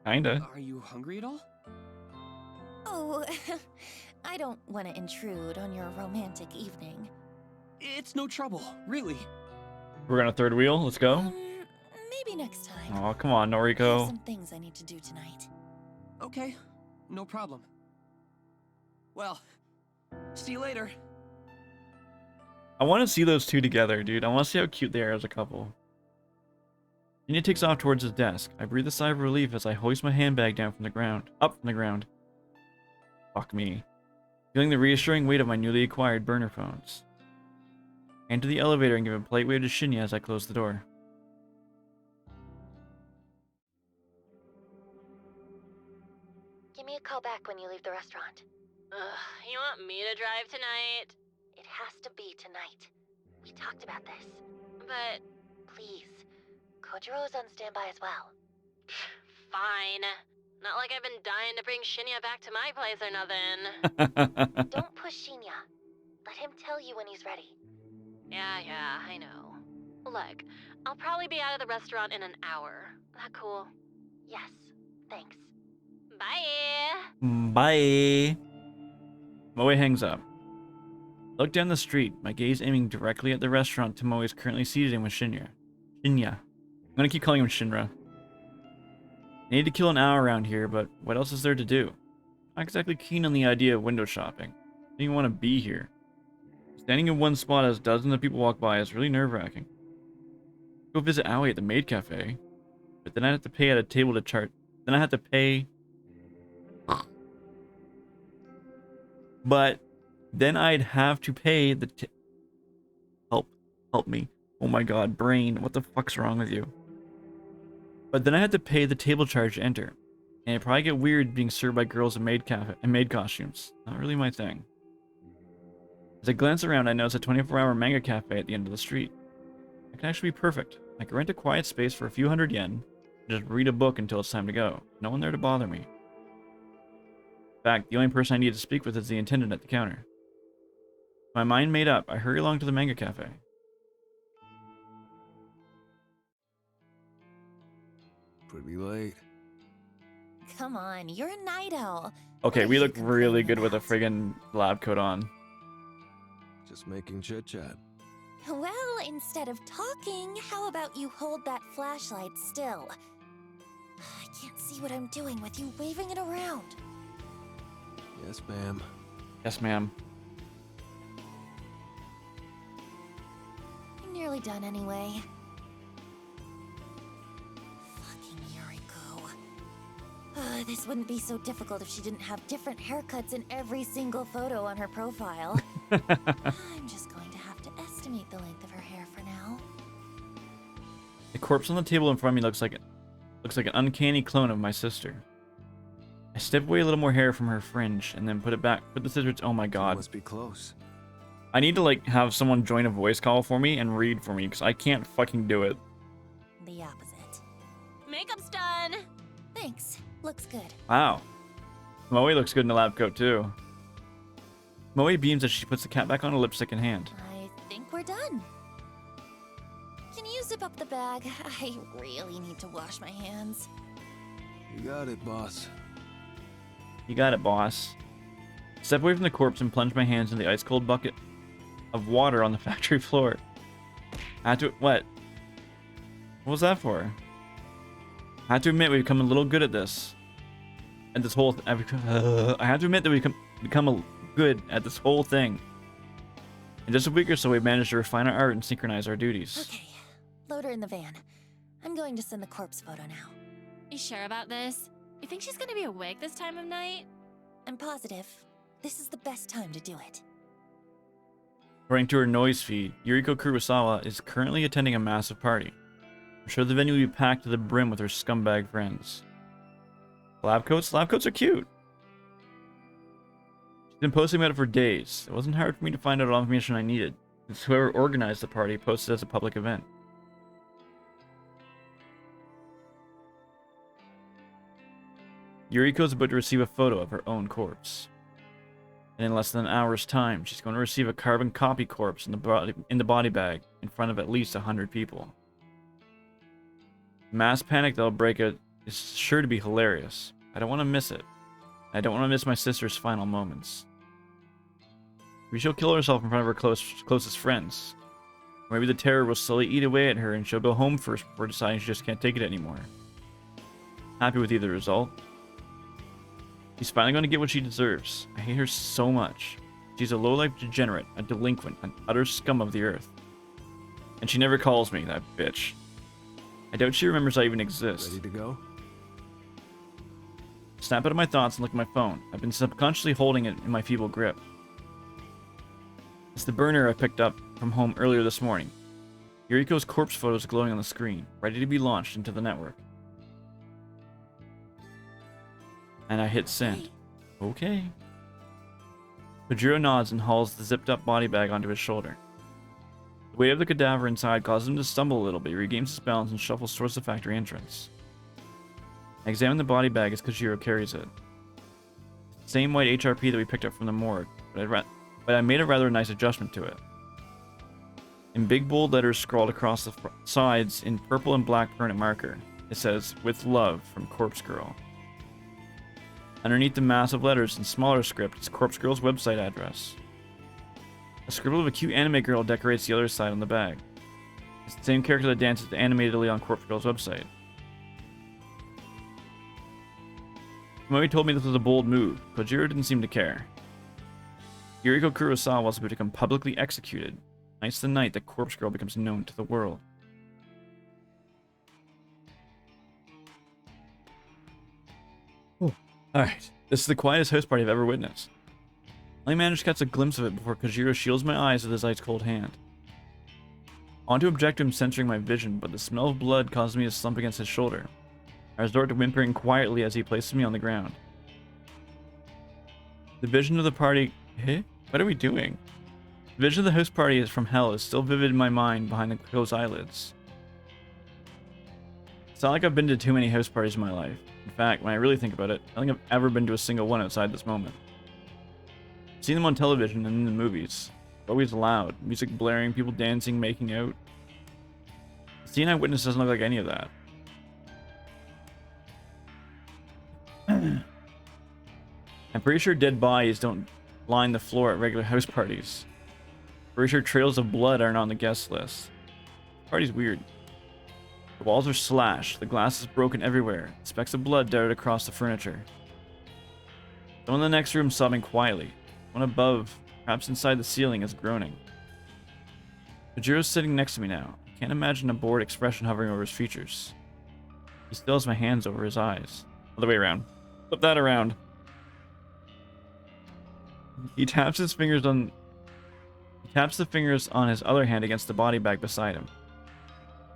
Kinda. Are you hungry at all? Oh, I don't want to intrude on your romantic evening. It's no trouble, really. We're on a third wheel. Let's go. Maybe next time. Oh, come on, I have Noriko. some things I need to do tonight. Okay, no problem. Well, see you later. I want to see those two together, dude. I want to see how cute they are as a couple. Shinya takes off towards his desk. I breathe a sigh of relief as I hoist my handbag down from the ground. Up from the ground. Fuck me. Feeling the reassuring weight of my newly acquired burner phones. Enter the elevator and give a polite wave to Shinya as I close the door. Give me a call back when you leave the restaurant. You want me to drive tonight? It has to be tonight. We talked about this. But Please. Kojiro is on standby as well. fine. Not like I've been dying to bring Shinya back to my place or nothing. Don't push Shinya. Let him tell you when he's ready. Yeah, I know. Look, I'll probably be out of the restaurant in an hour. That cool? Yes, thanks. Bye! Bye. Moe hangs up. Look down the street, my gaze aiming directly at the restaurant Tomoe is currently seated in with Shinya. I'm gonna keep calling him Shinra. I need to kill an hour around here, but what else is there to do? Not exactly keen on the idea of window shopping. I don't even want to be here. Standing in one spot as dozens of people walk by is really nerve-wracking. Go visit Aoi at the maid cafe, but then I have to pay at a table to chart. Then I have to pay. But then I'd have to pay the help me. Oh my god, brain, what the fuck's wrong with you? But then I had to pay the table charge to enter. And it'd probably get weird being served by girls in maid costumes. Not really my thing. As I glance around, I notice a 24-hour manga cafe at the end of the street. It can actually be perfect. I can rent a quiet space for a few hundred yen, and just read a book until it's time to go. No one there to bother me. In fact, the only person I need to speak with is the attendant at the counter. My mind made up, I hurry along to the manga cafe. Pretty late. Come on, you're a night owl. Okay, What we are look you really complaining good with a about? friggin' lab coat on. Just making chit chat. Well, instead of talking, how about you hold that flashlight still? I can't see what I'm doing with you waving it around. Yes, ma'am. Yes, ma'am. I'm nearly done anyway. Fucking Yuriko. This wouldn't be so difficult if she didn't have different haircuts in every single photo on her profile. I'm just going to have to estimate the length of her hair for now. The corpse on the table in front of me looks like an uncanny clone of my sister. I step away a little more hair from her fringe and then put it back. Put the scissors. Oh my god. Must be close. I need to like have someone join a voice call for me and read for me because I can't fucking do it. The opposite. Makeup's done! Thanks. Looks good. Wow. Moe looks good in the lab coat too. Moe beams as she puts the cap back on, a lipstick in hand. I think we're done. Can you zip up the bag? I really need to wash my hands. You got it, boss. You got it, boss. Step away from the corpse and plunge my hands in the ice-cold bucket of water on the factory floor. I had to... What? What was that for? I had to admit we've become a little good at this. at this whole. I have to admit that we've become good at this whole thing. In just a week or so, we've managed to refine our art and synchronize our duties. Okay, load her in the van. I'm going to send the corpse photo now. You sure about this? You think she's gonna be awake this time of night? I'm positive. This is the best time to do it. According to her noise feed, Yuriko Kurosawa is currently attending a massive party. I'm sure the venue will be packed to the brim with her scumbag friends. Lab coats? Lab coats are cute. She's been posting about it for days. It wasn't hard for me to find out all the information I needed, since whoever organized the party posted it as a public event. Yuriko's about to receive a photo of her own corpse. And in less than an hour's time, she's going to receive a carbon copy corpse in the body bag in front of at least 100 people. The mass panic that'll break out is sure to be hilarious. I don't want to miss it. I don't want to miss my sister's final moments. Maybe she'll kill herself in front of her closest friends. Or maybe the terror will slowly eat away at her and she'll go home first before deciding she just can't take it anymore. Happy with either result. She's finally going to get what she deserves. I hate her so much. She's a low-life degenerate, a delinquent, an utter scum of the earth. And she never calls me, that bitch. I doubt she remembers I even exist. Ready to go? Snap out of my thoughts and look at my phone. I've been subconsciously holding it in my feeble grip. It's the burner I picked up from home earlier this morning. Yuriko's corpse photo is glowing on the screen, ready to be launched into the network. And I hit send. Okay. Kojiro nods and hauls the zipped up body bag onto his shoulder. The weight of the cadaver inside causes him to stumble a little bit. He regains his balance and shuffles towards the factory entrance. I examine the body bag as Kojiro carries it. Same white HRP that we picked up from the morgue, but I made a rather nice adjustment to it. In big bold letters scrawled across the sides in purple and black permanent marker, it says, "With love from Corpse Girl." Underneath the massive letters in smaller script is Corpse Girl's website address. A scribble of a cute anime girl decorates the other side on the bag. It's the same character that dances animatedly on Corpse Girl's website. Moe told me this was a bold move. Kojiro didn't seem to care. Yuriko Kurosawa was about to become publicly executed. Tonight's the night that Corpse Girl becomes known to the world. Alright, this is the quietest house party I've ever witnessed. I only managed to catch a glimpse of it before Kojiro shields my eyes with his ice-cold hand. I want to object to him censoring my vision, but the smell of blood causes me to slump against his shoulder. I resort to whimpering quietly as he places me on the ground. The vision of the party... Eh? What are we doing? The vision of the house party is from hell is still vivid in my mind behind the closed eyelids. It's not like I've been to too many house parties in my life. In fact, when I really think about it, I don't think I've ever been to a single one outside this moment. I've seen them on television and in the movies. Always loud, music blaring, people dancing, making out. The scene I witnessed doesn't look like any of that. I'm pretty sure dead bodies don't line the floor at regular house parties. Pretty sure trails of blood aren't on the guest list. The party's weird. The walls are slashed, the glass is broken everywhere, specks of blood darted across the furniture. Someone in the next room sobbing quietly. One above, perhaps inside the ceiling, is groaning. Kojiro's sitting next to me now. I can't imagine a bored expression hovering over his features. He still has my hands over his eyes. Other way around. Flip that around. He taps the fingers on his other hand against the body bag beside him.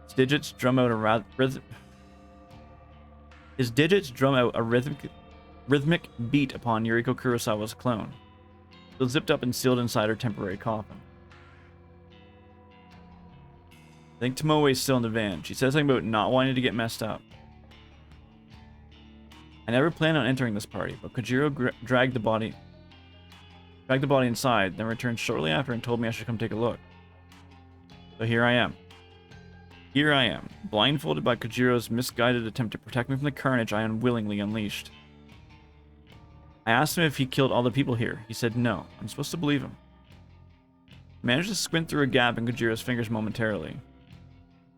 His digits drum out a rhythmic beat upon Yuriko Kurosawa's clone, still zipped up and sealed inside her temporary coffin. I think Tomoe is still in the van. She says something about not wanting to get messed up. I never planned on entering this party, but Kojiro dragged the body inside, then returned shortly after and told me I should come take a look. So here I am. Here I am, blindfolded by Kojiro's misguided attempt to protect me from the carnage I unwillingly unleashed. I asked him if he killed all the people here. He said no. I'm supposed to believe him. I managed to squint through a gap in Kojiro's fingers momentarily.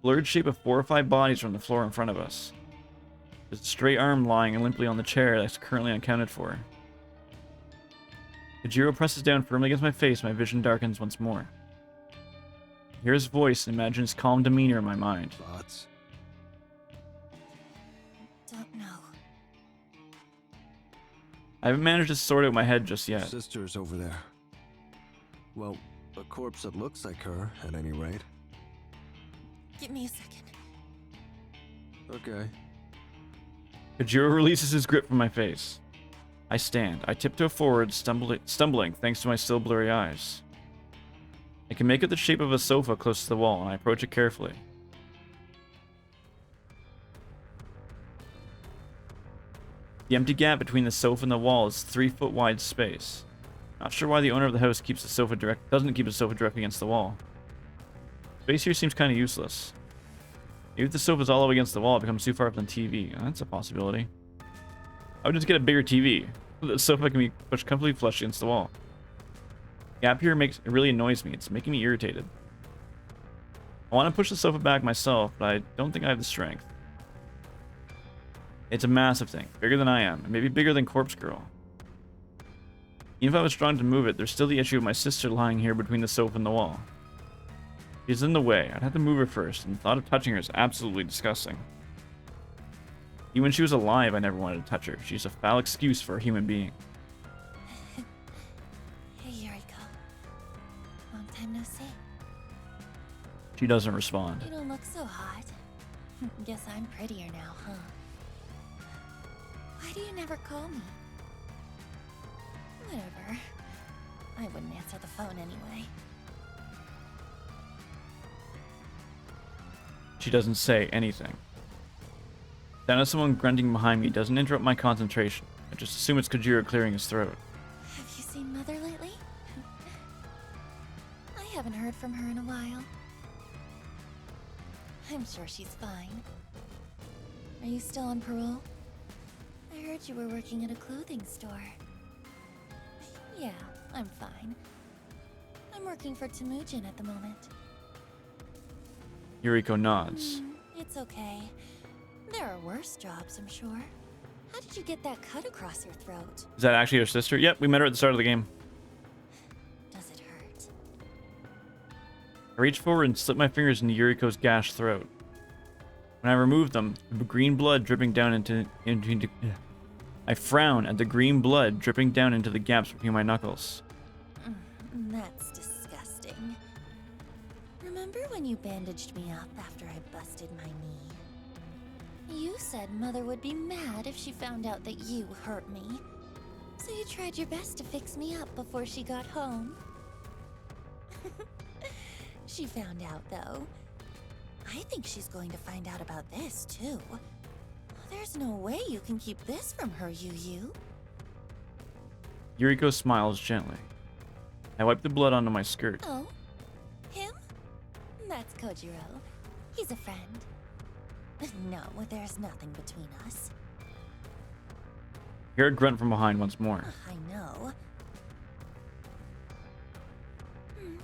Blurred shape of 4 or 5 bodies from the floor in front of us. There's a stray arm lying limply on the chair that's currently unaccounted for. Kojiro presses down firmly against my face, my vision darkens once more. I hear his voice and imagine his calm demeanor in my mind. Thoughts? Don't know. I haven't managed to sort out my head just yet. Sister's over there. Well, a corpse that looks like her, at any rate. Give me a second. Okay. Kojiro releases his grip from my face. I stand. I tiptoe forward, stumbling thanks to my still blurry eyes. I can make out the shape of a sofa close to the wall, and I approach it carefully. The empty gap between the sofa and the wall is 3-foot wide space. Not sure why the owner of the house doesn't keep the sofa directly against the wall. Space here seems kind of useless. Maybe if the sofa's all the way against the wall, it becomes too far up from the TV. Oh, that's a possibility. I would just get a bigger TV. The sofa can be pushed completely flush against the wall. The gap here it really annoys me. It's making me irritated. I want to push the sofa back myself, but I don't think I have the strength. It's a massive thing, bigger than I am, and maybe bigger than Corpse Girl. Even if I was strong to move it, there's still the issue of my sister lying here between the sofa and the wall. She's in the way. I'd have to move her first, and the thought of touching her is absolutely disgusting. Even when she was alive, I never wanted to touch her. She's a foul excuse for a human being. Hey, Yuriko. Long time no see. She doesn't respond. You don't look so hot. Guess I'm prettier now, huh? Why do you never call me? Whatever. I wouldn't answer the phone anyway. She doesn't say anything. Sound of someone grunting behind me doesn't interrupt my concentration. I just assume it's Kojiro clearing his throat. Have you seen Mother lately? I haven't heard from her in a while. I'm sure she's fine. Are you still on parole? I heard you were working at a clothing store. Yeah, I'm fine. I'm working for Temujin at the moment. Yuriko nods. It's okay. There are worse jobs, I'm sure. How did you get that cut across your throat? Is that actually her sister? Yep, we met her at the start of the game. Does it hurt? I reach forward and slip my fingers into Yuriko's gashed throat. When I remove them, the green blood dripping down into I frown at the green blood dripping down into the gaps between my knuckles. That's disgusting. Remember when you bandaged me up after I busted my knee? You said Mother would be mad if she found out that you hurt me. So you tried your best to fix me up before she got home. She found out, though. I think she's going to find out about this, too. There's no way you can keep this from her, Yu. Yuriko smiles gently. I wipe the blood onto my skirt. Oh? Him? That's Kojiro. He's a friend. No, there's nothing between us. Hear a grunt from behind once more. I know.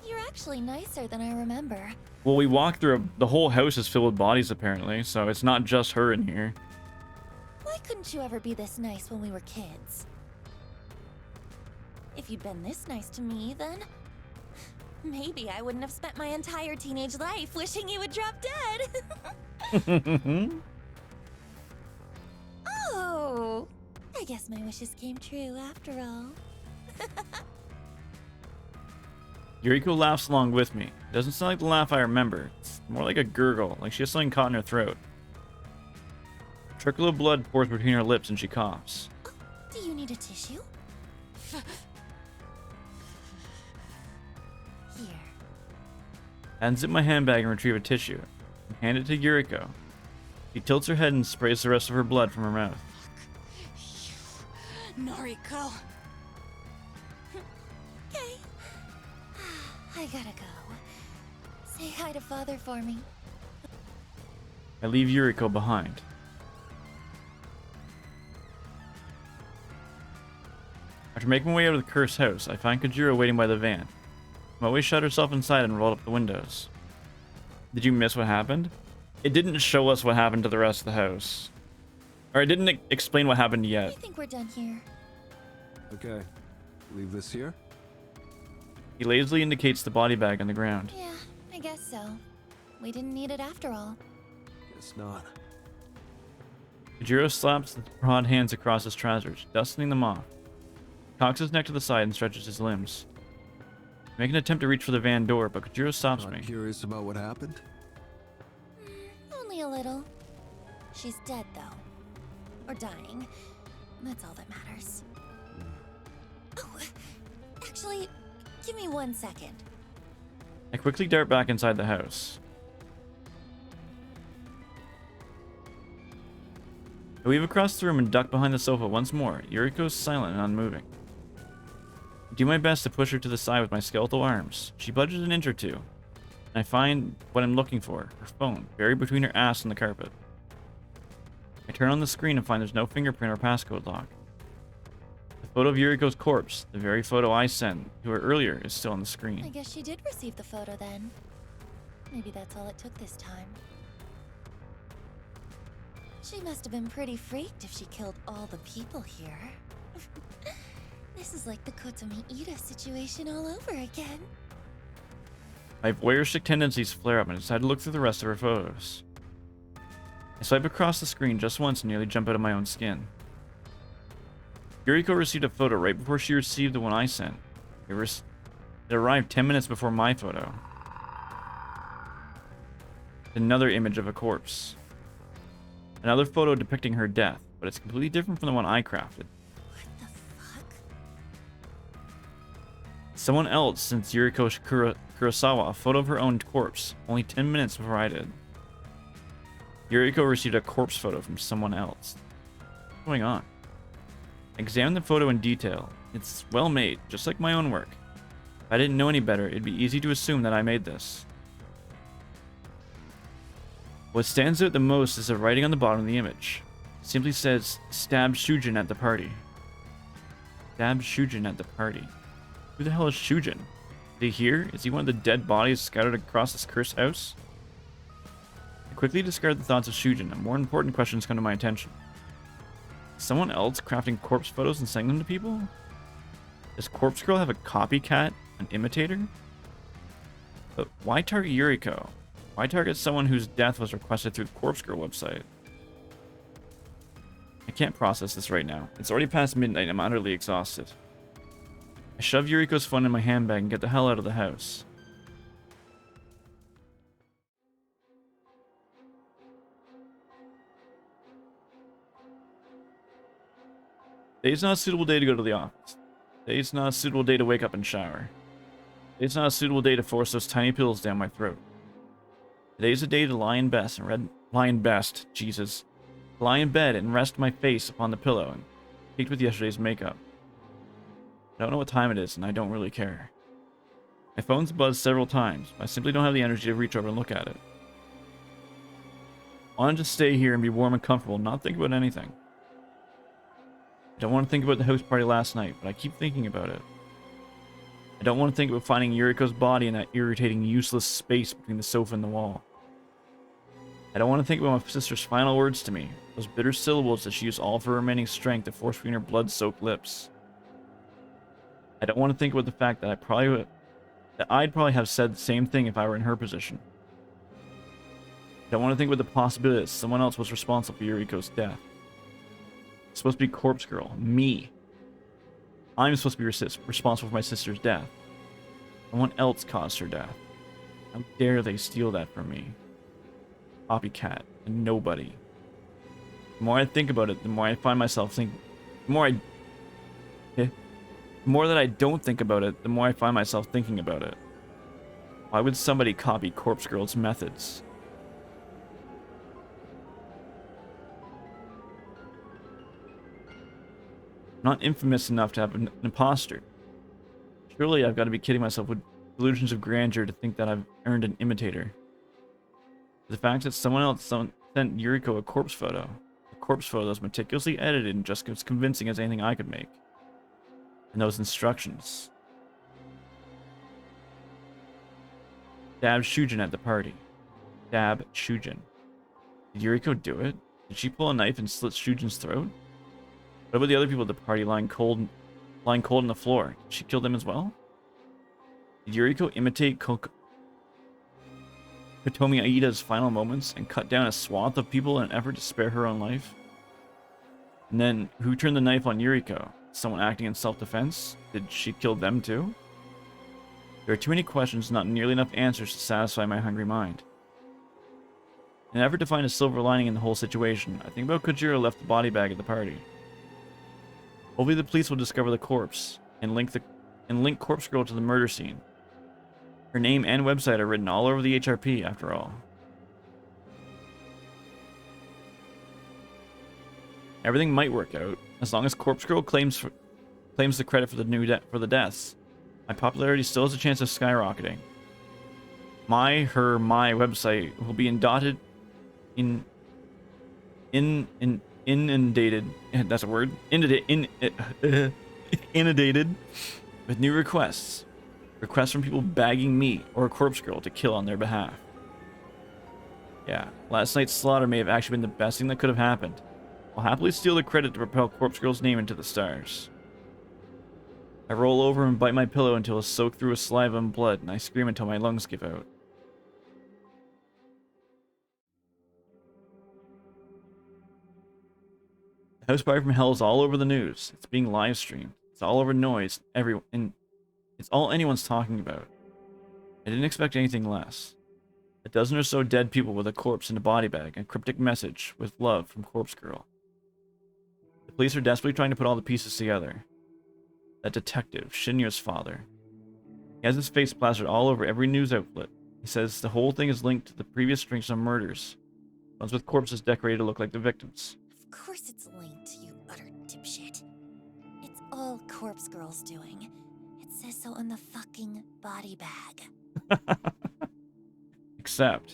You're actually nicer than I remember. Well, we walked through the whole house is filled with bodies apparently, so it's not just her in here. Why couldn't you ever be this nice when we were kids? If you'd been this nice to me, then maybe I wouldn't have spent my entire teenage life wishing you would drop dead. Oh, I guess my wishes came true after all. Yuriko laughs along with me. It doesn't sound like the laugh I remember. It's more like a gurgle, like she has something caught in her throat. A trickle of blood pours between her lips and she coughs. Oh, do you need a tissue? Here. I unzip my handbag and retrieve a tissue. And hand it to Yuriko. She tilts her head and sprays the rest of her blood from her mouth. Noriko. Okay. I gotta go. Say hi to Father for me. I leave Yuriko behind. After making my way out of the cursed house, I find Kojiro waiting by the van. Moe shut herself inside and rolled up the windows. Did you miss what happened? It didn't show us what happened to the rest of the house. Or I didn't explain what happened I yet. think we're done here. Okay, leave this here? He lazily indicates the body bag on the ground. Yeah, I guess so. We didn't need it after all. Guess not. Kojiro slaps the broad hands across his trousers, dusting them off. Cocks his neck to the side and stretches his limbs. I make an attempt to reach for the van door, but Kojiro stops Not me. curious about what happened? Only a little. She's dead, though. Or dying. That's all that matters. Oh, actually, give me 1 second. I quickly dart back inside the house. I weave across the room and duck behind the sofa once more. Yuriko's silent and unmoving. I do my best to push her to the side with my skeletal arms. She budges an inch or two, and I find what I'm looking for, her phone, buried between her ass and the carpet. I turn on the screen and find there's no fingerprint or passcode lock. The photo of Yuriko's corpse, the very photo I sent to her earlier, is still on the I screen. guess she did receive the photo then. Maybe that's all it took this time. She must have been pretty freaked if she killed all the people here. This is like the Kotomi Ida situation all over again. My voyeuristic tendencies flare up and I decide to look through the rest of her photos. I swipe across the screen just once and nearly jump out of my own skin. Yuriko received a photo right before she received the one I sent. It arrived 10 minutes before my photo. Another image of a corpse. Another photo depicting her death, but it's completely different from the one I crafted. What the fuck? Someone else sent Yuriko Kurosawa a photo of her own corpse, only 10 minutes before I did. Yuriko received a corpse photo from someone else. What's going on? I examined the photo in detail. It's well made, just like my own work. If I didn't know any better, it'd be easy to assume that I made this. What stands out the most is the writing on the bottom of the image. It simply says, "Stabbed Shujin at the party." Stabbed Shujin at the party. Who the hell is Shujin? Is he here? Is he one of the dead bodies scattered across this cursed house? I quickly discard the thoughts of Shujin, and more important questions come to my attention. Is someone else crafting corpse photos and sending them to people? Does Corpse Girl have a copycat, an imitator? But why target Yuriko? Why target someone whose death was requested through the Corpse Girl website? I can't process this right now. It's already past midnight and I'm utterly exhausted. I shove Yuriko's phone in my handbag and get the hell out of the house. Today's not a suitable day to go to the office. Today's not a suitable day to wake up and shower. Today's not a suitable day to force those tiny pills down my throat. Today's a day to lie in bed and lie in bed and rest my face upon the pillow and peaked with yesterday's makeup. I don't know what time it is, and I don't really care. My phone's buzzed several times, but I simply don't have the energy to reach over and look at it. I wanted to stay here and be warm and comfortable and not think about anything. I don't want to think about the house party last night, but I keep thinking about it. I don't want to think about finding Yuriko's body in that irritating, useless space between the sofa and the wall. I don't want to think about my sister's final words to me, those bitter syllables that she used all of her remaining strength to force between her blood-soaked lips. I don't want to think about the fact that I'd probably have said the same thing if I were in her position. I don't want to think about the possibility that someone else was responsible for Yuriko's death. It's supposed to be Corpse Girl, me. I'm supposed to be responsible for my sister's death. Someone else caused her death. How dare they steal that from me? Copycat, and nobody. The more I think about it, the more I find myself thinking. The more that I don't think about it, the more I find myself thinking about it. Why would somebody copy Corpse Girl's methods? I'm not infamous enough to have an imposter. Surely I've got to be kidding myself with delusions of grandeur to think that I've earned an imitator. The fact that someone else sent Yuriko a corpse photo that was meticulously edited and just as convincing as anything I could make. And those instructions. Stab Shujin at the party. Stab Shujin. Did Yuriko do it? Did she pull a knife and slit Shujin's throat? What about the other people at the party lying cold on the floor? Did she kill them as well? Did Yuriko imitate Kotomi Aida's final moments and cut down a swath of people in an effort to spare her own life? And then, who turned the knife on Yuriko? Someone acting in self-defense? Did she kill them too? There are too many questions, not nearly enough answers to satisfy my hungry mind. In an effort to find a silver lining in the whole situation, I think about Kojiro left the body bag at the party. Hopefully the police will discover the corpse and link Corpse Girl to the murder scene. Her name and website are written all over the HRP, after all. Everything might work out, as long as Corpse Girl claims the credit for the deaths. My popularity still has a chance of skyrocketing. My website will be inundated. That's a word. Inundated with new requests. Requests from people begging me or Corpse Girl to kill on their behalf. Yeah, last night's slaughter may have actually been the best thing that could have happened. I'll happily steal the credit to propel Corpse Girl's name into the stars. I roll over and bite my pillow until it's soaked through with saliva and blood, and I scream until my lungs give out. The house party from hell is all over the news. It's being live streamed. It's all over noise. And it's all anyone's talking about. I didn't expect anything less. A dozen or so dead people with a corpse in a body bag and a cryptic message with love from Corpse Girl. The police are desperately trying to put all the pieces together. That detective, Shinya's father. He has his face plastered all over every news outlet. He says the whole thing is linked to the previous strings of murders. Ones with corpses decorated to look like the victims. Of course it's linked, you utter dipshit. It's all Corpse Girl's doing. It says so on the fucking body bag. Except,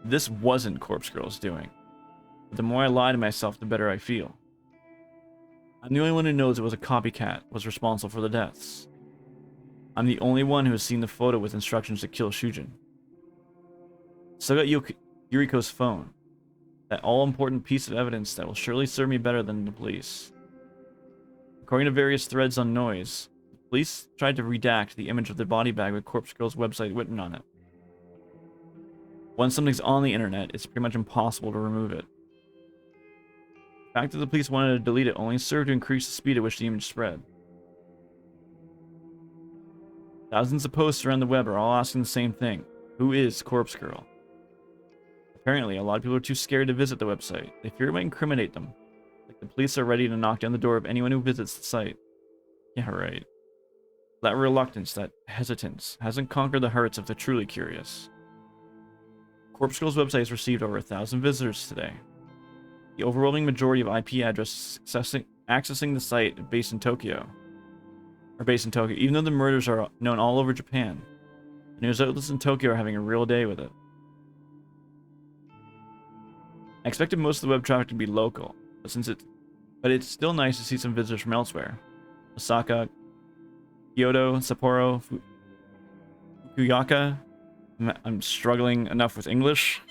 this wasn't Corpse Girl's doing. But the more I lie to myself, the better I feel. I'm the only one who knows it was a copycat was responsible for the deaths. I'm the only one who has seen the photo with instructions to kill Shujin. Still got Yuriko's phone. That all-important piece of evidence that will surely serve me better than the police. According to various threads on Noise, the police tried to redact the image of the body bag with Corpse Girl's website written on it. Once something's on the internet, it's pretty much impossible to remove it. The fact that the police wanted to delete it only served to increase the speed at which the image spread. Thousands of posts around the web are all asking the same thing. Who is Corpse Girl? Apparently, a lot of people are too scared to visit the website. They fear it might incriminate them. Like the police are ready to knock down the door of anyone who visits the site. Yeah, right. That reluctance, that hesitance, hasn't conquered the hearts of the truly curious. Corpse Girl's website has received over 1,000 visitors today. The overwhelming majority of IP addresses accessing the site are based in Tokyo, even though the murders are known all over Japan. The news outlets in Tokyo are having a real day with it. I expected most of the web traffic to be local, but it's still nice to see some visitors from elsewhere. Osaka, Kyoto, Sapporo, Fukuyaka. I'm struggling enough with English.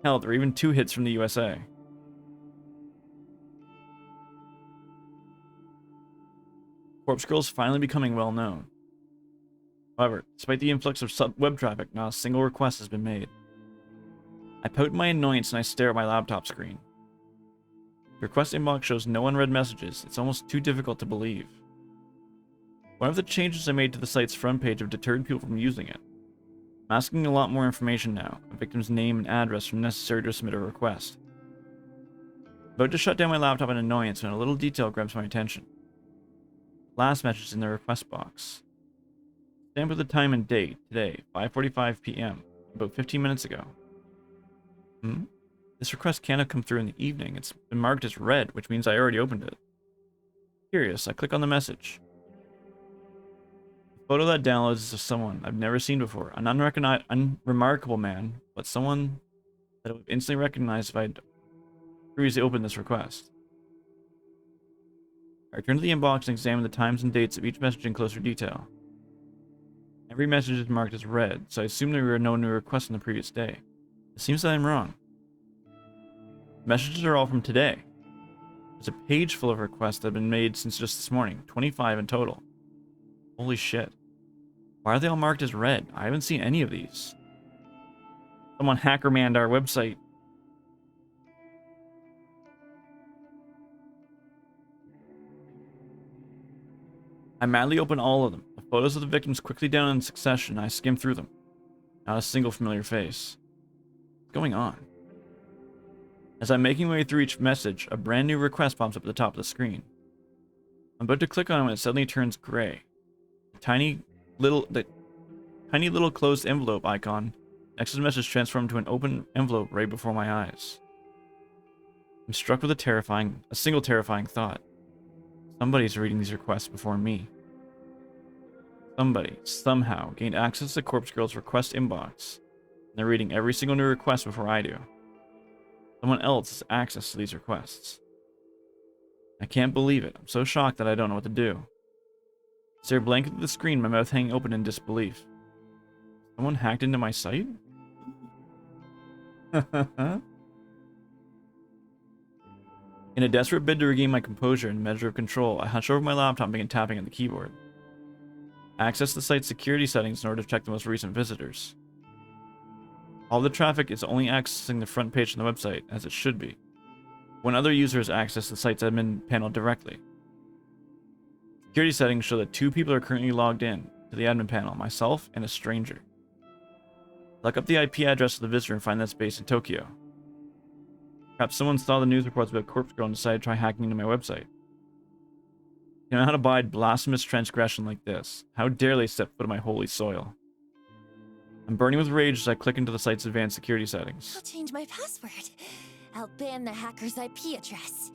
Hell, there are even 2 hits from the USA. Corpse Girl's finally becoming well known. However, despite the influx of web traffic, not a single request has been made. I pout my annoyance and I stare at my laptop screen. The request inbox shows no unread messages. It's almost too difficult to believe. One of the changes I made to the site's front page have deterred people from using it. I'm asking a lot more information now, a victim's name and address when necessary to submit a request. I'm about to shut down my laptop in annoyance when a little detail grabs my attention. Last message in the request box. Stamp with the time and date, today, 5:45 p.m., about 15 minutes ago. This request can't have come through in the evening. It's been marked as read, which means I already opened it. Curious, I click on the message. The photo that downloads is of someone I've never seen before. An unremarkable man, but someone that I would instantly recognize if I'd previously opened this request. I return to the inbox and examine the times and dates of each message in closer detail. Every message is marked as read, so I assume there were no new requests on the previous day. It seems that I'm wrong. Messages are all from today. There's a page full of requests that have been made since just this morning. 25 in total. Holy shit. Why are they all marked as red? I haven't seen any of these. Someone hacker-manned our website. I madly open all of them. The photos of the victims quickly down in succession. I skim through them. Not a single familiar face. What's going on? As I'm making my way through each message, a brand new request pops up at the top of the screen. I'm about to click on it when it suddenly turns gray. The tiny little closed envelope icon next to the message transformed to an open envelope right before my eyes. I'm struck with a single terrifying thought. Somebody's reading these requests before me. Somebody, somehow, gained access to Corpse Girl's request inbox. And they're reading every single new request before I do. Someone else has access to these requests. I can't believe it. I'm so shocked that I don't know what to do. I stare blankly at the screen, my mouth hanging open in disbelief. Someone hacked into my site? In a desperate bid to regain my composure and measure of control, I hunched over my laptop and began tapping at the keyboard. I accessed the site's security settings in order to check the most recent visitors. All the traffic is only accessing the front page of the website, as it should be. When other users access the site's admin panel directly. Security settings show that 2 people are currently logged in to the admin panel, myself and a stranger. Look up the IP address of the visitor and find that space in Tokyo. Perhaps someone saw the news reports about Corpse Girl and decided to try hacking into my website. You know how to abide blasphemous transgression like this? How dare they step foot on my holy soil? I'm burning with rage as I click into the site's advanced security settings. I'll change my password. I'll ban the hacker's IP address.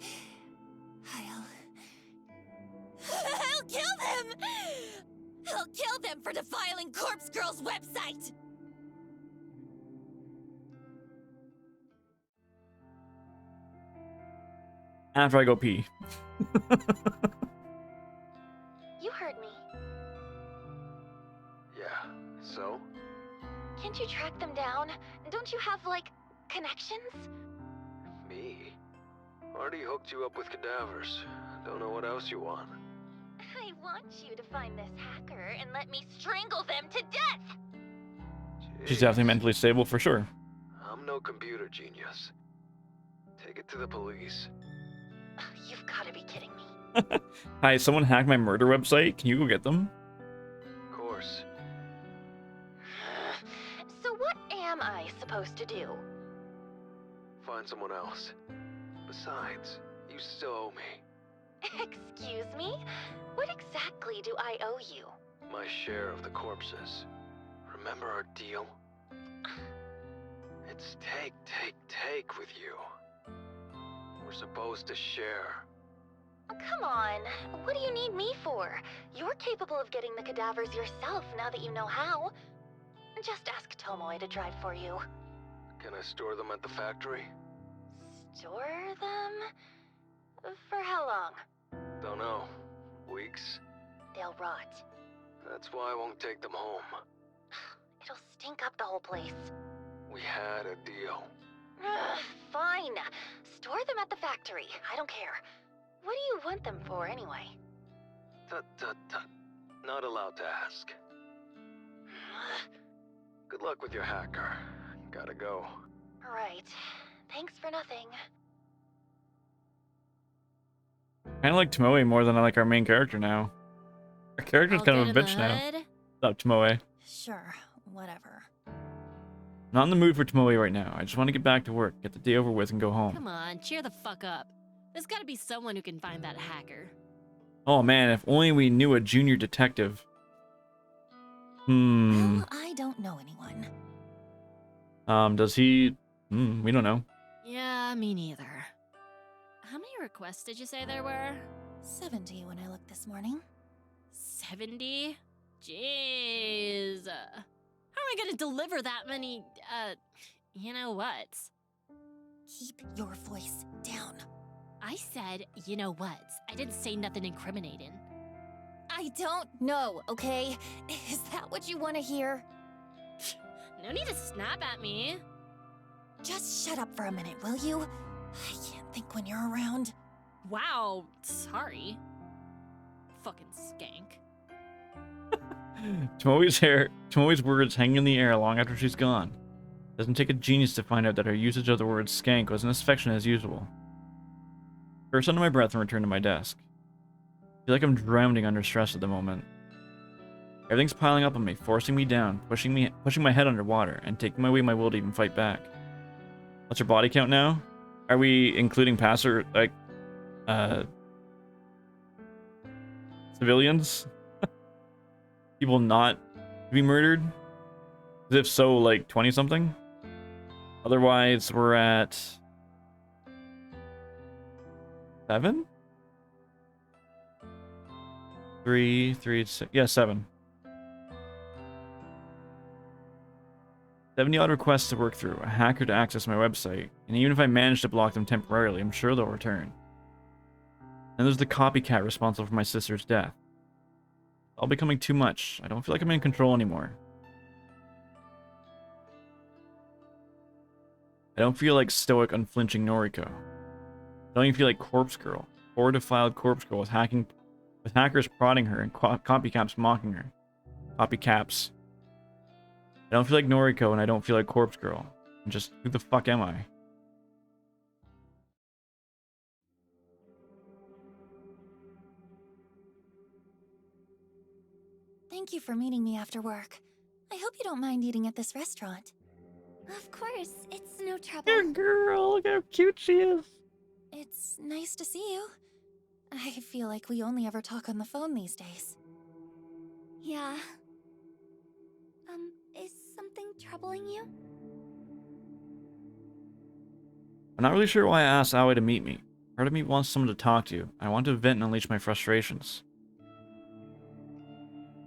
I'll kill them! I'll kill them for defiling Corpse Girl's website! After I go pee. You heard me. Yeah, so? Can't you track them down? Don't you have, like, connections? Me? Already hooked you up with cadavers. Don't know what else you want. I want you to find this hacker and let me strangle them to death! She's definitely mentally stable for sure. I'm no computer genius. Take it to the police. You've gotta be kidding me. Hi, someone hacked my murder website. Can you go get them? Of course. So what am I supposed to do? Find someone else. Besides, you still owe me. Excuse me? What exactly do I owe you? My share of the corpses. Remember our deal? It's take with you. We're supposed to share. Oh, come on. What do you need me for? You're capable of getting the cadavers yourself now that you know how. Just ask Tomoe to drive for you. Can I store them at the factory? Store them? For how long? Don't know. Weeks? They'll rot. That's why I won't take them home. It'll stink up the whole place. We had a deal. Fine. Store them at the factory. I don't care. What do you want them for, anyway? Tut. Not allowed to ask. Good luck with your hacker. Gotta go. Right. Thanks for nothing. Kind of like Tomoe more than I like our main character now. Our character's All kind of good a in bitch the now. hood? Stop, Tomoe. Sure, whatever. Not in the mood for Tomoe right now. I just want to get back to work, get the day over with, and go home. Come on, cheer the fuck up. There's gotta be someone who can find that hacker. Oh man, if only we knew a junior detective. Well, I don't know anyone. Does he? We don't know. Yeah, me neither. How many requests did you say there were? 70 when I looked this morning. 70? Jeez. How am I gonna deliver that many, you know what? Keep your voice down. I said, you know what? I didn't say nothing incriminating. I don't know, okay? Is that what you want to hear? No need to snap at me. Just shut up for a minute, will you? I can't think when you're around. Wow, sorry. Fucking skank. Tomoe's words hang in the air long after she's gone. Doesn't take a genius to find out that her usage of the word skank wasn't as affectionate as usual. First under my breath and return to my desk. I feel like I'm drowning under stress at the moment. Everything's piling up on me, forcing me down, pushing my head underwater, and taking away my will to even fight back. What's her body count now? Are we including civilians? People not to be murdered? As if so, like 20 something? Otherwise, we're at 7? 3, 6. Yeah, 7. 70 odd requests to work through, a hacker to access my website, and even if I manage to block them temporarily, I'm sure they'll return. And there's the copycat responsible for my sister's death. All becoming too much. I don't feel like I'm in control anymore. I don't feel like stoic, unflinching Noriko. I don't even feel like Corpse Girl. Poor defiled Corpse Girl with hackers prodding her and copycaps mocking her. Copycaps. I don't feel like Noriko and I don't feel like Corpse Girl. I'm just, who the fuck am I? Thank you for meeting me after work. I hope you don't mind eating at this restaurant. Of course, it's no trouble. Good girl, look how cute she is. It's nice to see you. I feel like we only ever talk on the phone these days. Yeah. Is something troubling you? I'm not really sure why I asked Aoi to meet me. Part of me wants someone to talk to. I want to vent and unleash my frustrations.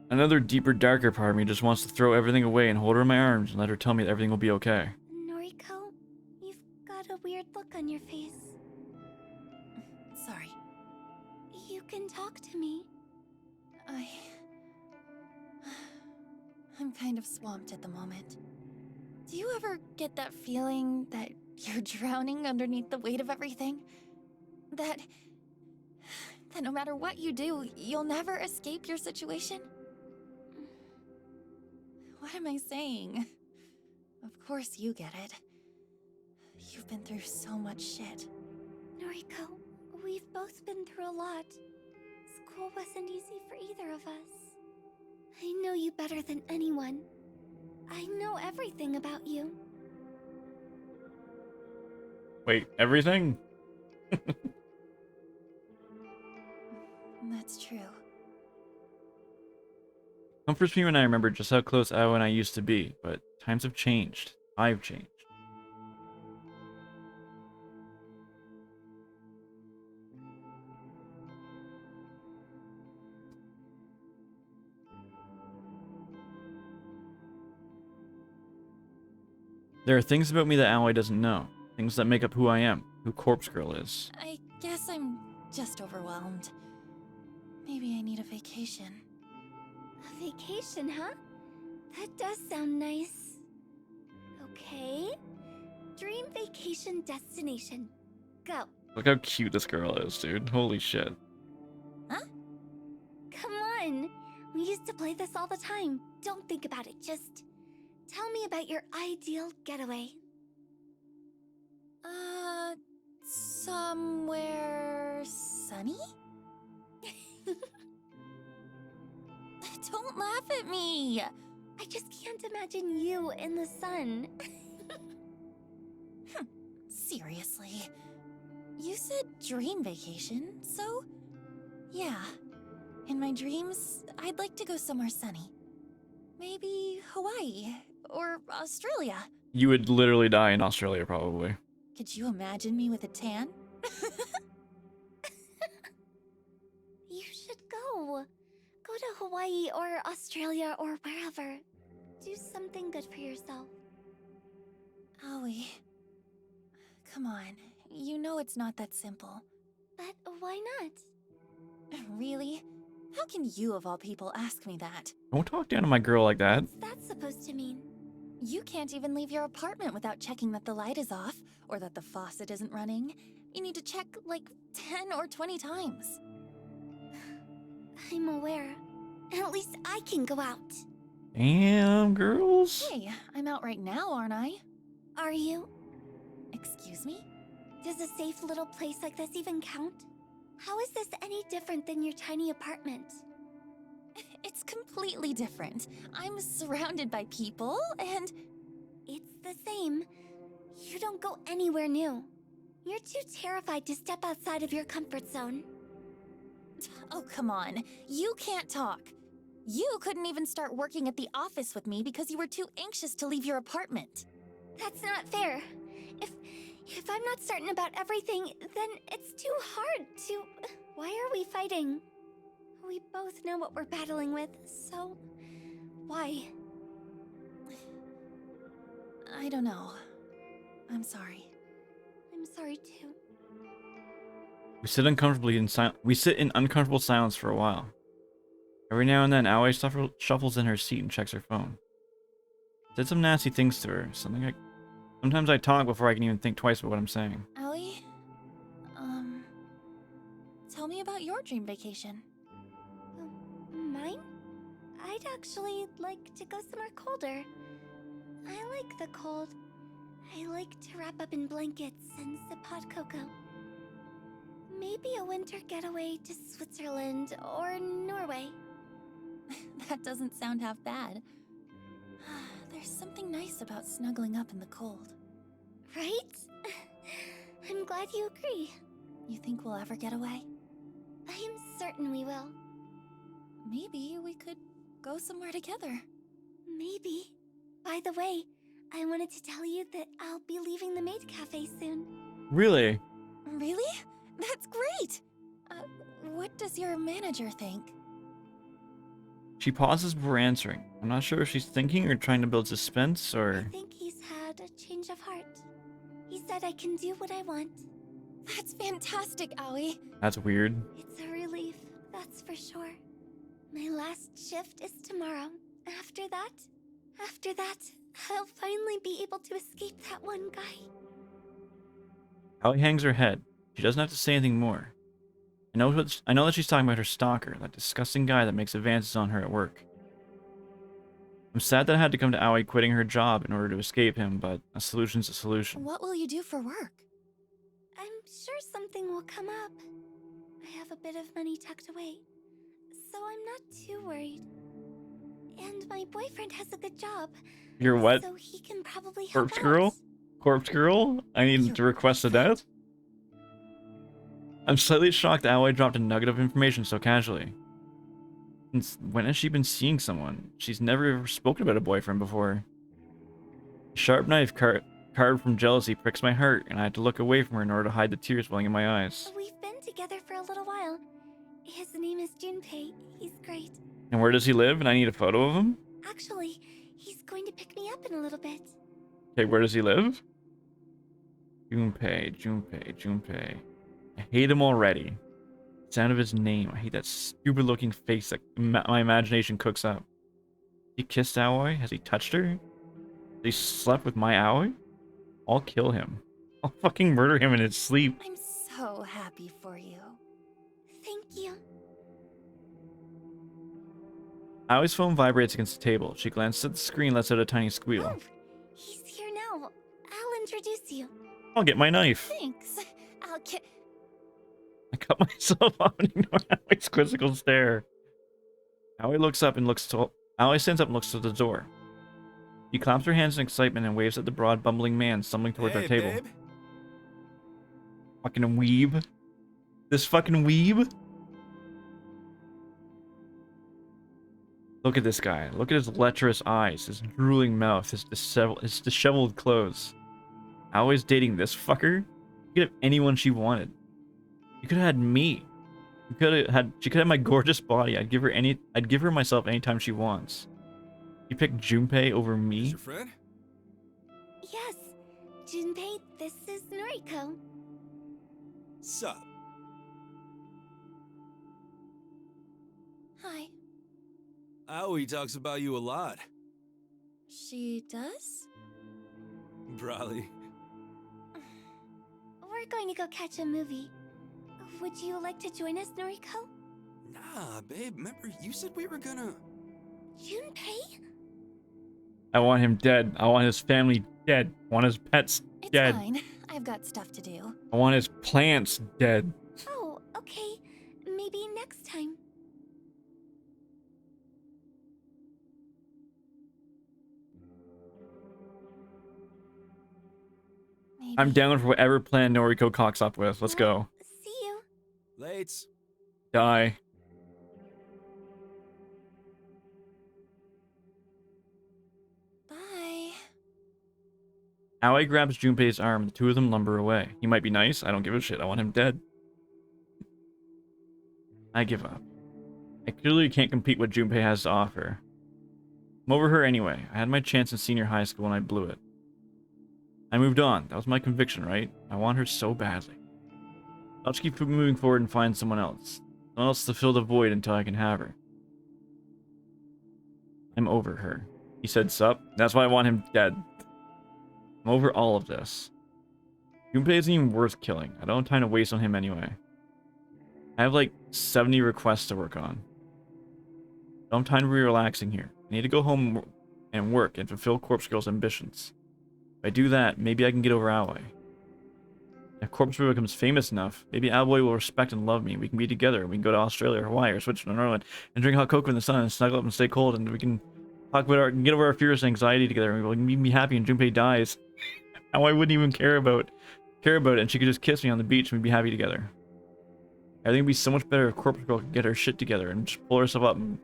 Another deeper, darker part of me just wants to throw everything away and hold her in my arms and let her tell me that everything will be okay. Noriko, you've got a weird look on your face. Sorry. You can talk to me. I'm kind of swamped at the moment. Do you ever get that feeling that you're drowning underneath the weight of everything? That no matter what you do, you'll never escape your situation? What am I saying? Of course you get it. You've been through so much shit. Noriko, we've both been through a lot. School wasn't easy for either of us. I know you better than anyone. I know everything about you. Wait, everything? That's true. Comforts me when I remember just how close Aoi and I used to be, but times have changed. I've changed. There are things about me that Aoi doesn't know. Things that make up who I am, who Corpse Girl is. I guess I'm just overwhelmed. Maybe I need a vacation. A vacation, huh? That does sound nice. Okay. Dream vacation destination. Go. Look how cute this girl is, dude. Holy shit. Huh? Come on. We used to play this all the time. Don't think about it. Just tell me about your ideal getaway. Somewhere sunny? Don't laugh at me! I just can't imagine you in the sun. Seriously. You said dream vacation, so... Yeah. In my dreams, I'd like to go somewhere sunny. Maybe Hawaii, or Australia. You would literally die in Australia, probably. Could you imagine me with a tan? You should go. Go to Hawaii or Australia or wherever. Do something good for yourself. Aoi. Come on. You know it's not that simple. But why not? Really? How can you, of all people, ask me that? Don't talk down to my girl like that. What's that supposed to mean? You can't even leave your apartment without checking that the light is off or that the faucet isn't running. You need to check like 10 or 20 times. I'm aware. At least I can go out. Damn, girls. Hey, I'm out right now, aren't I? Are you? Excuse me? Does a safe little place like this even count? How is this any different than your tiny apartment? It's completely different. I'm surrounded by people, and It's the same. You don't go anywhere new. You're too terrified to step outside of your comfort zone. oh, come on. You can't talk. You couldn't even start working at the office with me because you were too anxious to leave your apartment. That's not fair. If I'm not certain about everything, then it's too hard to... Why are we fighting? We both know what we're battling with, so... Why? I don't know. I'm sorry. I'm sorry too. We sit in uncomfortable silence for a while. Every now and then, Aoi shuffles in her seat and checks her phone. Said some nasty things to her. Sometimes I talk before I can even think twice about what I'm saying. Aoi? Tell me about your dream vacation. Mine? I'd actually like to go somewhere colder. I like the cold. I like to wrap up in blankets and sip hot cocoa. Maybe a winter getaway to Switzerland or Norway. That doesn't sound half bad. There's something nice about snuggling up in the cold. Right? I'm glad you agree. You think we'll ever get away? I am certain we will. Maybe we could go somewhere together. Maybe. By the way, I wanted to tell you that I'll be leaving the maid cafe soon. Really? Really? That's great! What does your manager think? She pauses before answering. I'm not sure if she's thinking or trying to build suspense or... I think he's had a change of heart. He said I can do what I want. That's fantastic, Aoi. That's weird. It's a relief, that's for sure. My last shift is tomorrow. After that, I'll finally be able to escape that one guy. Aoi hangs her head. She doesn't have to say anything more. I know that she's talking about her stalker, that disgusting guy that makes advances on her at work. I'm sad that I had to come to Aoi quitting her job in order to escape him, but a solution's a solution. What will you do for work? I'm sure something will come up. I have a bit of money tucked away, so I'm not too worried. And my boyfriend has a good job. You're what? So he can probably help Corpse out. girl? Corpse girl? I need to request a death? I'm slightly shocked that Aoi dropped a nugget of information so casually. Since when has she been seeing someone? She's never ever spoken about a boyfriend before. A sharp knife carved from jealousy pricks my heart, and I had to look away from her in order to hide the tears welling in my eyes. We've been together for a little while. His name is Junpei. He's great. And where does he live? And I need a photo of him? Actually, he's going to pick me up in a little bit. Okay, where does he live? Junpei. I hate him already. Sound of his name. I hate that stupid looking face that my imagination cooks up. He kissed Aoi? Has he touched her? Has he slept with my Aoi? I'll kill him. I'll fucking murder him in his sleep. I'm so happy for you. Thank you. Aoi's phone vibrates against the table. She glances at the screen, lets out a tiny squeal. Oh, he's here now. I'll introduce you. I'll get my knife. Thanks. I cut myself off and ignore Aoi's quizzical stare. Aoi stands up and looks to the door. She claps her hands in excitement and waves at the broad, bumbling man stumbling towards our table. Babe. Fucking weeb. This fucking weeb. Look at this guy. Look at his lecherous eyes, his drooling mouth, his disheveled clothes. Aoi's dating this fucker? She could have anyone she wanted. You could have had me. She could have my gorgeous body. I'd give her myself anytime she wants. You picked Junpei over me? Your friend? Yes, Junpei, this is Noriko. Sup? Hi. Aoi talks about you a lot. She does? Brawley. We're going to go catch a movie. Would you like to join us, Noriko? Nah, babe. Remember, you said we were gonna... Junpei? I want him dead. I want his family dead. I want his pets It's dead. fine. I've got stuff to do. I want his plants dead. Oh, okay. Maybe next time. Maybe. I'm down for whatever plan Noriko cocks up with. Let's go. See you. Lates. Die. Bye. Aoi grabs Junpei's arm. The two of them lumber away. He might be nice. I don't give a shit. I want him dead. I give up. I clearly can't compete what Junpei has to offer. I'm over her anyway. I had my chance in senior high school and I blew it. I moved on. That was my conviction, right? I want her so badly. I'll just keep moving forward and find someone else. Someone else to fill the void until I can have her. I'm over her. He said sup. That's why I want him dead. I'm over all of this. Junpei isn't even worth killing. I don't have time to waste on him anyway. I have like 70 requests to work on. I don't have time to be relaxing here. I need to go home and work and fulfill Corpse Girl's ambitions. If I do that, maybe I can get over Aoi. If Corpse Girl becomes famous enough, maybe Aoi will respect and love me. We can be together. We can go to Australia or Hawaii or Switzerland or Norway and drink hot cocoa in the sun and snuggle up and stay cold, and we can talk about get over our fears and anxiety together, and we can be happy and Junpei dies. Aoi wouldn't even care about it, and she could just kiss me on the beach and we'd be happy together. I think it'd be so much better if Corpse Girl could get her shit together and just pull herself up from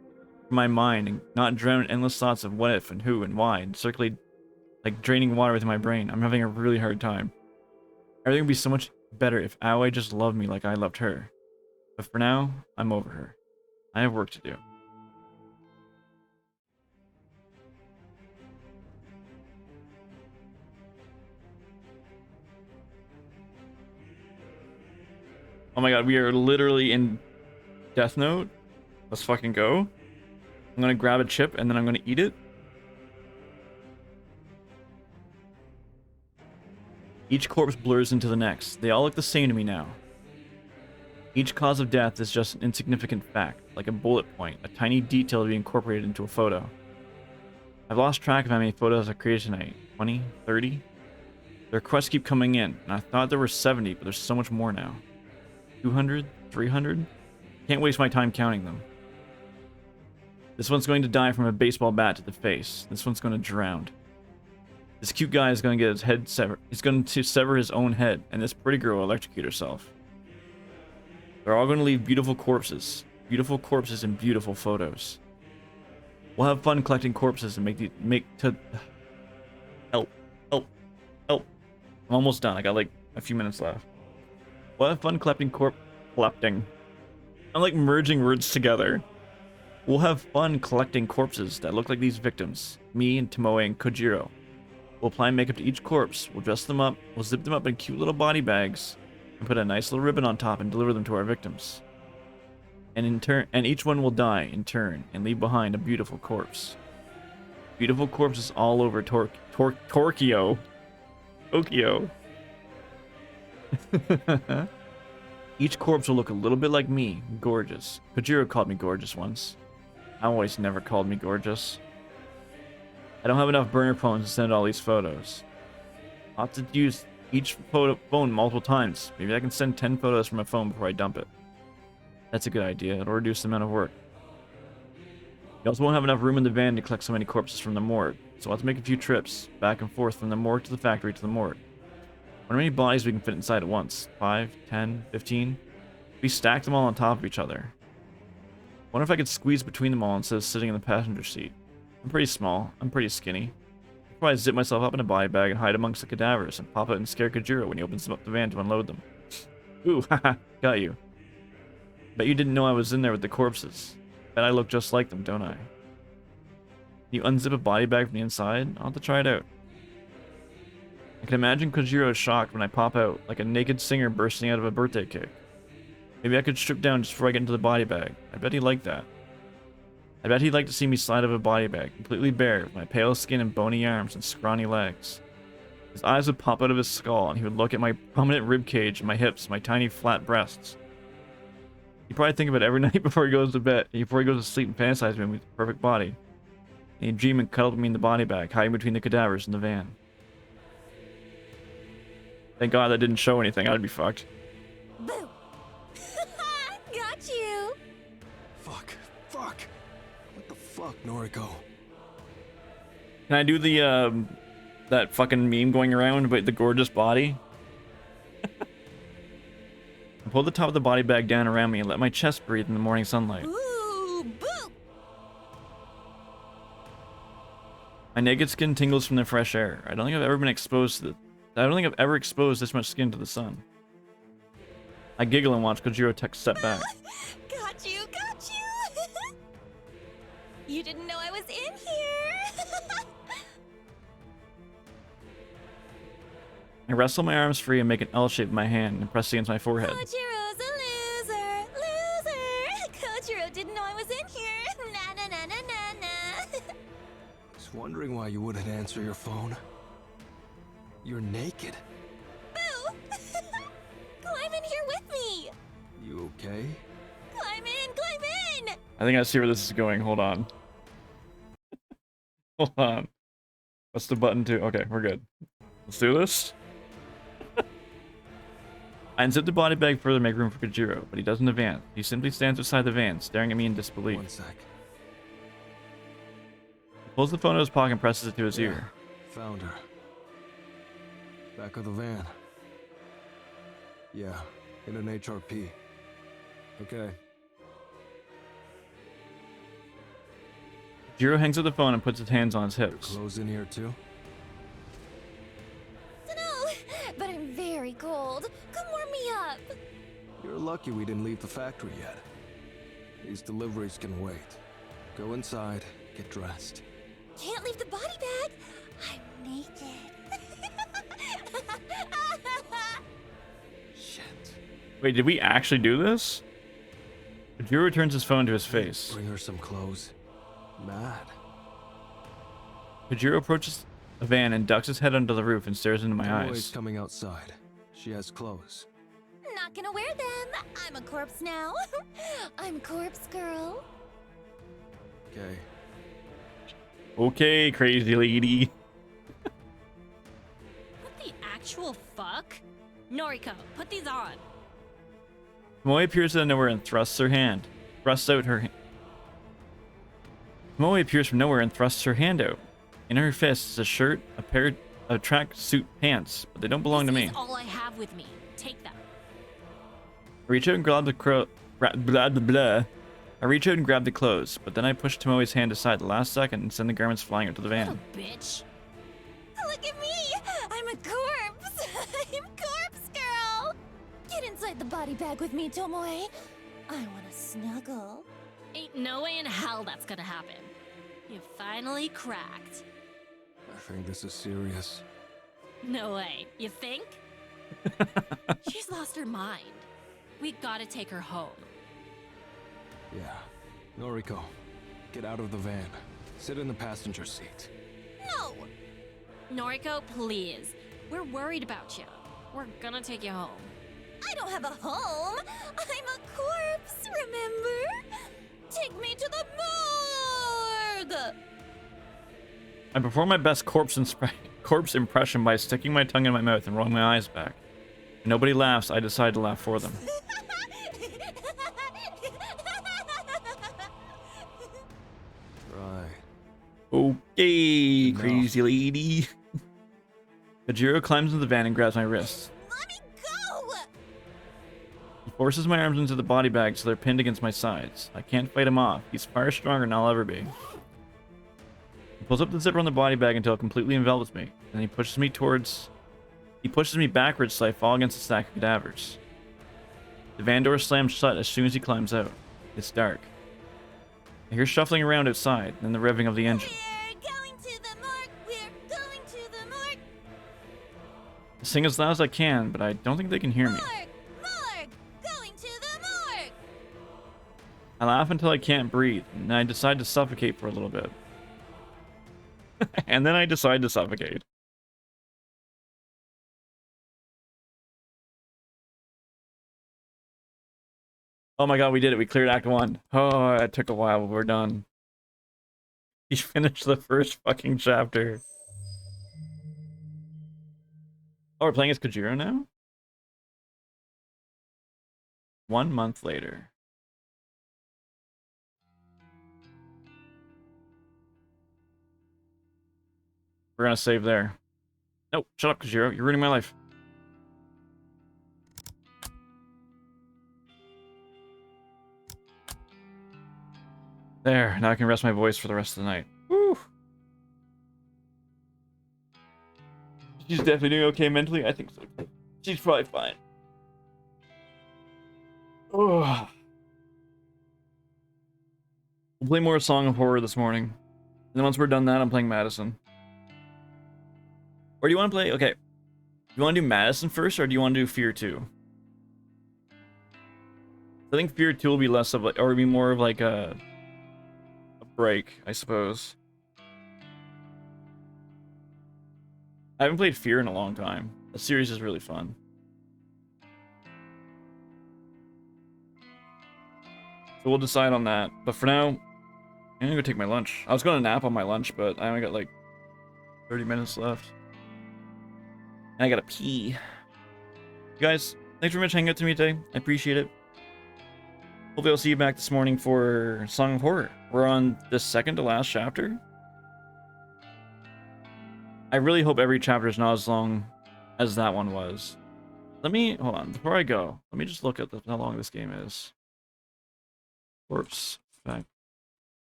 my mind and not drown in endless thoughts of what if and who and why and circulate like draining water within my brain. I'm having a really hard time. Everything would be so much better if Aoi just loved me like I loved her. But for now, I'm over her. I have work to do. Oh my god, we are literally in Death Note. Let's fucking go. I'm gonna grab a chip and then I'm gonna eat it. Each corpse blurs into the next. They all look the same to me now. Each cause of death is just an insignificant fact, like a bullet point, a tiny detail to be incorporated into a photo. I've lost track of how many photos I created tonight. 20? 30? The requests keep coming in, and I thought there were 70, but there's so much more now. 200? 300? Can't waste my time counting them. This one's going to die from a baseball bat to the face. This one's going to drown. This cute guy is going to get his head severed. He's going to sever his own head, and this pretty girl will electrocute herself. They're all going to leave beautiful corpses. Beautiful corpses and beautiful photos. We'll have fun collecting corpses and help. I'm almost done. I got like a few minutes left. We'll have fun collecting. I'm like merging words together. We'll have fun collecting corpses that look like these victims. Me and Tomoe and Kojiro. We'll apply makeup to each corpse. We'll dress them up. We'll zip them up in cute little body bags. And put a nice little ribbon on top and deliver them to our victims. And each one will die in turn and leave behind a beautiful corpse. Beautiful corpses all over Tokyo. Each corpse will look a little bit like me, gorgeous. Kojiro called me gorgeous once. Aoi's never called me gorgeous. I don't have enough burner phones to send all these photos. I'll have to use each phone multiple times. Maybe I can send 10 photos from my phone before I dump it. That's a good idea. It'll reduce the amount of work. We also won't have enough room in the van to collect so many corpses from the morgue, so I'll have to make a few trips, back and forth from the morgue to the factory to the morgue. How many bodies we can fit inside at once? 5, 10, 15? We stack them all on top of each other. Wonder if I could squeeze between them all instead of sitting in the passenger seat. I'm pretty small. I'm pretty skinny. I'll probably zip myself up in a body bag and hide amongst the cadavers and pop out and scare Kojiro when he opens up the van to unload them. Ooh, haha, got you. Bet you didn't know I was in there with the corpses. Bet I look just like them, don't I? You unzip a body bag from the inside? I'll have to try it out. I can imagine Kojiro is shocked when I pop out, like a naked singer bursting out of a birthday cake. Maybe I could strip down just before I get into the body bag. I bet he liked that. I bet he'd like to see me slide out of a body bag, completely bare, with my pale skin and bony arms and scrawny legs. His eyes would pop out of his skull, and he would look at my prominent rib cage, my hips, my tiny flat breasts. He'd probably think about it every night before he goes to bed, before he goes to sleep and fantasize me with the perfect body. And he'd dream and cuddle me in the body bag, hiding between the cadavers in the van. Thank God that didn't show anything, I'd be fucked. Boo! Got you! Fuck. Fuck. What the fuck, Noriko? Can I do the, that fucking meme going around about the gorgeous body? I pull the top of the body bag down around me and let my chest breathe in the morning sunlight. Ooh, boo! My naked skin tingles from the fresh air. I don't think I've ever exposed this much skin to the sun. I giggle and watch Kojiro step back. Got you, got you! You didn't know I was in here! I wrestle my arms free and make an L shape with my hand and press against my forehead. Kojiro's a loser! Loser! Kojiro didn't know I was in here! Na na na na na na! Was wondering why you wouldn't answer your phone. You're naked. Boo! Climb in here with me! You okay? Climb in! I think I see where this is going. Hold on. Hold on. What's the button to? Okay, we're good. Let's do this. I unzip the body bag further to make room for Kojiro, but he doesn't advance. He simply stands beside the van, staring at me in disbelief. One sec. He pulls the phone out of his pocket and presses it to his ear. Found her. Back of the van. Yeah, in an HRP. Okay. Kojiro hangs up the phone and puts his hands on his hips. Clothes in here too? Dunno, but I'm very cold. Come warm me up. You're lucky we didn't leave the factory yet. These deliveries can wait. Go inside, get dressed. Can't leave the body bag. I'm naked. Shit. Wait, did we actually do this? Kojiro returns his phone to his face. Bring her some clothes. Mad. Kojiro approaches the van and ducks his head under the roof and stares into my Tomoe's eyes. coming outside. She has clothes. Not gonna wear them. I'm a corpse now. I'm corpse girl. Okay. Okay, crazy lady. What the actual fuck? Noriko, put these on. Tomoe appears out of nowhere and thrusts out her hand. Tomoe appears from nowhere and thrusts her hand out. In her fist is a shirt, a pair of tracksuit pants, but they don't belong to me. This is all I have with me. Take them. I reach out and grab the I reach out and grab the clothes, but then I push Tomoe's hand aside the last second and send the garments flying out to the van. Little bitch. Look at me. I'm a corpse. I'm corpse girl. Get inside the body bag with me, Tomoe. I want to snuggle. Ain't no way in hell that's gonna happen. You finally cracked. I think this is serious. No way. You think? She's lost her mind. We gotta take her home. Yeah. Noriko, get out of the van. Sit in the passenger seat. No. Noriko, please. We're worried about you. We're gonna take you home. I don't have a home. I'm a corpse, remember? Take me to the morgue. I perform my best corpse impression by sticking my tongue in my mouth and rolling my eyes back. When nobody laughs, I decide to laugh for them. Right. Okay, Enough. crazy lady. Kojiro climbs into the van and grabs my wrists. Let me go. He forces my arms into the body bag so they're pinned against my sides. I can't fight him off. He's far stronger than I'll ever be. He pulls up the zipper on the body bag until it completely envelops me. Then he pushes me backwards so I fall against a stack of cadavers. The van door slams shut as soon as he climbs out. It's dark. I hear shuffling around outside, then the revving of the engine. We're going to the morgue. We're going to the morgue. I sing as loud as I can, but I don't think they can hear me. Morgue. Morgue. Going to the morgue. I laugh until I can't breathe, and I decide to suffocate for a little bit. And then I decide to suffocate. Oh my god, we did it. We cleared Act 1. Oh, it took a while, but we're done. You finished the first fucking chapter. Oh, we're playing as Kojiro now? 1 month later. We're gonna save there. Nope, shut up, Kojiro. You're ruining my life. There, now I can rest my voice for the rest of the night. Woo! She's definitely doing okay mentally. I think so. She's probably fine. Oh. We'll play more Song of Horror this morning. And then once we're done that, I'm playing Madison. Or do you want to play... Okay. Do you want to do Madison first, or do you want to do Fear 2? I think Fear 2 will be less of like... Or be more of like a break, I suppose. I haven't played Fear in a long time. The series is really fun. So we'll decide on that. But for now, I'm gonna go take my lunch. I was gonna nap on my lunch, but I only got like 30 minutes left. And I gotta pee. You guys, thanks very much for hanging out to me today. I appreciate it. Hopefully I'll see you back this morning for Song of Horror. We're on the second to last chapter. I really hope every chapter is not as long as that one was. Let me, hold on, before I go, let me just look at how long this game is. Corpse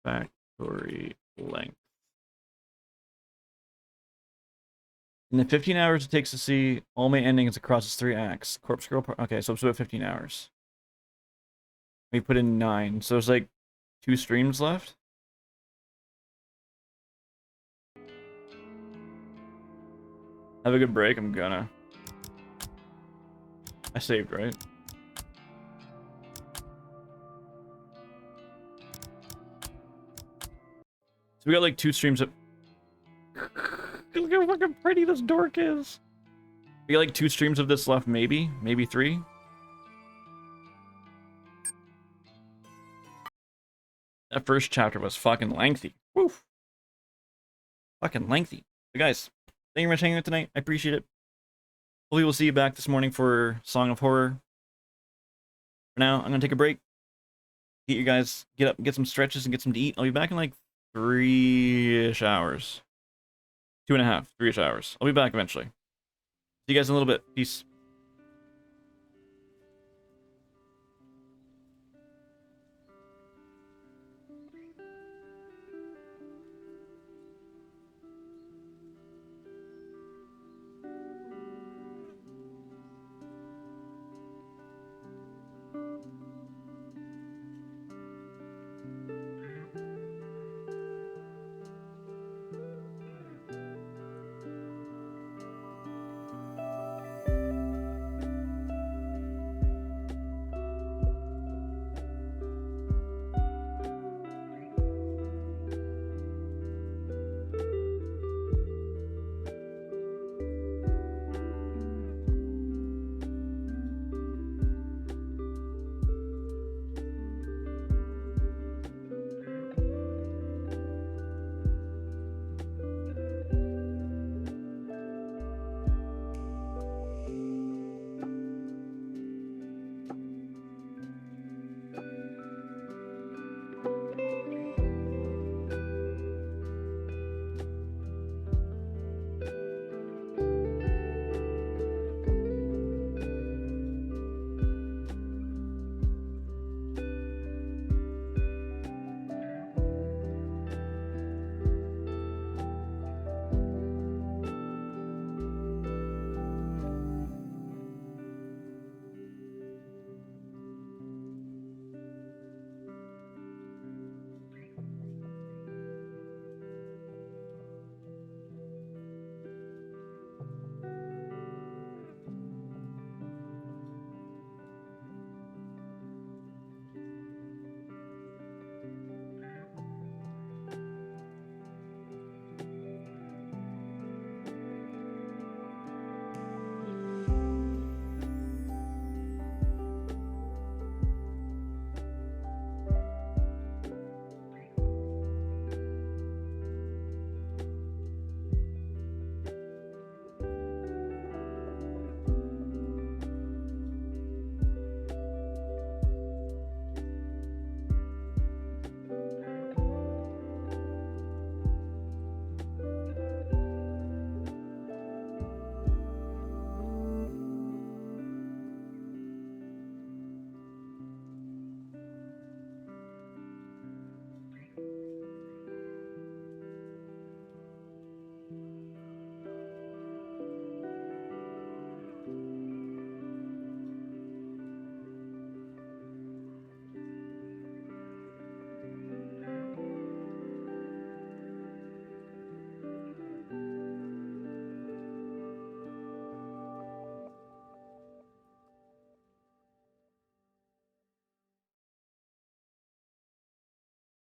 Factory length. In the 15 hours it takes to see all main endings across its 3 acts. Corpse Girl, okay, so it's about 15 hours. We put in 9, so there's like 2 streams left. Have a good break, I'm gonna. I saved, right? So we got like 2 streams of... Look how fucking pretty this dork is. We got like 2 streams of this left, maybe? Maybe 3? That first chapter was fucking lengthy. Woof. Fucking lengthy. But guys, thank you very much for hanging out tonight. I appreciate it. Hopefully we'll see you back this morning for Song of Horror. For now, I'm gonna take a break. Get you guys, get up, get some stretches, and get some to eat. I'll be back in like 3-ish hours. 2.5, 3-ish hours. I'll be back eventually. See you guys in a little bit. Peace.